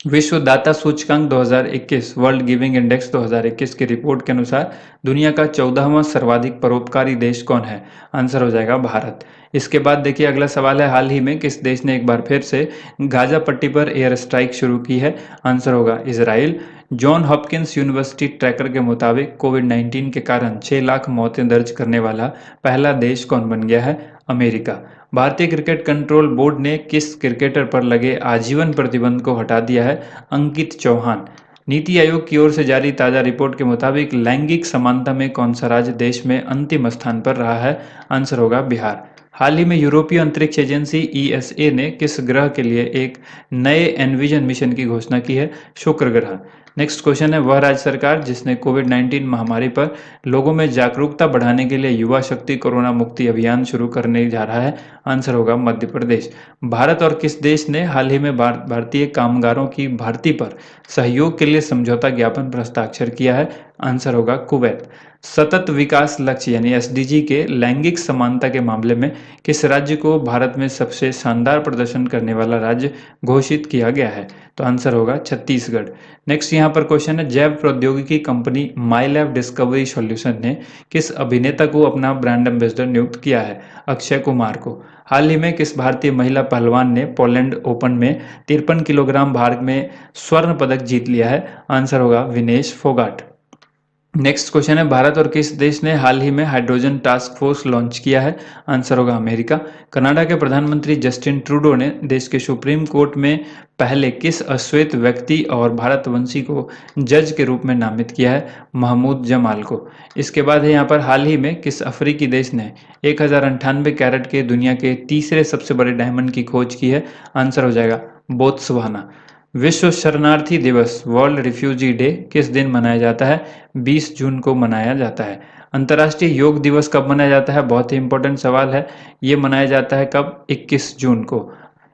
विश्व दाता सूचकांक 2021 वर्ल्ड गिविंग इंडेक्स 2021 की रिपोर्ट के अनुसार दुनिया का 14वां सर्वाधिक परोपकारी देश कौन है? आंसर हो जाएगा भारत। इसके बाद देखिए, अगला सवाल है, हाल ही में किस देश ने एक बार फिर से गाजा पट्टी पर एयर स्ट्राइक शुरू की है? आंसर होगा Israel. John Hopkins university tracker के मुताबिक कोविड-19 के कारण 6 लाख मौतें दर्ज करने वाला पहला देश कौन बन गया है? अमेरिका। भारतीय क्रिकेट कंट्रोल बोर्ड ने किस क्रिकेटर पर लगे आजीवन प्रतिबंध को हटा दिया है? अंकित चौहान। नीति आयोग की ओर से जारी ताजा रिपोर्ट के मुताबिक लैंगिक समानता में कौन सा राज्य देश में अंतिम स्थान पर रहा है? आंसर होगा बिहार। हाल ही में यूरोपीय अंतरिक्ष एजेंसी ईएसए ने किस ग्रह के लिए एक नए एनविजन मिशन की घोषणा की है? शुक्र ग्रह। नेक्स्ट क्वेश्चन है, वह राज्य सरकार जिसने कोविड-19 महामारी पर लोगों में जागरूकता बढ़ाने के लिए युवा शक्ति कोरोना मुक्ति अभियान शुरू करने जा रहा है? आंसर होगा मध्य प्रदेश। भारत और किस देश ने हाल ही में भारतीय कामगारों की भर्ती पर सहयोग के लिए समझौता ज्ञापन पर हस्ताक्षर किया है? आंसर होगा कुवैत। सतत विकास लक्ष्य यानी एसडीजी के लैंगिक समानता के मामले में किस राज्य को भारत में सबसे शानदार प्रदर्शन करने वाला राज्य घोषित किया गया है? तो आंसर होगा छत्तीसगढ़। नेक्स्ट यहाँ पर क्वेश्चन है, जैव प्रौद्योगिकी कंपनी माईलैब डिस्कवरी सॉल्यूशन ने किस अभिनेता को अपना ब्रांड एम्बेसडर नियुक्त किया है? अक्षय कुमार को। हाल ही में किस भारतीय महिला पहलवान ने पोलैंड ओपन में 53 किलोग्राम भार में स्वर्ण पदक जीत लिया है? आंसर होगा विनेश फोगाट। नेक्स्ट क्वेश्चन है, भारत और किस देश ने हाल ही में हाइड्रोजन टास्क फोर्स लॉन्च किया है? आंसर होगा अमेरिका। कनाडा के प्रधानमंत्री जस्टिन ट्रूडो ने देश के सुप्रीम कोर्ट में पहले किस अश्वेत व्यक्ति और भारतवंशी को जज के रूप में नामित किया है? महमूद जमाल को। इसके बाद है यहाँ पर, हाल ही में किस अफ्रीकी देश ने 1098 कैरेट के दुनिया के तीसरे सबसे बड़े डायमंड की खोज की है? आंसर हो जाएगा बोत्सवाना। विश्व शरणार्थी दिवस वर्ल्ड रिफ्यूजी डे किस दिन मनाया जाता है? 20 जून को मनाया जाता है। अंतर्राष्ट्रीय योग दिवस कब मनाया जाता है? बहुत ही इंपॉर्टेंट सवाल है। ये मनाया जाता है कब? 21 जून को।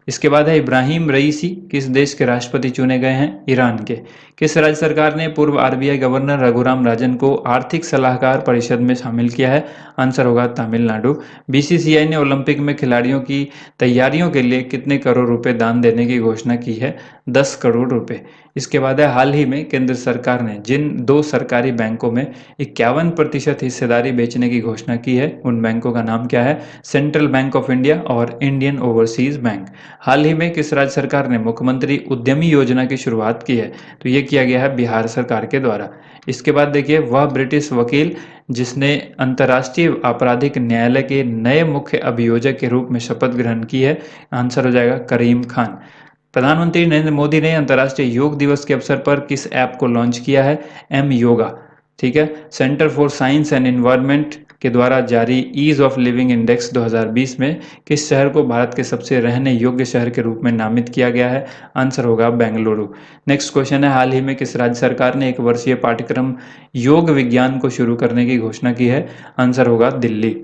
इसके बाद है इब्राहिम रईसी किस देश के राष्ट्रपति चुने गए हैं? ईरान के। किस राज्य सरकार ने पूर्व आरबीआई गवर्नर रघुराम राजन को आर्थिक सलाहकार परिषद में शामिल किया है? आंसर होगा तमिलनाडु। बीसीसीआई ने ओलंपिक में खिलाड़ियों की तैयारियों के लिए कितने करोड़ रुपए दान देने की घोषणा की है? 10 करोड़ रुपए। इसके बाद है हाल ही में केंद्र सरकार ने जिन 2 सरकारी बैंकों में 51% हिस्सेदारी बेचने की घोषणा की है, उन बैंकों का नाम क्या है? सेंट्रल बैंक ऑफ इंडिया और इंडियन ओवरसीज बैंक। हाल ही में किस राज्य सरकार ने मुख्यमंत्री उद्यमी योजना की शुरुआत की है? तो ये किया गया है बिहार सरकार के द्वारा। इसके बाद देखिए, वह ब्रिटिश वकील जिसने अंतर्राष्ट्रीय आपराधिक न्यायालय के नए मुख्य अभियोजक के रूप में शपथ ग्रहण की है? आंसर हो जाएगा करीम खान। प्रधानमंत्री नरेंद्र मोदी ने अंतर्राष्ट्रीय योग दिवस के अवसर पर किस ऐप को लॉन्च किया है? एम योगा। ठीक है। Centre for science and environment के द्वारा जारी ईज ऑफ लिविंग इंडेक्स 2020 में किस शहर को भारत के सबसे रहने योग्य शहर के रूप में नामित किया गया है? आंसर होगा बेंगलुरु। नेक्स्ट क्वेश्चन है, हाल ही में किस राज्य सरकार ने 1 वर्षीय पाठ्यक्रम योग विज्ञान को शुरू करने की घोषणा की है? आंसर होगा दिल्ली।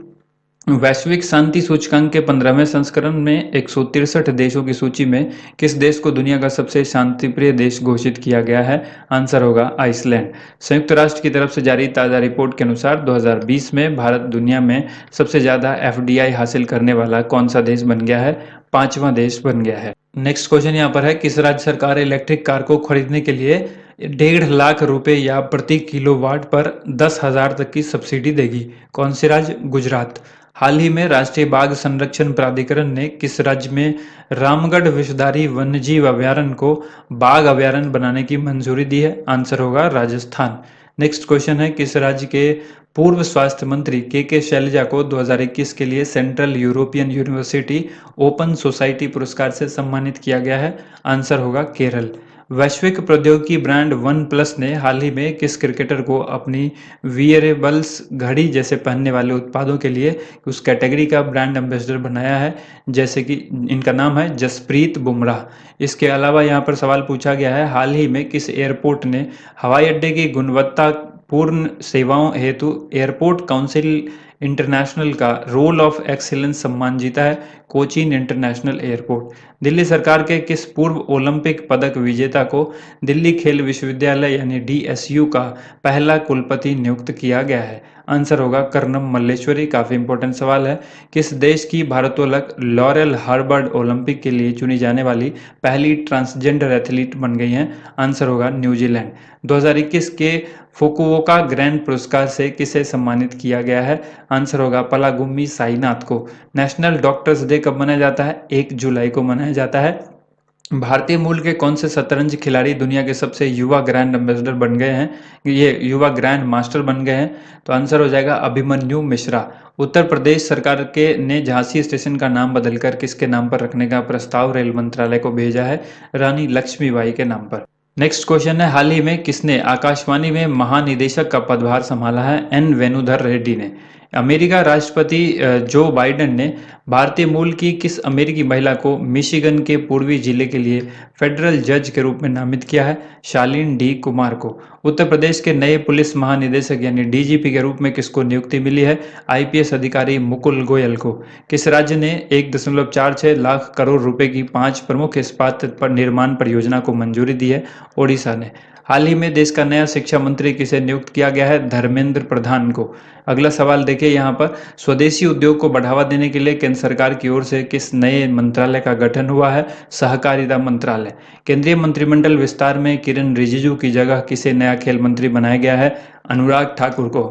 वैश्विक शांति सूचकांक के 15वें संस्करण में 163 देशों की सूची में किस देश को दुनिया का सबसे शांतिप्रिय देश घोषित किया गया है? आंसर होगा आइसलैंड। संयुक्त राष्ट्र की तरफ से जारी ताज़ा रिपोर्ट के अनुसार 2020 में भारत दुनिया में सबसे ज़्यादा एफडीआई हासिल करने वाला कौन सा देश बन गया है? 5वां देश बन गया है। नेक्स्ट क्वेश्चन यहाँ पर है, किस राज्य सरकार इलेक्ट्रिक कार को खरीदने के लिए 1.5 लाख रुपए या प्रति किलोवाट पर 10,000 तक की सब्सिडी देगी? कौन से राज्य? गुजरात। हाल ही में राष्ट्रीय बाघ संरक्षण प्राधिकरण ने किस राज्य में रामगढ़ विषधारी वन्यजीव अभयारण्य को बाघ अभयारण्य बनाने की मंजूरी दी है? आंसर होगा राजस्थान। नेक्स्ट क्वेश्चन है, किस राज्य के पूर्व स्वास्थ्य मंत्री के शैलजा को 2021 के लिए central European university open society पुरस्कार से सम्मानित किया गया है? आंसर होगा केरल। वैश्विक प्रौद्योगिकी ब्रांड वन प्लस ने हाल ही में किस क्रिकेटर को अपनी वियरेबल्स घड़ी जैसे पहनने वाले उत्पादों के लिए उस कैटेगरी का ब्रांड एम्बेसडर बनाया है? जैसे कि इनका नाम है जसप्रीत बुमराह। इसके अलावा यहाँ पर सवाल पूछा गया है, हाल ही में किस एयरपोर्ट ने हवाई अड्डे की गुणवत्तापूर्ण सेवाओं हेतु एयरपोर्ट काउंसिल इंटरनेशनल का रोल ऑफ एक्सीलेंस सम्मान जीता है? Cochin international airport. दिल्ली सरकार के किस पूर्व ओलंपिक पदक विजेता को दिल्ली खेल विश्वविद्यालय यानी डीएसयू का पहला कुलपति नियुक्त किया गया है? आंसर होगा कर्नम मल्लेश्वरी। काफी इंपॉर्टेंट सवाल है। किस देश की भारोत्तोलक लॉरेल हार्बर्ड ओलंपिक के लिए चुनी जाने वाली पहली ट्रांसजेंडर एथलीट बन गई हैं? आंसर होगा न्यूजीलैंड। 2021 के फुकुओका ग्रैंड पुरस्कार से किसे सम्मानित किया गया है? आंसर होगा पलागुम्मी साईनाथ को। नेशनल डॉक्टर्स डे कब मनाया जाता है? 1 जुलाई को मनाया जाता है। भारतीय मूल के कौन से शतरंज खिलाड़ी दुनिया के सबसे युवा ग्रैंड एम्बेसडर बन गए हैं? ये युवा ग्रैंड मास्टर बन गए हैं? तो आंसर हो जाएगा अभिमन्यु मिश्रा। उत्तर प्रदेश सरकार के ने झांसी स्टेशन का नाम बदलकर किसके नाम पर रखने का प्रस्ताव रेल मंत्रालय को भेजा है? रानी लक्ष्मीबाई के नाम पर। नेक्स्ट क्वेश्चन है, हाल ही में किसने आकाशवाणी में महानिदेशक का पदभार संभाला है? एन वेणुधर रेड्डी ने। अमेरिका राष्ट्रपति जो बाइडेन ने भारतीय मूल की किस अमेरिकी महिला को मिशिगन के पूर्वी जिले के लिए फेडरल जज के रूप में नामित किया है? शालीन डी कुमार को। उत्तर प्रदेश के नए पुलिस महानिदेशक यानी डीजीपी के रूप में किसको नियुक्ति मिली है? आईपीएस अधिकारी मुकुल गोयल को। किस राज्य ने 1.46 लाख करोड़ रुपए की 5 प्रमुख इस्पात पर निर्माण परियोजना को मंजूरी दी है? ओडिशा ने। हाल ही में देश का नया शिक्षा मंत्री किसे नियुक्त किया गया है? धर्मेंद्र प्रधान को। अगला सवाल देखिए यहाँ पर, स्वदेशी उद्योग को बढ़ावा देने के लिए केंद्र सरकार की ओर से किस नए मंत्रालय का गठन हुआ है? सहकारिता मंत्रालय। केंद्रीय मंत्रिमंडल विस्तार में किरण रिजिजू की जगह किसे नया खेल मंत्री बनाया गया है? अनुराग ठाकुर को।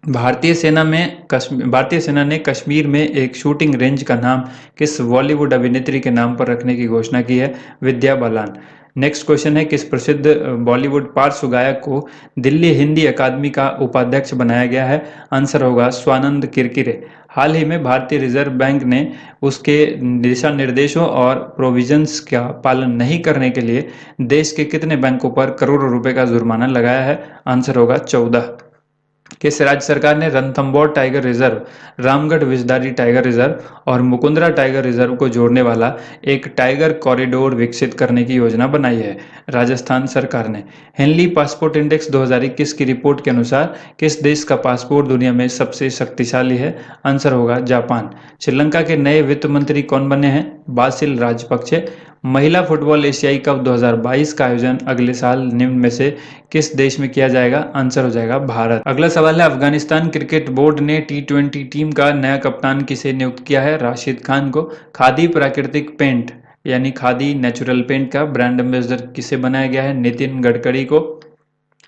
भारतीय सेना ने कश्मीर में एक शूटिंग रेंज का नाम किस बॉलीवुड अभिनेत्री के नाम पर रखने की घोषणा की है? विद्या बालन। नेक्स्ट क्वेश्चन है, किस प्रसिद्ध बॉलीवुड पार्श्व गायक को दिल्ली हिंदी अकादमी का उपाध्यक्ष बनाया गया है? आंसर होगा स्वानंद किरकिरे। हाल ही में भारतीय रिजर्व बैंक ने उसके दिशा निर्देशों और प्रोविजंस का पालन नहीं करने के लिए देश के कितने बैंकों पर करोड़ों रुपए का जुर्माना लगाया है? आंसर होगा 14। किस राज्य सरकार ने Ranthambore tiger reserve, Ramgarh Vishdhari tiger reserve और मुकुंदरा टाइगर रिजर्व को जोड़ने वाला एक टाइगर कॉरिडोर विकसित करने की योजना बनाई है? राजस्थान सरकार ने। हेनली पासपोर्ट इंडेक्स 2021 की रिपोर्ट के अनुसार किस देश का पासपोर्ट दुनिया में सबसे शक्तिशाली है? आंसर होगा जापान। श्रीलंका के नए वित्त मंत्री कौन बने हैं? बासिल राजपक्षे। महिला फुटबॉल एशियाई कप 2022 का आयोजन अगले साल निम्न में से किस देश में किया जाएगा? आंसर हो जाएगा भारत। अगला सवाल है, अफगानिस्तान क्रिकेट बोर्ड ने T20 टीम का नया कप्तान किसे नियुक्त किया है? राशिद खान को। खादी प्राकृतिक पेंट यानी खादी नेचुरल पेंट का ब्रांड एम्बेसडर किसे बनाया गया है? नितिन गडकरी को।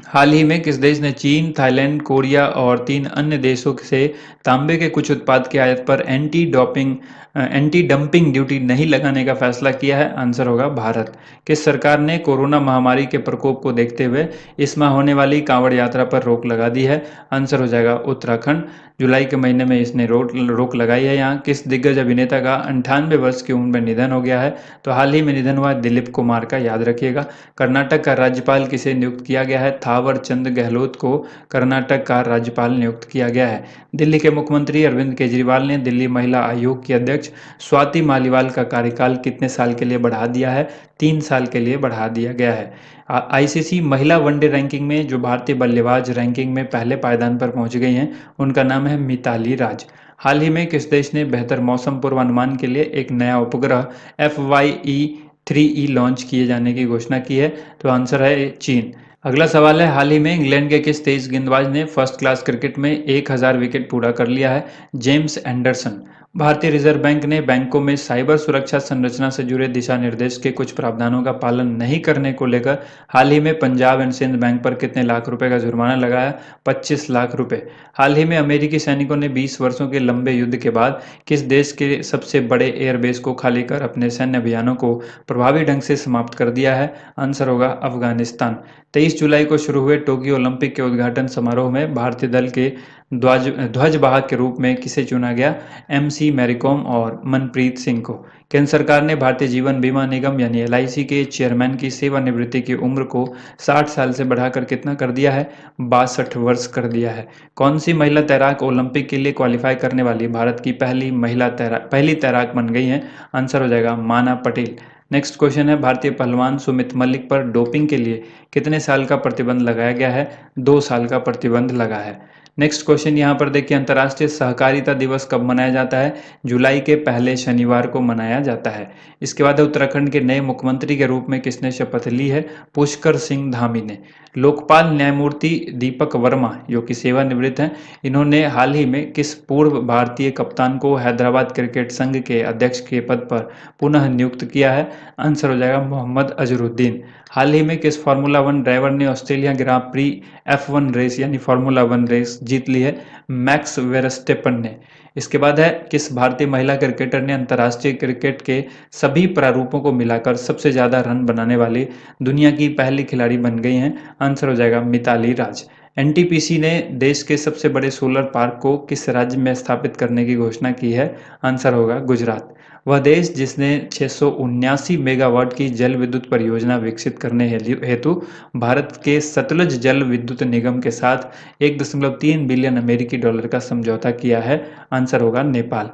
हाल ही में किस देश ने चीन, थाईलैंड, कोरिया और 3 अन्य देशों से तांबे के कुछ उत्पाद की आयात पर एंटी डंपिंग ड्यूटी नहीं लगाने का फैसला किया है? आंसर होगा भारत। किस सरकार ने कोरोना महामारी के प्रकोप को देखते हुए इस माह होने वाली कांवड़ यात्रा पर रोक लगा दी है? आंसर हो जाएगा उत्तराखंड। जुलाई के महीने में इसने रोक लगाई है। यहाँ किस दिग्गज अभिनेता का 98 वर्ष की उम्र में निधन हो गया है? तो हाल ही में निधन हुआ दिलीप कुमार का, याद रखिएगा। कर्नाटक का राज्यपाल किसे नियुक्त किया गया है? थावर चंद गहलोत को कर्नाटक का राज्यपाल नियुक्त किया गया है। दिल्ली के मुख्यमंत्री अरविंद केजरीवाल ने दिल्ली महिला आयोग की अध्यक्ष स्वाति मालीवाल का कार्यकाल कितने साल के लिए बढ़ा दिया है? 3 साल के लिए बढ़ा दिया गया है। आईसीसी महिला वनडे रैंकिंग में जो भारतीय बल्लेबाज रैंकिंग में पहले पायदान पर पहुंच गई हैं, उनका नाम है मिताली राज। हाल ही में किस देश ने बेहतर मौसम पूर्वानुमान के लिए एक नया उपग्रह FYE-3E लॉन्च किए जाने की घोषणा की है? तो आंसर है चीन। अगला सवाल है, हाल ही में इंग्लैंड के किस तेज गेंदबाज ने फर्स्ट क्लास क्रिकेट में 1000 विकेट पूरा कर लिया है? James Anderson. भारतीय रिजर्व बैंक ने बैंकों में साइबर सुरक्षा संरचना से जुड़े दिशा निर्देश के कुछ प्रावधानों का पालन नहीं करने को लेकर हाल ही में पंजाब एंड सिंध बैंक पर कितने लाख रुपए का जुर्माना लगाया? 25 लाख रुपए। हाल ही में अमेरिकी सैनिकों ने 20 वर्षों के लंबे युद्ध के बाद किस देश के सबसे बड़े एयरबेस को खाली कर अपने सैन्य अभियानों को प्रभावी ढंग से समाप्त कर दिया है? आंसर होगा अफगानिस्तान। 23 जुलाई को शुरू हुए टोक्यो ओलंपिक के उद्घाटन समारोह में भारतीय दल के ध्वजवाहक के रूप में किसे चुना गया? MC मैरीकॉम और मनप्रीत सिंह को। केंद्र सरकार ने भारतीय जीवन बीमा निगम यानी LIC के चेयरमैन की सेवानिवृत्ति की उम्र को 60 साल से बढ़ाकर कितना कर दिया है? 62 वर्ष कर दिया है। कौन सी महिला तैराक ओलंपिक के लिए क्वालिफाई करने वाली भारत की पहली तैराक बन गई है? आंसर हो जाएगा माना पटेल। नेक्स्ट क्वेश्चन है, भारतीय पहलवान सुमित मलिक पर डोपिंग के लिए कितने साल का प्रतिबंध लगाया गया है? 2 साल का प्रतिबंध लगा है। नेक्स्ट क्वेश्चन यहाँ पर देखिए, अंतर्राष्ट्रीय सहकारिता दिवस कब मनाया जाता है? जुलाई के पहले शनिवार को मनाया जाता है। इसके बाद उत्तराखंड के नए मुख्यमंत्री के रूप में किसने शपथ ली है? पुष्कर सिंह धामी ने। लोकपाल न्यायमूर्ति दीपक वर्मा जो कि सेवानिवृत्त हैं, इन्होंने हाल ही में किस पूर्व भारतीय कप्तान को हैदराबाद क्रिकेट संघ के अध्यक्ष के पद पर पुनः नियुक्त किया है? आंसर हो जाएगा मोहम्मद अजरुद्दीन। हाल ही में किस फार्मूला 1 ड्राइवर ने ऑस्ट्रेलिया ग्रां प्री F1 रेस यानी फार्मूला 1 रेस जीत ली है? मैक्स वेरस्टेपन ने। इसके बाद है, किस भारतीय महिला क्रिकेटर ने अंतर्राष्ट्रीय क्रिकेट के सभी प्रारूपों को मिलाकर सबसे ज्यादा रन बनाने वाली दुनिया की पहली खिलाड़ी बन गई हैं? आंसर हो जाएगा मिताली राज। NTPC ने देश के सबसे बड़े सोलर पार्क को किस राज्य में स्थापित करने की घोषणा की है? आंसर होगा गुजरात। वह देश जिसने 679 मेगावाट की जल विद्युत परियोजना विकसित करने हेतु भारत के सतलज जल विद्युत निगम के साथ 1.3 बिलियन अमेरिकी डॉलर का समझौता किया है? आंसर होगा नेपाल।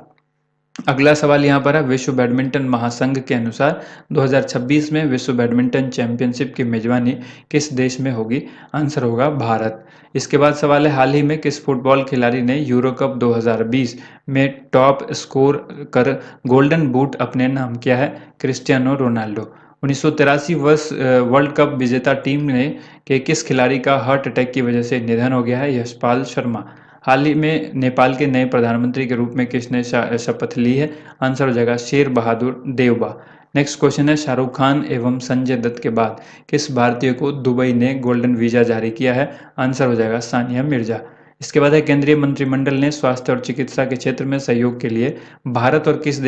अगला सवाल यहाँ पर है, विश्व बैडमिंटन महासंघ के अनुसार 2026 में विश्व बैडमिंटन चैंपियनशिप की मेजबानी किस देश में होगी? आंसर होगा भारत। इसके बाद सवाल है, हाल ही में किस फुटबॉल खिलाड़ी ने यूरो कप 2020 में टॉप स्कोर कर गोल्डन बूट अपने नाम किया है? Cristiano Ronaldo. 1983 वर्ल्ड कप विजेता टीम ने के किस खिलाड़ी का हार्ट अटैक की वजह से निधन हो गया है? यशपाल शर्मा। हाल ही में नेपाल के नए प्रधानमंत्री के रूप में किसने शपथ ली है? आंसर हो जाएगा शेर बहादुर देवबा। नेक्स्ट क्वेश्चन है, शाहरुख खान एवं संजय दत्त के बाद किस भारतीय को दुबई ने गोल्डन वीजा जारी किया है? आंसर हो जाएगा सानिया मिर्जा। इसके बाद है, केंद्रीय मंत्रिमंडल ने स्वास्थ्य और चिकित्सा के क्षेत्र में सहयोग के लिए भारत और किस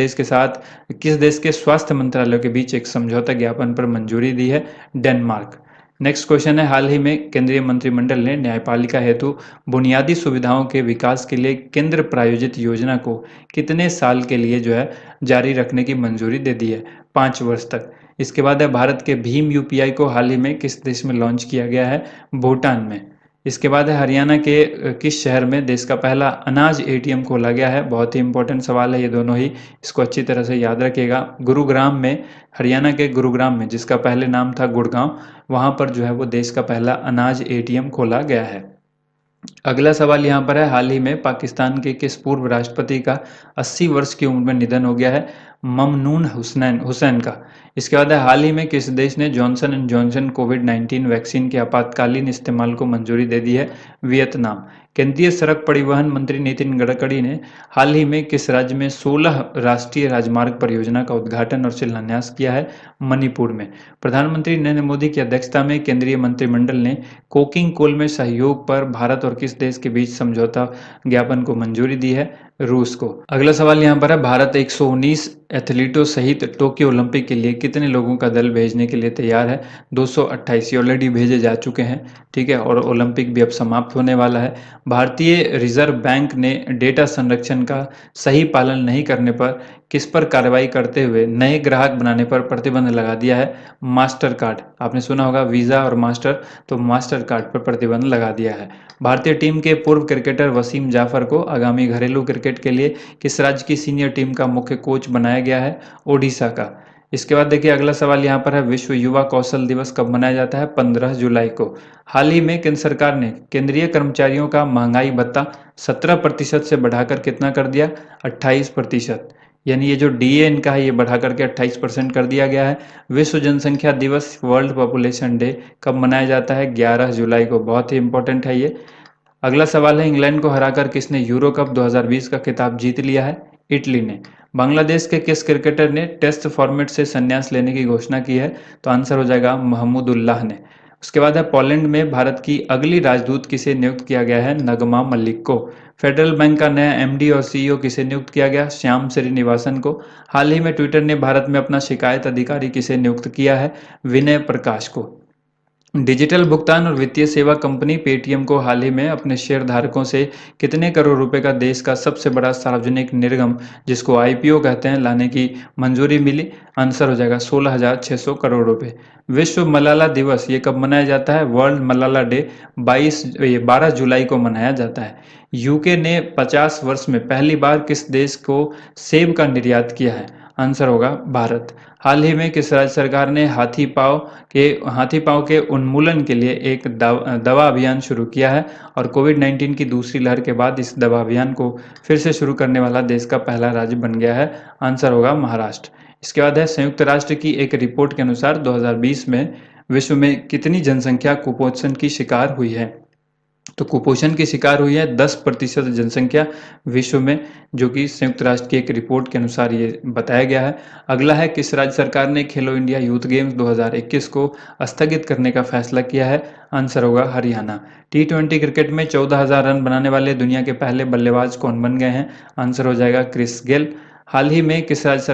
देश के स्वास्थ्य मंत्रालयों के बीच एक समझौता ज्ञापन पर मंजूरी दी है? डेनमार्क। नेक्स्ट क्वेश्चन है, हाल ही में केंद्रीय मंत्रिमंडल ने न्यायपालिका हेतु बुनियादी सुविधाओं के विकास के लिए केंद्र प्रायोजित योजना को कितने साल के लिए जारी रखने की मंजूरी दे दी है? 5 वर्ष तक। इसके बाद है, भारत के भीम UPI को हाल ही में किस देश में लॉन्च किया गया है? भूटान में। इसके बाद है हरियाणा के किस शहर में देश का पहला अनाज एटीएम खोला गया है? बहुत ही इंपॉर्टेंट सवाल है ये दोनों ही, इसको अच्छी तरह से याद रखिएगा। गुरुग्राम में, हरियाणा के गुरुग्राम में, जिसका पहले नाम था गुड़गांव, वहाँ पर जो है वो देश का पहला अनाज एटीएम खोला गया है। अगला सवाल यहाँ पर है, हाल ही में पाकिस्तान के किस पूर्व राष्ट्रपति का 80 वर्ष की उम्र में निधन हो गया है? ममनून हुसैन का। इसके बाद है, हाल ही में किस देश ने Johnson and Johnson covid vaccine के आपातकालीन इस्तेमाल को मंजूरी दे दी है? वियतनाम। केंद्रीय सड़क परिवहन मंत्री नितिन गडकरी ने हाल ही में किस राज्य में 16 राष्ट्रीय राजमार्ग परियोजना का उद्घाटन और शिलान्यास किया है? मणिपुर में। प्रधानमंत्री नरेंद्र मोदी की अध्यक्षता में केंद्रीय मंत्रिमंडल ने कोकिंग कोल में सहयोग पर भारत और किस देश के बीच समझौता ज्ञापन को मंजूरी दी है? रूस को। अगला सवाल यहाँ पर है, भारत 119 एथलीटों सहित टोक्यो ओलंपिक के लिए कितने लोगों का दल भेजने के लिए तैयार है? 228। ये ऑलरेडी भेजे जा चुके हैं, ठीक है, और ओलंपिक भी अब समाप्त होने वाला है। भारतीय रिजर्व बैंक ने डेटा संरक्षण का सही पालन नहीं करने पर किस पर कार्रवाई करते हुए नए ग्राहक बनाने पर प्रतिबंध लगा दिया है? Master card. आपने सुना होगा वीज़ा और मास्टर, तो मास्टर कार्ड पर प्रतिबंध लगा दिया है। भारतीय टीम के पूर्व क्रिकेटर वसीम जाफर को आगामी घरेलू क्रिकेट के लिए किस राज्य की सीनियर टीम का मुख्य कोच बनाया गया है? ओडिशा का। इसके बाद देखिए अगला सवाल यहाँ पर है, विश्व युवा कौशल दिवस कब मनाया जाता है? 15 जुलाई को। हाल ही में केंद्र सरकार ने केंद्रीय कर्मचारियों का महंगाई भत्ता 17% से बढ़ाकर कितना कर दिया? 28%। यानी ये जो डीए इनका है ये बढ़ा करके 28% कर दिया गया है। विश्व जनसंख्या दिवस, वर्ल्ड पॉपुलेशन डे, कब मनाया जाता है? 11 जुलाई को। बहुत ही इंपॉर्टेंट है ये। अगला सवाल है, इंग्लैंड को हराकर किसने यूरो कप 2020 का खिताब जीत लिया है? इटली ने। बांग्लादेश के किस क्रिकेटर ने टेस्ट फॉर्मेट से संन्यास लेने की घोषणा की है? तो आंसर हो जाएगा महमूदुल्लाह ने। उसके बाद है, पोलैंड में भारत की अगली राजदूत किसे नियुक्त किया गया है? नगमा मलिक को। फेडरल बैंक का नया एमडी और सीईओ किसे नियुक्त किया गया? श्याम श्रीनिवासन को। हाल ही में ट्विटर ने भारत में अपना शिकायत अधिकारी किसे नियुक्त किया है? विनय प्रकाश को। डिजिटल भुगतान और वित्तीय सेवा कंपनी पेटीएम को हाल ही में अपने शेयर धारकों से कितने करोड़ रुपए का देश का सबसे बड़ा सार्वजनिक निर्गम, जिसको आईपीओ कहते हैं, लाने की मंजूरी मिली? आंसर हो जाएगा 16,600 करोड़ रुपए। विश्व मलाला दिवस ये कब मनाया जाता है? वर्ल्ड मलाला डे 12 जुलाई को मनाया जाता है। यूके ने 50 वर्ष में पहली बार किस देश को सेब का निर्यात किया है? आंसर होगा भारत। हाल ही में किस राज्य सरकार ने हाथी पांव के उन्मूलन के लिए एक दवा अभियान शुरू किया है? और कोविड-19 की दूसरी लहर के बाद इस दवा अभियान को फिर से शुरू करने वाला देश का पहला राज्य बन गया है? आंसर होगा महाराष्ट्र। इसके बाद है, संयुक्त राष्ट्र की एक रिपोर्ट के अनुसार 2020 में विश्व में कितनी जनसंख्या कुपोषण की शिकार हुई है? तो कुपोषण की शिकार हुई है 10% जनसंख्या विश्व में, जो कि संयुक्त राष्ट्र की एक रिपोर्ट के अनुसार ये बताया गया है। अगला है, किस राज्य सरकार ने खेलो इंडिया यूथ गेम्स 2021 को स्थगित करने का फैसला किया है? आंसर होगा हरियाणा। टी20 क्रिकेट में 14,000 रन बनाने वाले दुनिया के पहले बल्लेबाज कौन बन गए हैं? आंसर हो जाएगा क्रिस गेल। हाल ही में किस राज्य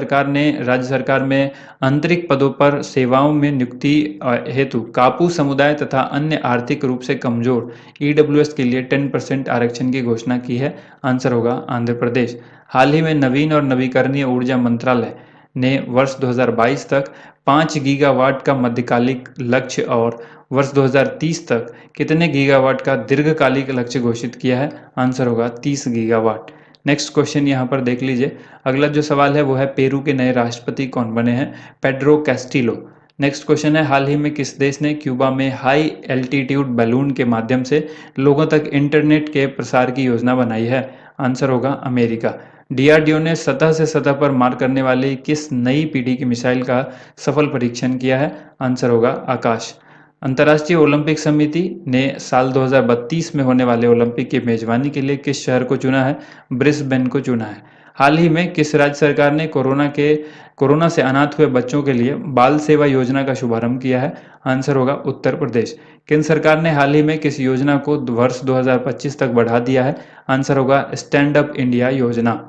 सरकार में आंतरिक पदों पर सेवाओं में नियुक्ति हेतु कापू समुदाय तथा अन्य आर्थिक रूप से कमजोर ईडब्ल्यूएस के लिए 10% आरक्षण की घोषणा की है? आंसर होगा आंध्र प्रदेश। हाल ही में नवीन और नवीकरणीय ऊर्जा मंत्रालय ने वर्ष 2022 तक 5 गीगावाट का मध्यकालिक लक्ष्य और वर्ष 2030 तक कितने गीगावाट का दीर्घकालिक लक्ष्य घोषित किया है? आंसर होगा 30 गीगावाट। नेक्स्ट क्वेश्चन यहाँ पर देख लीजिए। अगला जो सवाल है वो है, पेरू के नए राष्ट्रपति कौन बने हैं? Pedro Castillo. नेक्स्ट क्वेश्चन है, हाल ही में किस देश ने क्यूबा में हाई एल्टीट्यूड बैलून के माध्यम से लोगों तक इंटरनेट के प्रसार की योजना बनाई है? आंसर होगा अमेरिका। डीआरडीओ ने सतह से सतह पर मार करने वाली किस नई पीढ़ी की मिसाइल का सफल परीक्षण किया है? आंसर होगा आकाश। अंतर्राष्ट्रीय ओलंपिक समिति ने साल 2032 में होने वाले ओलंपिक की मेजबानी के लिए किस शहर को चुना है? ब्रिस्बेन को चुना है। हाल ही में किस राज्य सरकार ने कोरोना से अनाथ हुए बच्चों के लिए बाल सेवा योजना का शुभारंभ किया है? आंसर होगा उत्तर प्रदेश। केंद्र सरकार ने हाल ही में किस योजना को वर्ष 2025 तक बढ़ा दिया है? आंसर होगा स्टैंड अप इंडिया योजना।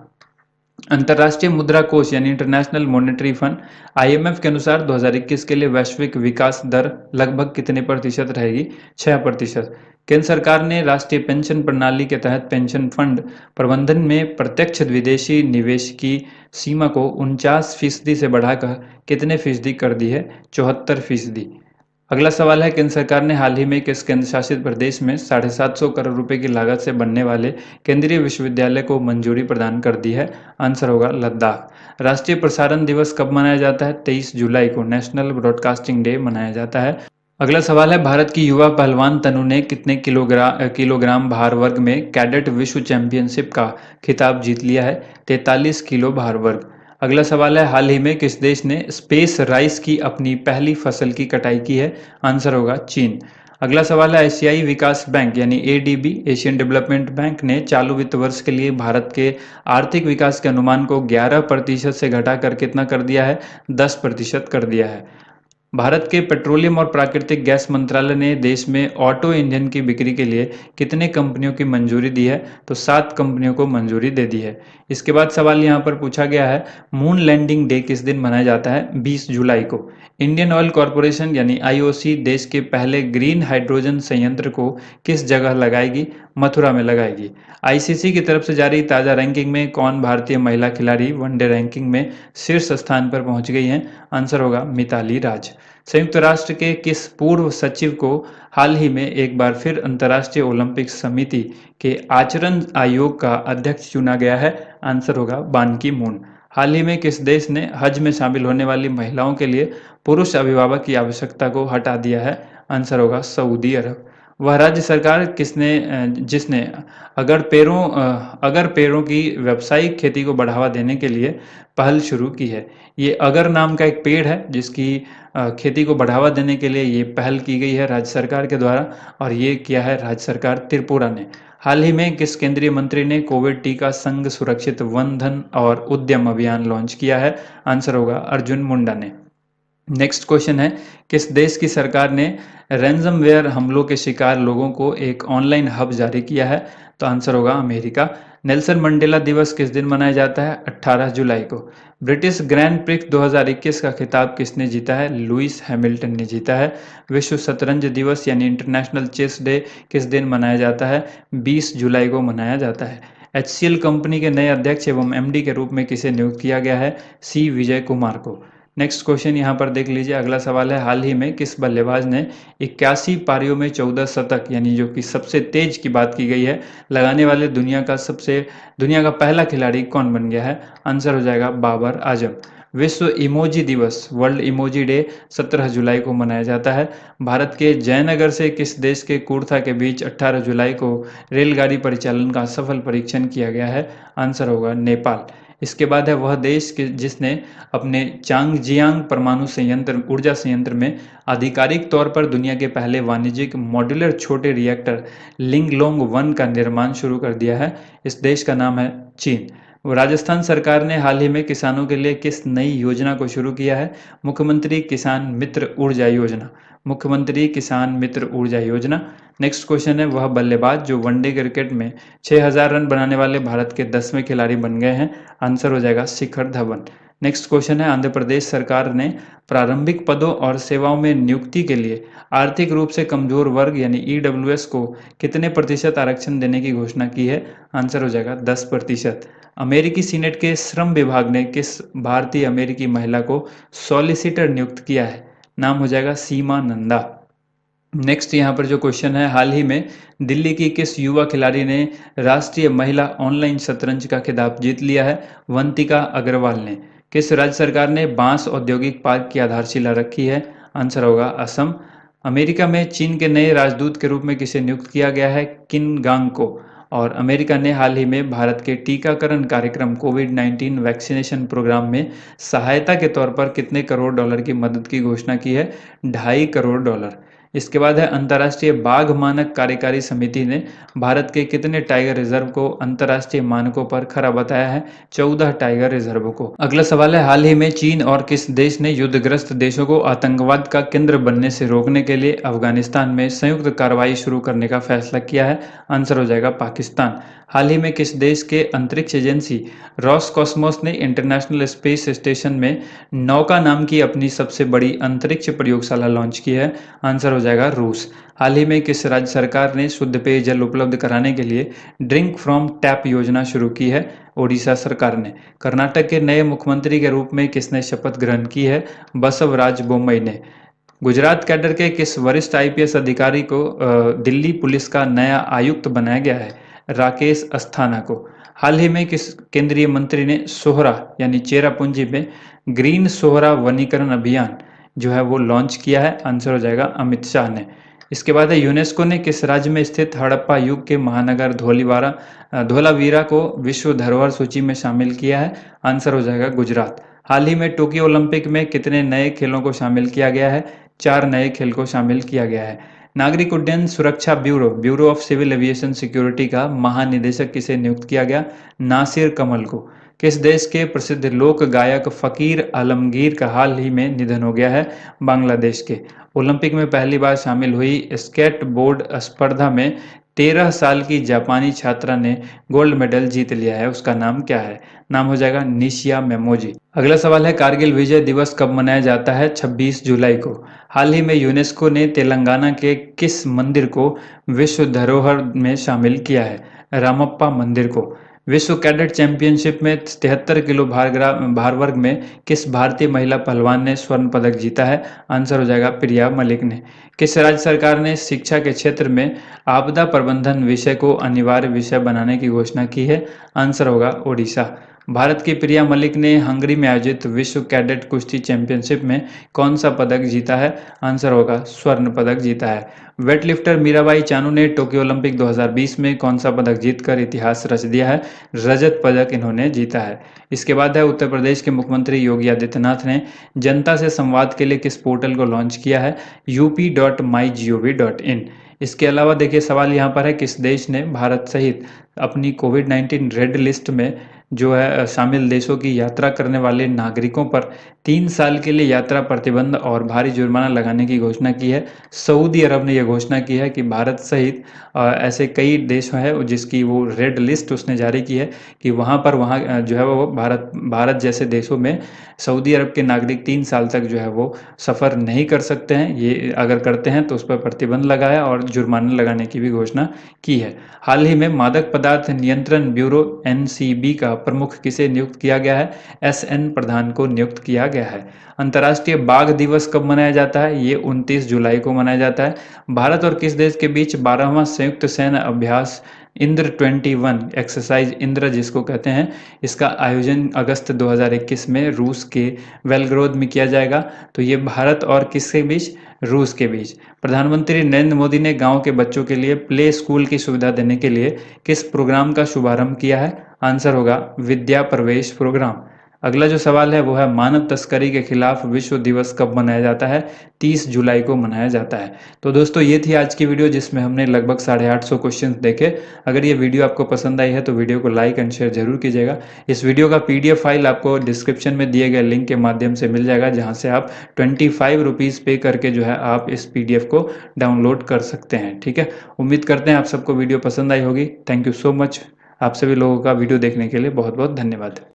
अंतर्राष्ट्रीय मुद्रा कोष यानी इंटरनेशनल मॉनेटरी फंड आईएमएफ के अनुसार 2021 के लिए वैश्विक विकास दर लगभग कितने प्रतिशत रहेगी? 6%। केंद्र सरकार ने राष्ट्रीय पेंशन प्रणाली के तहत पेंशन फंड प्रबंधन में प्रत्यक्ष विदेशी निवेश की सीमा को 49% से बढ़ाकर कितने फीसदी कर दी है? 74%। अगला सवाल है, केंद्र सरकार ने हाल ही में किस केंद्र शासित प्रदेश में 750 करोड़ रुपए की लागत से बनने वाले केंद्रीय विश्वविद्यालय को मंजूरी प्रदान कर दी है? आंसर होगा लद्दाख। राष्ट्रीय प्रसारण दिवस कब मनाया जाता है? 23 जुलाई को नेशनल ब्रॉडकास्टिंग डे मनाया जाता है। अगला सवाल है, भारत की युवा पहलवान तनु ने कितने किलोग्राम भार वर्ग में कैडेट विश्व चैंपियनशिप का खिताब जीत लिया है? 43 किलो भार वर्ग। अगला सवाल है, हाल ही में किस देश ने स्पेस राइस की अपनी पहली फसल की कटाई की है? आंसर होगा चीन। अगला सवाल है, एशियाई विकास बैंक यानी एडीबी एशियन डेवलपमेंट बैंक ने चालू वित्त वर्ष के लिए भारत के आर्थिक विकास के अनुमान को 11% से घटाकर कितना कर दिया है? 10% कर दिया है। भारत के पेट्रोलियम और प्राकृतिक गैस मंत्रालय ने देश में ऑटो इंजन की बिक्री के लिए कितने कंपनियों की मंजूरी दी है? तो 7 कंपनियों को मंजूरी दे दी है। इसके बाद सवाल यहाँ पर पूछा गया है, मून लैंडिंग डे किस दिन मनाया जाता है? 20 जुलाई को। इंडियन ऑयल कॉरपोरेशन यानी आईओसी देश के पहले ग्रीन हाइड्रोजन संयंत्र को किस जगह लगाएगी? मथुरा में लगाएगी। आईसीसी की तरफ से जारी ताज़ा रैंकिंग में कौन भारतीय महिला खिलाड़ी वनडे रैंकिंग में शीर्ष स्थान पर पहुंच गई हैं? आंसर होगा मिताली राज। संयुक्त राष्ट्र के किस पूर्व सचिव को हाल ही में एक बार फिर अंतर्राष्ट्रीय ओलंपिक समिति के आचरण आयोग का अध्यक्ष चुना गया है? आंसर होगा बान की मून। हाल ही में किस देश ने हज में शामिल होने वाली महिलाओं के लिए पुरुष अभिभावक की आवश्यकता को हटा दिया है? आंसर होगा सऊदी अरब। वह राज्य सरकार जिसने अगर पेड़ों की व्यावसायिक खेती को बढ़ावा देने के लिए पहल शुरू की है। ये अगर नाम का एक पेड़ है जिसकी खेती को बढ़ावा देने के लिए ये पहल की गई है राज्य सरकार के द्वारा, और ये किया है राज्य सरकार त्रिपुरा ने। हाल ही में किस केंद्रीय मंत्री ने कोविड टीका संग सुरक्षित वन धन और उद्यम अभियान लॉन्च किया है? आंसर होगा अर्जुन मुंडा ने। नेक्स्ट क्वेश्चन है, किस देश की सरकार ने रैंसमवेयर हमलों के शिकार लोगों को एक ऑनलाइन हब जारी किया है? तो आंसर होगा अमेरिका। नेल्सन मंडेला दिवस किस दिन मनाया जाता है? 18 जुलाई को। ब्रिटिश ग्रैंड प्रिक्स 2021 का खिताब किसने जीता है? लुइस हैमिल्टन ने जीता है। विश्व शतरंज दिवस यानी इंटरनेशनल चेस डे किस दिन मनाया जाता है? 20 जुलाई को मनाया जाता है। HCL कंपनी के नए अध्यक्ष एवं MD के रूप में किसे नियुक्त किया गया है? C विजय कुमार को। नेक्स्ट क्वेश्चन यहाँ पर देख लीजिए। अगला सवाल है, हाल ही में किस बल्लेबाज ने 81 पारियों में 14 शतक यानी जो कि सबसे तेज की बात की गई है लगाने वाले दुनिया का पहला खिलाड़ी कौन बन गया है? आंसर हो जाएगा बाबर आजम। विश्व इमोजी दिवस वर्ल्ड इमोजी डे 17 जुलाई को मनाया जाता है। भारत के जयनगर से किस देश के कुर्था के बीच 18 जुलाई को रेलगाड़ी परिचालन का सफल परीक्षण किया गया है? आंसर होगा नेपाल। इसके बाद है वह देश जिसने अपने चांगजियांग परमाणु ऊर्जा संयंत्र में आधिकारिक तौर पर दुनिया के पहले वाणिज्यिक मॉड्यूलर छोटे रिएक्टर लिंगलोंग 1 का निर्माण शुरू कर दिया है। इस देश का नाम है चीन। राजस्थान सरकार ने हाल ही में किसानों के लिए किस नई योजना को शुरू किया है? मुख्यमंत्री किसान मित्र ऊर्जा योजना। मुख्यमंत्री किसान मित्र ऊर्जा योजना। नेक्स्ट क्वेश्चन है, वह बल्लेबाज जो वनडे क्रिकेट में 6000 रन बनाने वाले भारत के 10वें खिलाड़ी बन गए हैं? आंसर हो जाएगा शिखर धवन। नेक्स्ट क्वेश्चन है, आंध्र प्रदेश सरकार ने प्रारंभिक पदों और सेवाओं में नियुक्ति के लिए आर्थिक रूप से कमजोर वर्ग यानी EWS को कितने प्रतिशत आरक्षण देने की घोषणा की है? आंसर हो जाएगा 10%। अमेरिकी सीनेट के श्रम विभाग ने किस भारतीय अमेरिकी महिला को सॉलिसिटर नियुक्त किया है? नाम हो जाएगा सीमा नंदा। नेक्स्ट यहाँ पर जो क्वेश्चन है, हाल ही में दिल्ली की किस युवा खिलाड़ी ने राष्ट्रीय महिला ऑनलाइन शतरंज का खिताब जीत लिया है? वंतिका अग्रवाल ने। किस राज्य सरकार ने बांस औद्योगिक पार्क की आधारशिला रखी है? आंसर होगा असम। अमेरिका में चीन के नए राजदूत के रूप में किसे नियुक्त किया गया है? किन गांग को। और अमेरिका ने हाल ही में भारत के टीकाकरण कार्यक्रम कोविड-19 वैक्सीनेशन प्रोग्राम में सहायता के तौर पर कितने करोड़ डॉलर की मदद की घोषणा की है? 2.5 करोड़ डॉलर। इसके बाद है, अंतर्राष्ट्रीय बाघ मानक कार्यकारी समिति ने भारत के कितने टाइगर रिजर्व को अंतर्राष्ट्रीय मानकों पर खरा बताया है? 14 टाइगर रिजर्व को। अगला सवाल है, हाल ही में चीन और किस देश ने युद्धग्रस्त देशों को आतंकवाद का केंद्र बनने से रोकने के लिए अफगानिस्तान में संयुक्त कार्रवाई शुरू करने का फैसला किया है? आंसर हो जाएगा पाकिस्तान। हाल ही में किस देश के अंतरिक्ष एजेंसी रॉसकॉस्मोस ने इंटरनेशनल स्पेस स्टेशन में नौका नाम की अपनी सबसे बड़ी अंतरिक्ष प्रयोगशाला लॉन्च की है? आंसर हो जाएगा रूस। हाल ही में किस राज्य सरकार ने शुद्ध पेयजल उपलब्ध कराने के लिए ड्रिंक फ्रॉम टैप योजना शुरू की है? ओडिशा सरकार ने। कर्नाटक के नए मुख्यमंत्री के रूप में किसने शपथ ग्रहण की है? बसवराज बोम्मई ने। गुजरात कैडर के किस वरिष्ठ आईपीएस अधिकारी को दिल्ली पुलिस का नया आयुक्त बनाया गया है? राकेश अस्थाना को। हाल ही में किस केंद्रीय मंत्री ने सोहरा यानी चेरापूंजी में ग्रीन सोहरा वनीकरण अभियान जो है वो लॉन्च किया है? आंसर हो जाएगा अमित शाह ने। इसके बाद है यूनेस्को ने किस राज्य में स्थित हड़प्पा युग के महानगर धोलावीरा को विश्व धरोहर सूची में शामिल किया है? आंसर हो जाएगा गुजरात। हाल ही में टोक्यो ओलंपिक में कितने नए खेलों को शामिल किया गया है? 4 नए खेल को शामिल किया गया है। नागरिक उड्डयन सुरक्षा bureau of civil aviation security का महानिदेशक किसे नियुक्त किया गया? नासिर कमल को। किस देश के प्रसिद्ध लोक गायक फकीर आलमगीर का हाल ही में निधन हो गया है? बांग्लादेश के। ओलंपिक में पहली बार शामिल हुई स्केट बोर्ड स्पर्धा में 13 साल की जापानी छात्रा ने गोल्ड मेडल जीत लिया है, उसका नाम क्या है? नाम हो जाएगा निशिया मेमोजी। अगला सवाल है कारगिल विजय दिवस कब मनाया जाता है? 26 जुलाई को। हाल ही में यूनेस्को ने तेलंगाना के किस मंदिर को विश्व धरोहर में शामिल किया है? रामप्पा मंदिर को। विश्व कैडेट चैंपियनशिप में 73 किलो भार वर्ग में किस भारतीय महिला पहलवान ने स्वर्ण पदक जीता है? आंसर हो जाएगा प्रिया मलिक ने। किस राज्य सरकार ने शिक्षा के क्षेत्र में आपदा प्रबंधन विषय को अनिवार्य विषय बनाने की घोषणा की है? आंसर होगा ओडिशा। भारत की प्रिया मलिक ने हंगरी में आयोजित विश्व कैडेट कुश्ती चैंपियनशिप में कौन सा पदक जीता है? आंसर होगा स्वर्ण पदक जीता है। वेटलिफ्टर मीराबाई चानू ने टोक्यो ओलंपिक 2020 में कौन सा पदक जीतकर इतिहास रच दिया है? रजत पदक इन्होंने जीता है। इसके बाद है उत्तर प्रदेश के मुख्यमंत्री योगी आदित्यनाथ ने जनता से संवाद के लिए किस पोर्टल को लॉन्च किया है? up.mygov.in। इसके अलावा देखिए सवाल यहाँ पर है किस देश ने भारत सहित अपनी कोविड-19 रेड लिस्ट में जो है शामिल देशों की यात्रा करने वाले नागरिकों पर 3 साल के लिए यात्रा प्रतिबंध और भारी जुर्माना लगाने की घोषणा की है? सऊदी अरब ने यह घोषणा की है कि भारत सहित ऐसे कई देश हैं जिसकी वो रेड लिस्ट उसने जारी की है कि वहाँ जो है वो भारत जैसे देशों में सऊदी अरब के नागरिक 3 साल तक जो है वो सफ़र नहीं कर सकते हैं। ये अगर करते हैं तो उस पर प्रतिबंध लगाया और जुर्माना लगाने की भी घोषणा की है। हाल ही में मादक पदार्थ नियंत्रण ब्यूरो एनसीबी का प्रमुख किसे नियुक्त किया गया है? एसएन प्रधान को नियुक्त किया गया है। अंतर्राष्ट्रीय बाघ दिवस कब मनाया जाता है? ये 29 जुलाई को मनाया जाता है। भारत और किस देश के बीच 12वां संयुक्त सैन्य अभ्यास इंद्र 21 एक्सरसाइज इंद्र जिसको कहते हैं, इसका आयोजन अगस्त 2021 में रूस के बेलग्राद में किया जाएगा। तो ये भारत और किसके बीच? रूस के बीच। प्रधानमंत्री नरेंद्र मोदी ने गांव के बच्चों के लिए प्ले स्कूल की सुविधा देने के लिए किस प्रोग्राम का शुभारंभ किया है? आंसर होगा विद्या प्रवेश प्रोग्राम। अगला जो सवाल है वो है मानव तस्करी के खिलाफ विश्व दिवस कब मनाया जाता है? 30 जुलाई को मनाया जाता है। तो दोस्तों ये थी आज की वीडियो जिसमें हमने लगभग 850 क्वेश्चन देखे। अगर ये वीडियो आपको पसंद आई है तो वीडियो को लाइक एंड शेयर जरूर कीजिएगा। इस वीडियो का पीडीएफ फाइल आपको डिस्क्रिप्शन में दिए गए लिंक के माध्यम से मिल जाएगा, जहाँ से आप 25 रुपीज़ पे करके जो है आप इस पीडीएफ को डाउनलोड कर सकते हैं। ठीक है, उम्मीद करते हैं आप सबको वीडियो पसंद आई होगी। Thank you so much. आप सभी लोगों का वीडियो देखने के लिए बहुत बहुत धन्यवाद।